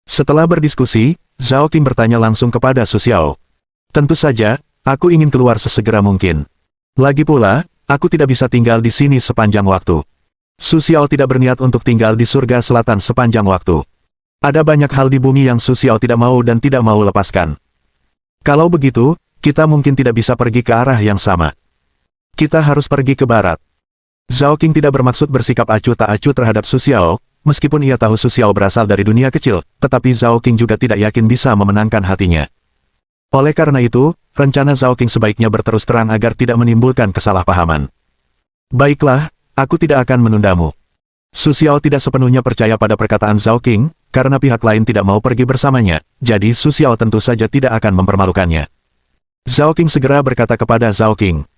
Speaker 1: Setelah berdiskusi, Zhao King bertanya langsung kepada Su Xiao. Tentu saja, aku ingin keluar sesegera mungkin. Lagi pula, aku tidak bisa tinggal di sini sepanjang waktu. Su Xiao tidak berniat untuk tinggal di surga selatan sepanjang waktu. Ada banyak hal di bumi yang Su Xiao tidak mau dan tidak mau lepaskan. Kalau begitu, kita mungkin tidak bisa pergi ke arah yang sama. Kita harus pergi ke barat. Zhao King tidak bermaksud bersikap acuh tak acuh terhadap Su Xiao, meskipun ia tahu Su Xiao berasal dari dunia kecil, tetapi Zhao King juga tidak yakin bisa memenangkan hatinya. Oleh karena itu, rencana Zhao King sebaiknya berterus terang agar tidak menimbulkan kesalahpahaman. Baiklah, aku tidak akan menundamu. Su Xiao tidak sepenuhnya percaya pada perkataan Zhao King, karena pihak lain tidak mau pergi bersamanya, jadi Su Xiao tentu saja tidak akan mempermalukannya. Zhao King segera berkata kepada Zhao King.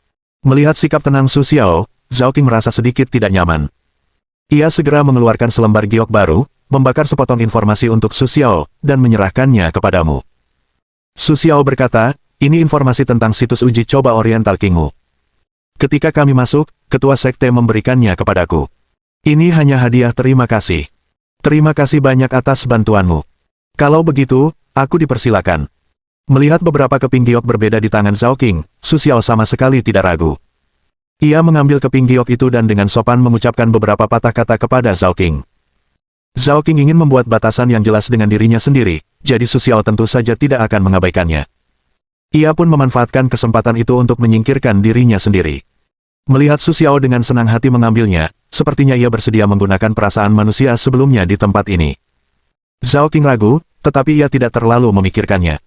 Speaker 1: Melihat sikap tenang Su Xiao, Zhao King merasa sedikit tidak nyaman. Ia segera mengeluarkan selembar giok baru, membakar sepotong informasi untuk Su Xiao, dan menyerahkannya kepadamu. Su Xiao berkata, ini informasi tentang situs uji coba Oriental Kingmu. Ketika kami masuk, ketua sekte memberikannya kepadaku. Ini hanya hadiah terima kasih. Terima kasih banyak atas bantuanmu. Kalau begitu, aku dipersilakan. Melihat beberapa keping giok berbeda di tangan Zhao King, Su Xiao sama sekali tidak ragu. Ia mengambil keping giok itu dan dengan sopan mengucapkan beberapa patah kata kepada Zhao King. Zhao King ingin membuat batasan yang jelas dengan dirinya sendiri, jadi Su Xiao tentu saja tidak akan mengabaikannya. Ia pun memanfaatkan kesempatan itu untuk menyingkirkan dirinya sendiri. Melihat Su Xiao dengan senang hati mengambilnya, sepertinya ia bersedia menggunakan perasaan manusia sebelumnya di tempat ini. Zhao King ragu, tetapi ia tidak terlalu memikirkannya.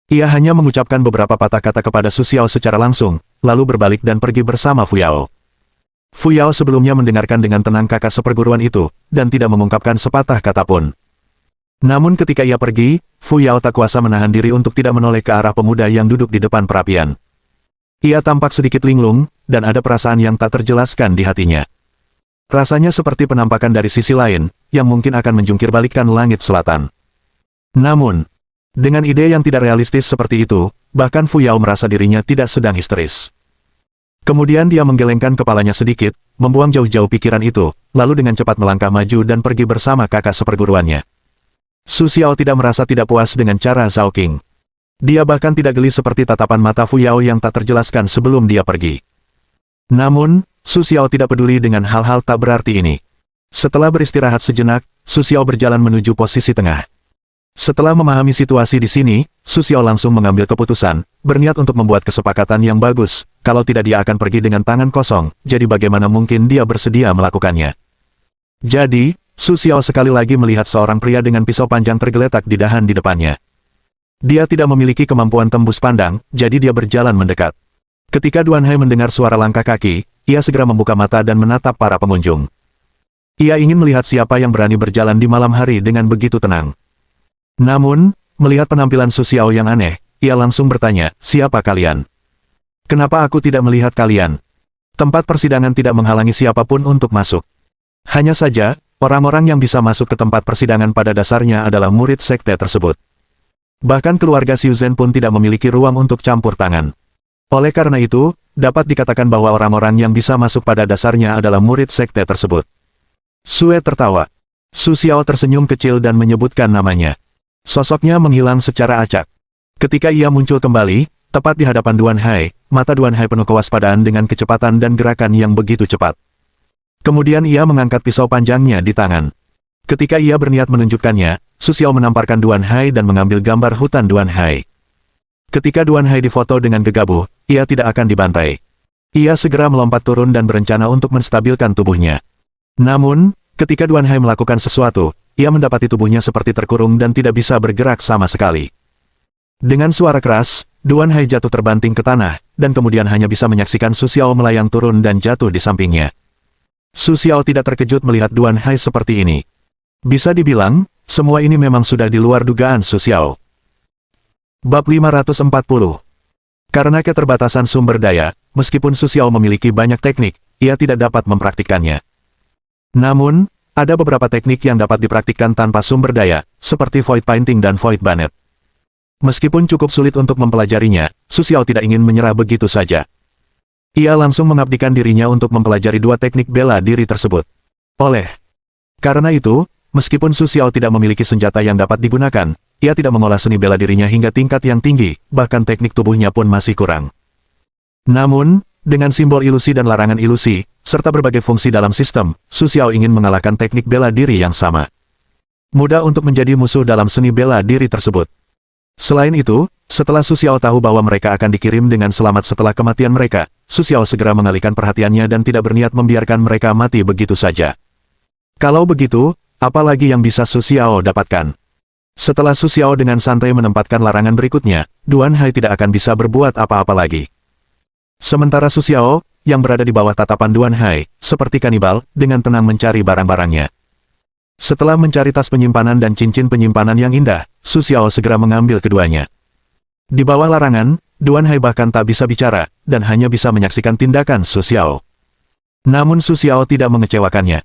Speaker 1: Ia hanya mengucapkan beberapa patah kata kepada Su Xiao secara langsung, lalu berbalik dan pergi bersama Fu Yao. Fu Yao sebelumnya mendengarkan dengan tenang kakak seperguruan itu, dan tidak mengungkapkan sepatah kata pun. Namun ketika ia pergi, Fu Yao tak kuasa menahan diri untuk tidak menoleh ke arah pemuda yang duduk di depan perapian. Ia tampak sedikit linglung, dan ada perasaan yang tak terjelaskan di hatinya. Rasanya seperti penampakan dari sisi lain, yang mungkin akan menjungkir balikkan langit selatan. Namun, dengan ide yang tidak realistis seperti itu, bahkan Fu Yao merasa dirinya tidak sedang histeris. Kemudian dia menggelengkan kepalanya sedikit, membuang jauh-jauh pikiran itu, lalu dengan cepat melangkah maju dan pergi bersama kakak seperguruannya. Su Xiao tidak merasa tidak puas dengan cara Zhao King. Dia bahkan tidak geli seperti tatapan mata Fu Yao yang tak terjelaskan sebelum dia pergi. Namun, Su Xiao tidak peduli dengan hal-hal tak berarti ini. Setelah beristirahat sejenak, Su Xiao berjalan menuju posisi tengah. Setelah memahami situasi di sini, Su Xiao langsung mengambil keputusan, berniat untuk membuat kesepakatan yang bagus, kalau tidak dia akan pergi dengan tangan kosong, jadi bagaimana mungkin dia bersedia melakukannya. Jadi, Su Xiao sekali lagi melihat seorang pria dengan pisau panjang tergeletak di dahan di depannya. Dia tidak memiliki kemampuan tembus pandang, jadi dia berjalan mendekat. Ketika Duan Hai mendengar suara langkah kaki, ia segera membuka mata dan menatap para pengunjung. Ia ingin melihat siapa yang berani berjalan di malam hari dengan begitu tenang. Namun, melihat penampilan Su Xiao yang aneh, ia langsung bertanya, "Siapa kalian? Kenapa aku tidak melihat kalian?" Tempat persidangan tidak menghalangi siapapun untuk masuk. Hanya saja, orang-orang yang bisa masuk ke tempat persidangan pada dasarnya adalah murid sekte tersebut. Bahkan keluarga Xiu Zhen pun tidak memiliki ruang untuk campur tangan. Oleh karena itu, dapat dikatakan bahwa orang-orang yang bisa masuk pada dasarnya adalah murid sekte tersebut. Sue tertawa. Su Xiao tersenyum kecil dan menyebutkan namanya. Sosoknya menghilang secara acak. Ketika ia muncul kembali, tepat di hadapan Duan Hai, mata Duan Hai penuh kewaspadaan dengan kecepatan dan gerakan yang begitu cepat. Kemudian ia mengangkat pisau panjangnya di tangan. Ketika ia berniat menunjukkannya, Su Xiao menamparkan Duan Hai dan mengambil gambar hutan Duan Hai. Ketika Duan Hai difoto dengan gegabah, ia tidak akan dibantai. Ia segera melompat turun dan berencana untuk menstabilkan tubuhnya. Namun, ketika Duan Hai melakukan sesuatu, ia mendapati tubuhnya seperti terkurung dan tidak bisa bergerak sama sekali. Dengan suara keras, Duan Hai jatuh terbanting ke tanah, dan kemudian hanya bisa menyaksikan Su Xiao melayang turun dan jatuh di sampingnya. Su Xiao tidak terkejut melihat Duan Hai seperti ini. Bisa dibilang, semua ini memang sudah di luar dugaan Su Xiao. Bab 540. Karena keterbatasan sumber daya, meskipun Su Xiao memiliki banyak teknik, ia tidak dapat mempraktikkannya. Namun, ada beberapa teknik yang dapat dipraktikkan tanpa sumber daya, seperti void painting dan void banet. Meskipun cukup sulit untuk mempelajarinya, Su Xiao tidak ingin menyerah begitu saja. Ia langsung mengabdikan dirinya untuk mempelajari dua teknik bela diri tersebut. Karena itu, meskipun Su Xiao tidak memiliki senjata yang dapat digunakan, ia tidak mengolah seni bela dirinya hingga tingkat yang tinggi, bahkan teknik tubuhnya pun masih kurang. Namun, dengan simbol ilusi dan larangan ilusi, serta berbagai fungsi dalam sistem, Su Xiao ingin mengalahkan teknik bela diri yang sama. Mudah untuk menjadi musuh dalam seni bela diri tersebut. Selain itu, setelah Su Xiao tahu bahwa mereka akan dikirim dengan selamat setelah kematian mereka, Su Xiao segera mengalihkan perhatiannya dan tidak berniat membiarkan mereka mati begitu saja. Kalau begitu, apa lagi yang bisa Su Xiao dapatkan? Setelah Su Xiao dengan santai menempatkan larangan berikutnya, Duan Hai tidak akan bisa berbuat apa-apa lagi. Sementara Su Xiao, yang berada di bawah tatapan Duan Hai, seperti kanibal, dengan tenang mencari barang-barangnya. Setelah mencari tas penyimpanan dan cincin penyimpanan yang indah, Su Xiao segera mengambil keduanya. Di bawah larangan, Duan Hai bahkan tak bisa bicara, dan hanya bisa menyaksikan tindakan Su Xiao. Namun Su Xiao tidak mengecewakannya.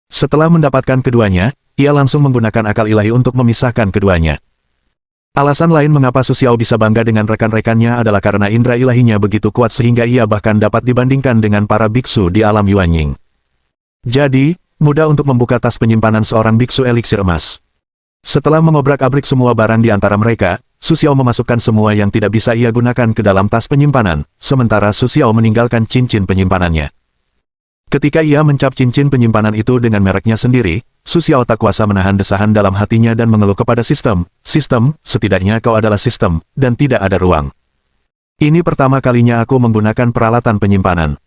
Speaker 1: Setelah mendapatkan keduanya, ia langsung menggunakan akal ilahi untuk memisahkan keduanya. Alasan lain mengapa Su Xiao bisa bangga dengan rekan-rekannya adalah karena indera ilahinya begitu kuat sehingga ia bahkan dapat dibandingkan dengan para biksu di alam Yuanying. Jadi, mudah untuk membuka tas penyimpanan seorang biksu eliksir emas. Setelah mengobrak-abrik semua barang di antara mereka, Su Xiao memasukkan semua yang tidak bisa ia gunakan ke dalam tas penyimpanan, sementara Su Xiao meninggalkan cincin penyimpanannya. Ketika ia mencap cincin penyimpanan itu dengan mereknya sendiri, Su Xiao tak kuasa menahan desahan dalam hatinya dan mengeluh kepada sistem, setidaknya kau adalah sistem, dan tidak ada ruang. Ini pertama kalinya aku menggunakan peralatan penyimpanan.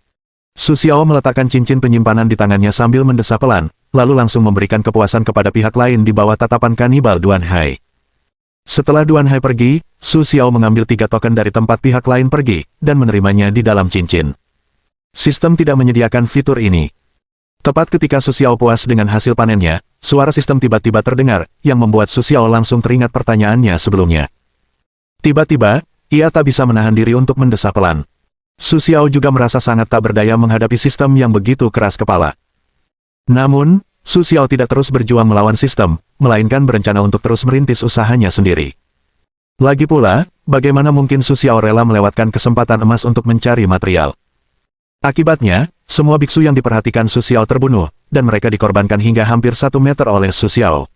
Speaker 1: Su Xiao meletakkan cincin penyimpanan di tangannya sambil mendesah pelan, lalu langsung memberikan kepuasan kepada pihak lain di bawah tatapan kanibal Duan Hai. Setelah Duan Hai pergi, Su Xiao mengambil 3 token dari tempat pihak lain pergi, dan menerimanya di dalam cincin. Sistem tidak menyediakan fitur ini. Tepat ketika Su Xiao puas dengan hasil panennya, suara sistem tiba-tiba terdengar, yang membuat Su Xiao langsung teringat pertanyaannya sebelumnya. Tiba-tiba, ia tak bisa menahan diri untuk mendesah pelan. Su Xiao juga merasa sangat tak berdaya menghadapi sistem yang begitu keras kepala. Namun, Su Xiao tidak terus berjuang melawan sistem, melainkan berencana untuk terus merintis usahanya sendiri. Lagi pula, bagaimana mungkin Su Xiao rela melewatkan kesempatan emas untuk mencari material? Akibatnya, semua biksu yang diperhatikan Su Xiao terbunuh, dan mereka dikorbankan hingga hampir 1 meter oleh Su Xiao.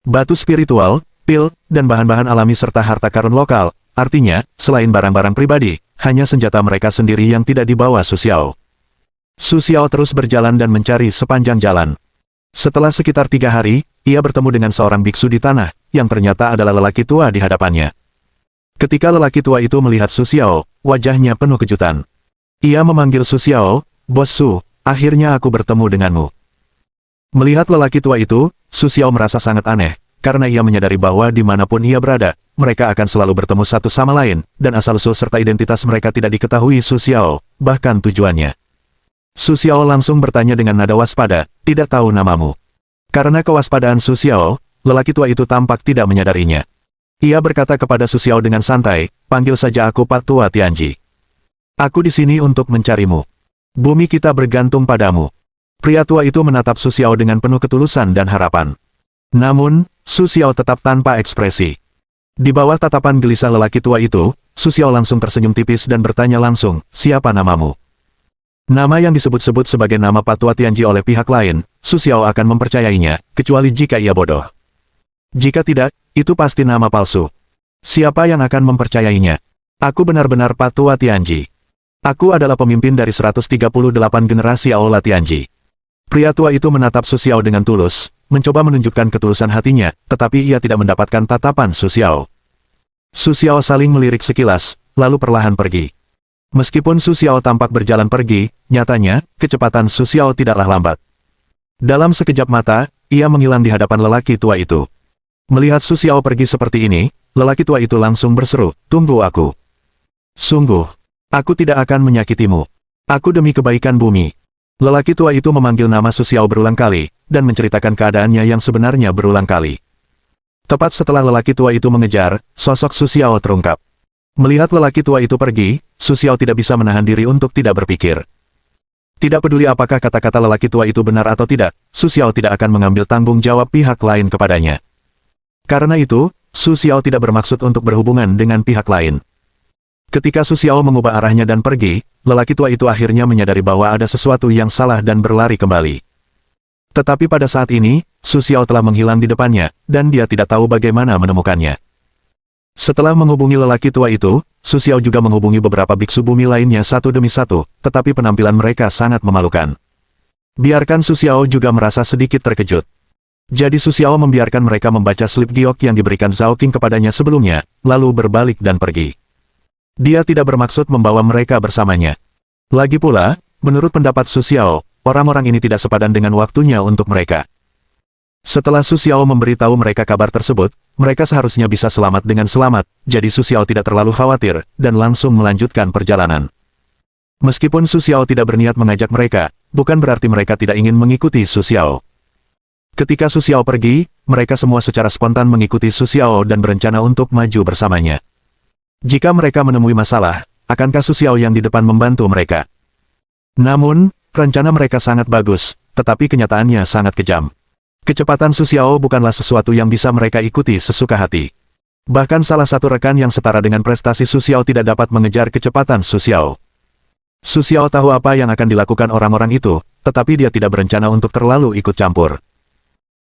Speaker 1: Batu spiritual, pil, dan bahan-bahan alami serta harta karun lokal, artinya, selain barang-barang pribadi, hanya senjata mereka sendiri yang tidak dibawa Su Xiao. Su Xiao terus berjalan dan mencari sepanjang jalan. Setelah sekitar 3 hari, ia bertemu dengan seorang biksu di tanah, yang ternyata adalah lelaki tua di hadapannya. Ketika lelaki tua itu melihat Su Xiao, wajahnya penuh kejutan. Ia memanggil Su Xiao, "Bos Su, akhirnya aku bertemu denganmu." Melihat lelaki tua itu, Su Xiao merasa sangat aneh, karena ia menyadari bahwa dimanapun ia berada, mereka akan selalu bertemu satu sama lain, dan asal-usul serta identitas mereka tidak diketahui Su Xiao, bahkan tujuannya. Su Xiao langsung bertanya dengan nada waspada, "Tidak tahu namamu?" Karena kewaspadaan Su Xiao, lelaki tua itu tampak tidak menyadarinya. Ia berkata kepada Su Xiao dengan santai, "Panggil saja aku Pak Tua Tianji. Aku di sini untuk mencarimu. Bumi kita bergantung padamu." Pria tua itu menatap Su Xiao dengan penuh ketulusan dan harapan. Namun, Su Xiao tetap tanpa ekspresi. Di bawah tatapan gelisah lelaki tua itu, Su Xiao langsung tersenyum tipis dan bertanya langsung, "Siapa namamu?" Nama yang disebut-sebut sebagai nama Pak Tua Tianji oleh pihak lain, Su Xiao akan mempercayainya, kecuali jika ia bodoh. Jika tidak, itu pasti nama palsu. Siapa yang akan mempercayainya? Aku benar-benar Pak Tua Tianji. Aku adalah pemimpin dari 138 generasi Aula Tianji. Pria tua itu menatap Su Xiao dengan tulus, mencoba menunjukkan ketulusan hatinya, tetapi ia tidak mendapatkan tatapan Su Xiao. Su Xiao saling melirik sekilas, lalu perlahan pergi. Meskipun Su Xiao tampak berjalan pergi, nyatanya, kecepatan Su Xiao tidaklah lambat. Dalam sekejap mata, ia menghilang di hadapan lelaki tua itu. Melihat Su Xiao pergi seperti ini, lelaki tua itu langsung berseru, "Tunggu aku. Sungguh, aku tidak akan menyakitimu. Aku demi kebaikan bumi." Lelaki tua itu memanggil nama Su Xiao berulang kali, dan menceritakan keadaannya yang sebenarnya berulang kali. Tepat setelah lelaki tua itu mengejar, sosok Su Xiao terungkap. Melihat lelaki tua itu pergi, Su Xiao tidak bisa menahan diri untuk tidak berpikir. Tidak peduli apakah kata-kata lelaki tua itu benar atau tidak, Su Xiao tidak akan mengambil tanggung jawab pihak lain kepadanya. Karena itu, Su Xiao tidak bermaksud untuk berhubungan dengan pihak lain. Ketika Su Xiao mengubah arahnya dan pergi, lelaki tua itu akhirnya menyadari bahwa ada sesuatu yang salah dan berlari kembali. Tetapi pada saat ini, Su Xiao telah menghilang di depannya, dan dia tidak tahu bagaimana menemukannya. Setelah menghubungi lelaki tua itu, Su Xiao juga menghubungi beberapa biksu bumi lainnya satu demi satu, tetapi penampilan mereka sangat memalukan. Biarkan Su Xiao juga merasa sedikit terkejut. Jadi Su Xiao membiarkan mereka membaca slip giok yang diberikan Zhao Qing kepadanya sebelumnya, lalu berbalik dan pergi. Dia tidak bermaksud membawa mereka bersamanya. Lagi pula, menurut pendapat Su Xiao, orang-orang ini tidak sepadan dengan waktunya untuk mereka. Setelah Su Xiao memberitahu mereka kabar tersebut, mereka seharusnya bisa selamat dengan selamat, jadi Su Xiao tidak terlalu khawatir, dan langsung melanjutkan perjalanan. Meskipun Su Xiao tidak berniat mengajak mereka, bukan berarti mereka tidak ingin mengikuti Su Xiao. Ketika Su Xiao pergi, mereka semua secara spontan mengikuti Su Xiao dan berencana untuk maju bersamanya. Jika mereka menemui masalah, akankah Su Xiao yang di depan membantu mereka? Namun, rencana mereka sangat bagus, tetapi kenyataannya sangat kejam. Kecepatan Su Xiao bukanlah sesuatu yang bisa mereka ikuti sesuka hati. Bahkan salah satu rekan yang setara dengan prestasi Su Xiao tidak dapat mengejar kecepatan Su Xiao. Su Xiao tahu apa yang akan dilakukan orang-orang itu, tetapi dia tidak berencana untuk terlalu ikut campur.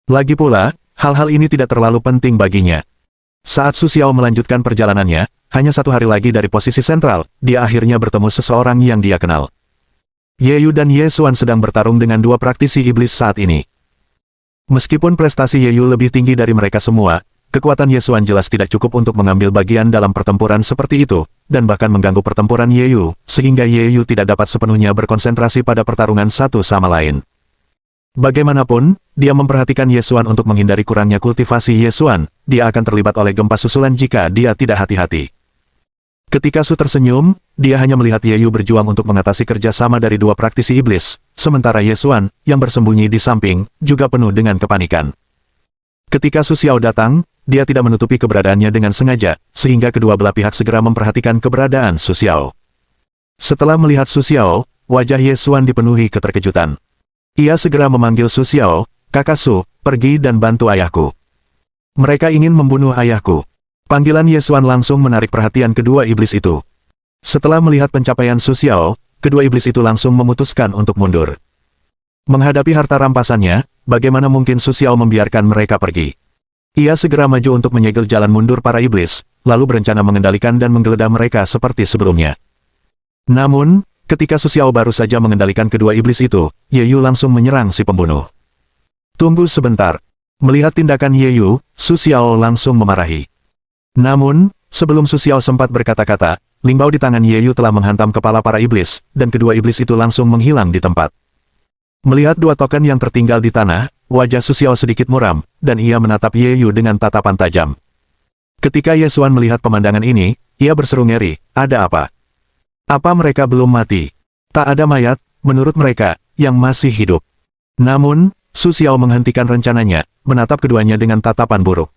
Speaker 1: Lagi pula, hal-hal ini tidak terlalu penting baginya. Saat Su Xiao melanjutkan perjalanannya, hanya 1 hari lagi dari posisi sentral, dia akhirnya bertemu seseorang yang dia kenal. Ye Yu dan Ye Xuan sedang bertarung dengan 2 praktisi iblis saat ini. Meskipun prestasi Ye Yu lebih tinggi dari mereka semua, kekuatan Ye Xuan jelas tidak cukup untuk mengambil bagian dalam pertempuran seperti itu, dan bahkan mengganggu pertempuran Ye Yu, sehingga Ye Yu tidak dapat sepenuhnya berkonsentrasi pada pertarungan satu sama lain. Bagaimanapun, dia memperhatikan Ye Xuan untuk menghindari kurangnya kultivasi Ye Xuan, dia akan terlibat oleh gempa susulan jika dia tidak hati-hati. Ketika Su tersenyum, dia hanya melihat Ye Yu berjuang untuk mengatasi kerjasama dari 2 praktisi iblis, sementara Ye Xuan, yang bersembunyi di samping, juga penuh dengan kepanikan. Ketika Su Xiao datang, dia tidak menutupi keberadaannya dengan sengaja, sehingga kedua belah pihak segera memperhatikan keberadaan Su Xiao. Setelah melihat Su Xiao, wajah Ye Xuan dipenuhi keterkejutan. Ia segera memanggil Su Xiao, "Kakak Su, pergi dan bantu ayahku. Mereka ingin membunuh ayahku." Panggilan Ye Xuan langsung menarik perhatian kedua iblis itu. Setelah melihat pencapaian Su Xiao, kedua iblis itu langsung memutuskan untuk mundur. Menghadapi harta rampasannya, bagaimana mungkin Su Xiao membiarkan mereka pergi? Ia segera maju untuk menyegel jalan mundur para iblis, lalu berencana mengendalikan dan menggeledah mereka seperti sebelumnya. Namun, ketika Su Xiao baru saja mengendalikan kedua iblis itu, Ye Yu langsung menyerang si pembunuh. Tunggu sebentar. Melihat tindakan Ye Yu, Su Xiao langsung memarahi. Namun, sebelum Su Xiao sempat berkata-kata, lingbao di tangan Ye Yu telah menghantam kepala para iblis, dan kedua iblis itu langsung menghilang di tempat. Melihat 2 token yang tertinggal di tanah, wajah Su Xiao sedikit muram, dan ia menatap Ye Yu dengan tatapan tajam. Ketika Ye Xuan melihat pemandangan ini, ia berseru ngeri, "Ada apa? Apa mereka belum mati?" Tak ada mayat, menurut mereka, yang masih hidup. Namun, Su Xiao menghentikan rencananya, menatap keduanya dengan tatapan buruk.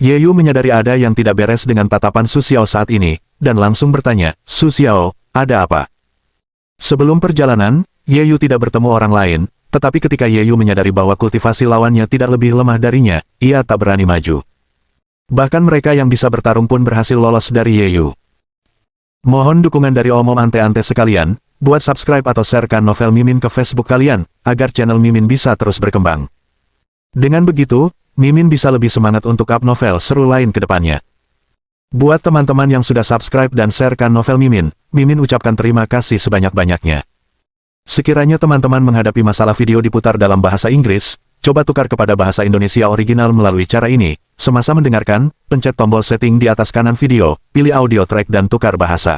Speaker 1: Ye Yu menyadari ada yang tidak beres dengan tatapan Su Xiao saat ini, dan langsung bertanya, "Su Xiao, ada apa?" Sebelum perjalanan, Ye Yu tidak bertemu orang lain, tetapi ketika Ye Yu menyadari bahwa kultivasi lawannya tidak lebih lemah darinya, ia tak berani maju. Bahkan mereka yang bisa bertarung pun berhasil lolos dari Ye Yu. Mohon dukungan dari omom ante-ante sekalian, buat subscribe atau sharekan novel Mimin ke Facebook kalian, agar channel Mimin bisa terus berkembang. Dengan begitu, Mimin bisa lebih semangat untuk up novel seru lain ke depannya. Buat teman-teman yang sudah subscribe dan sharekan novel Mimin, Mimin ucapkan terima kasih sebanyak-banyaknya. Sekiranya teman-teman menghadapi masalah video diputar dalam bahasa Inggris, coba tukar kepada bahasa Indonesia original melalui cara ini. Semasa mendengarkan, pencet tombol setting di atas kanan video, pilih audio track dan tukar bahasa.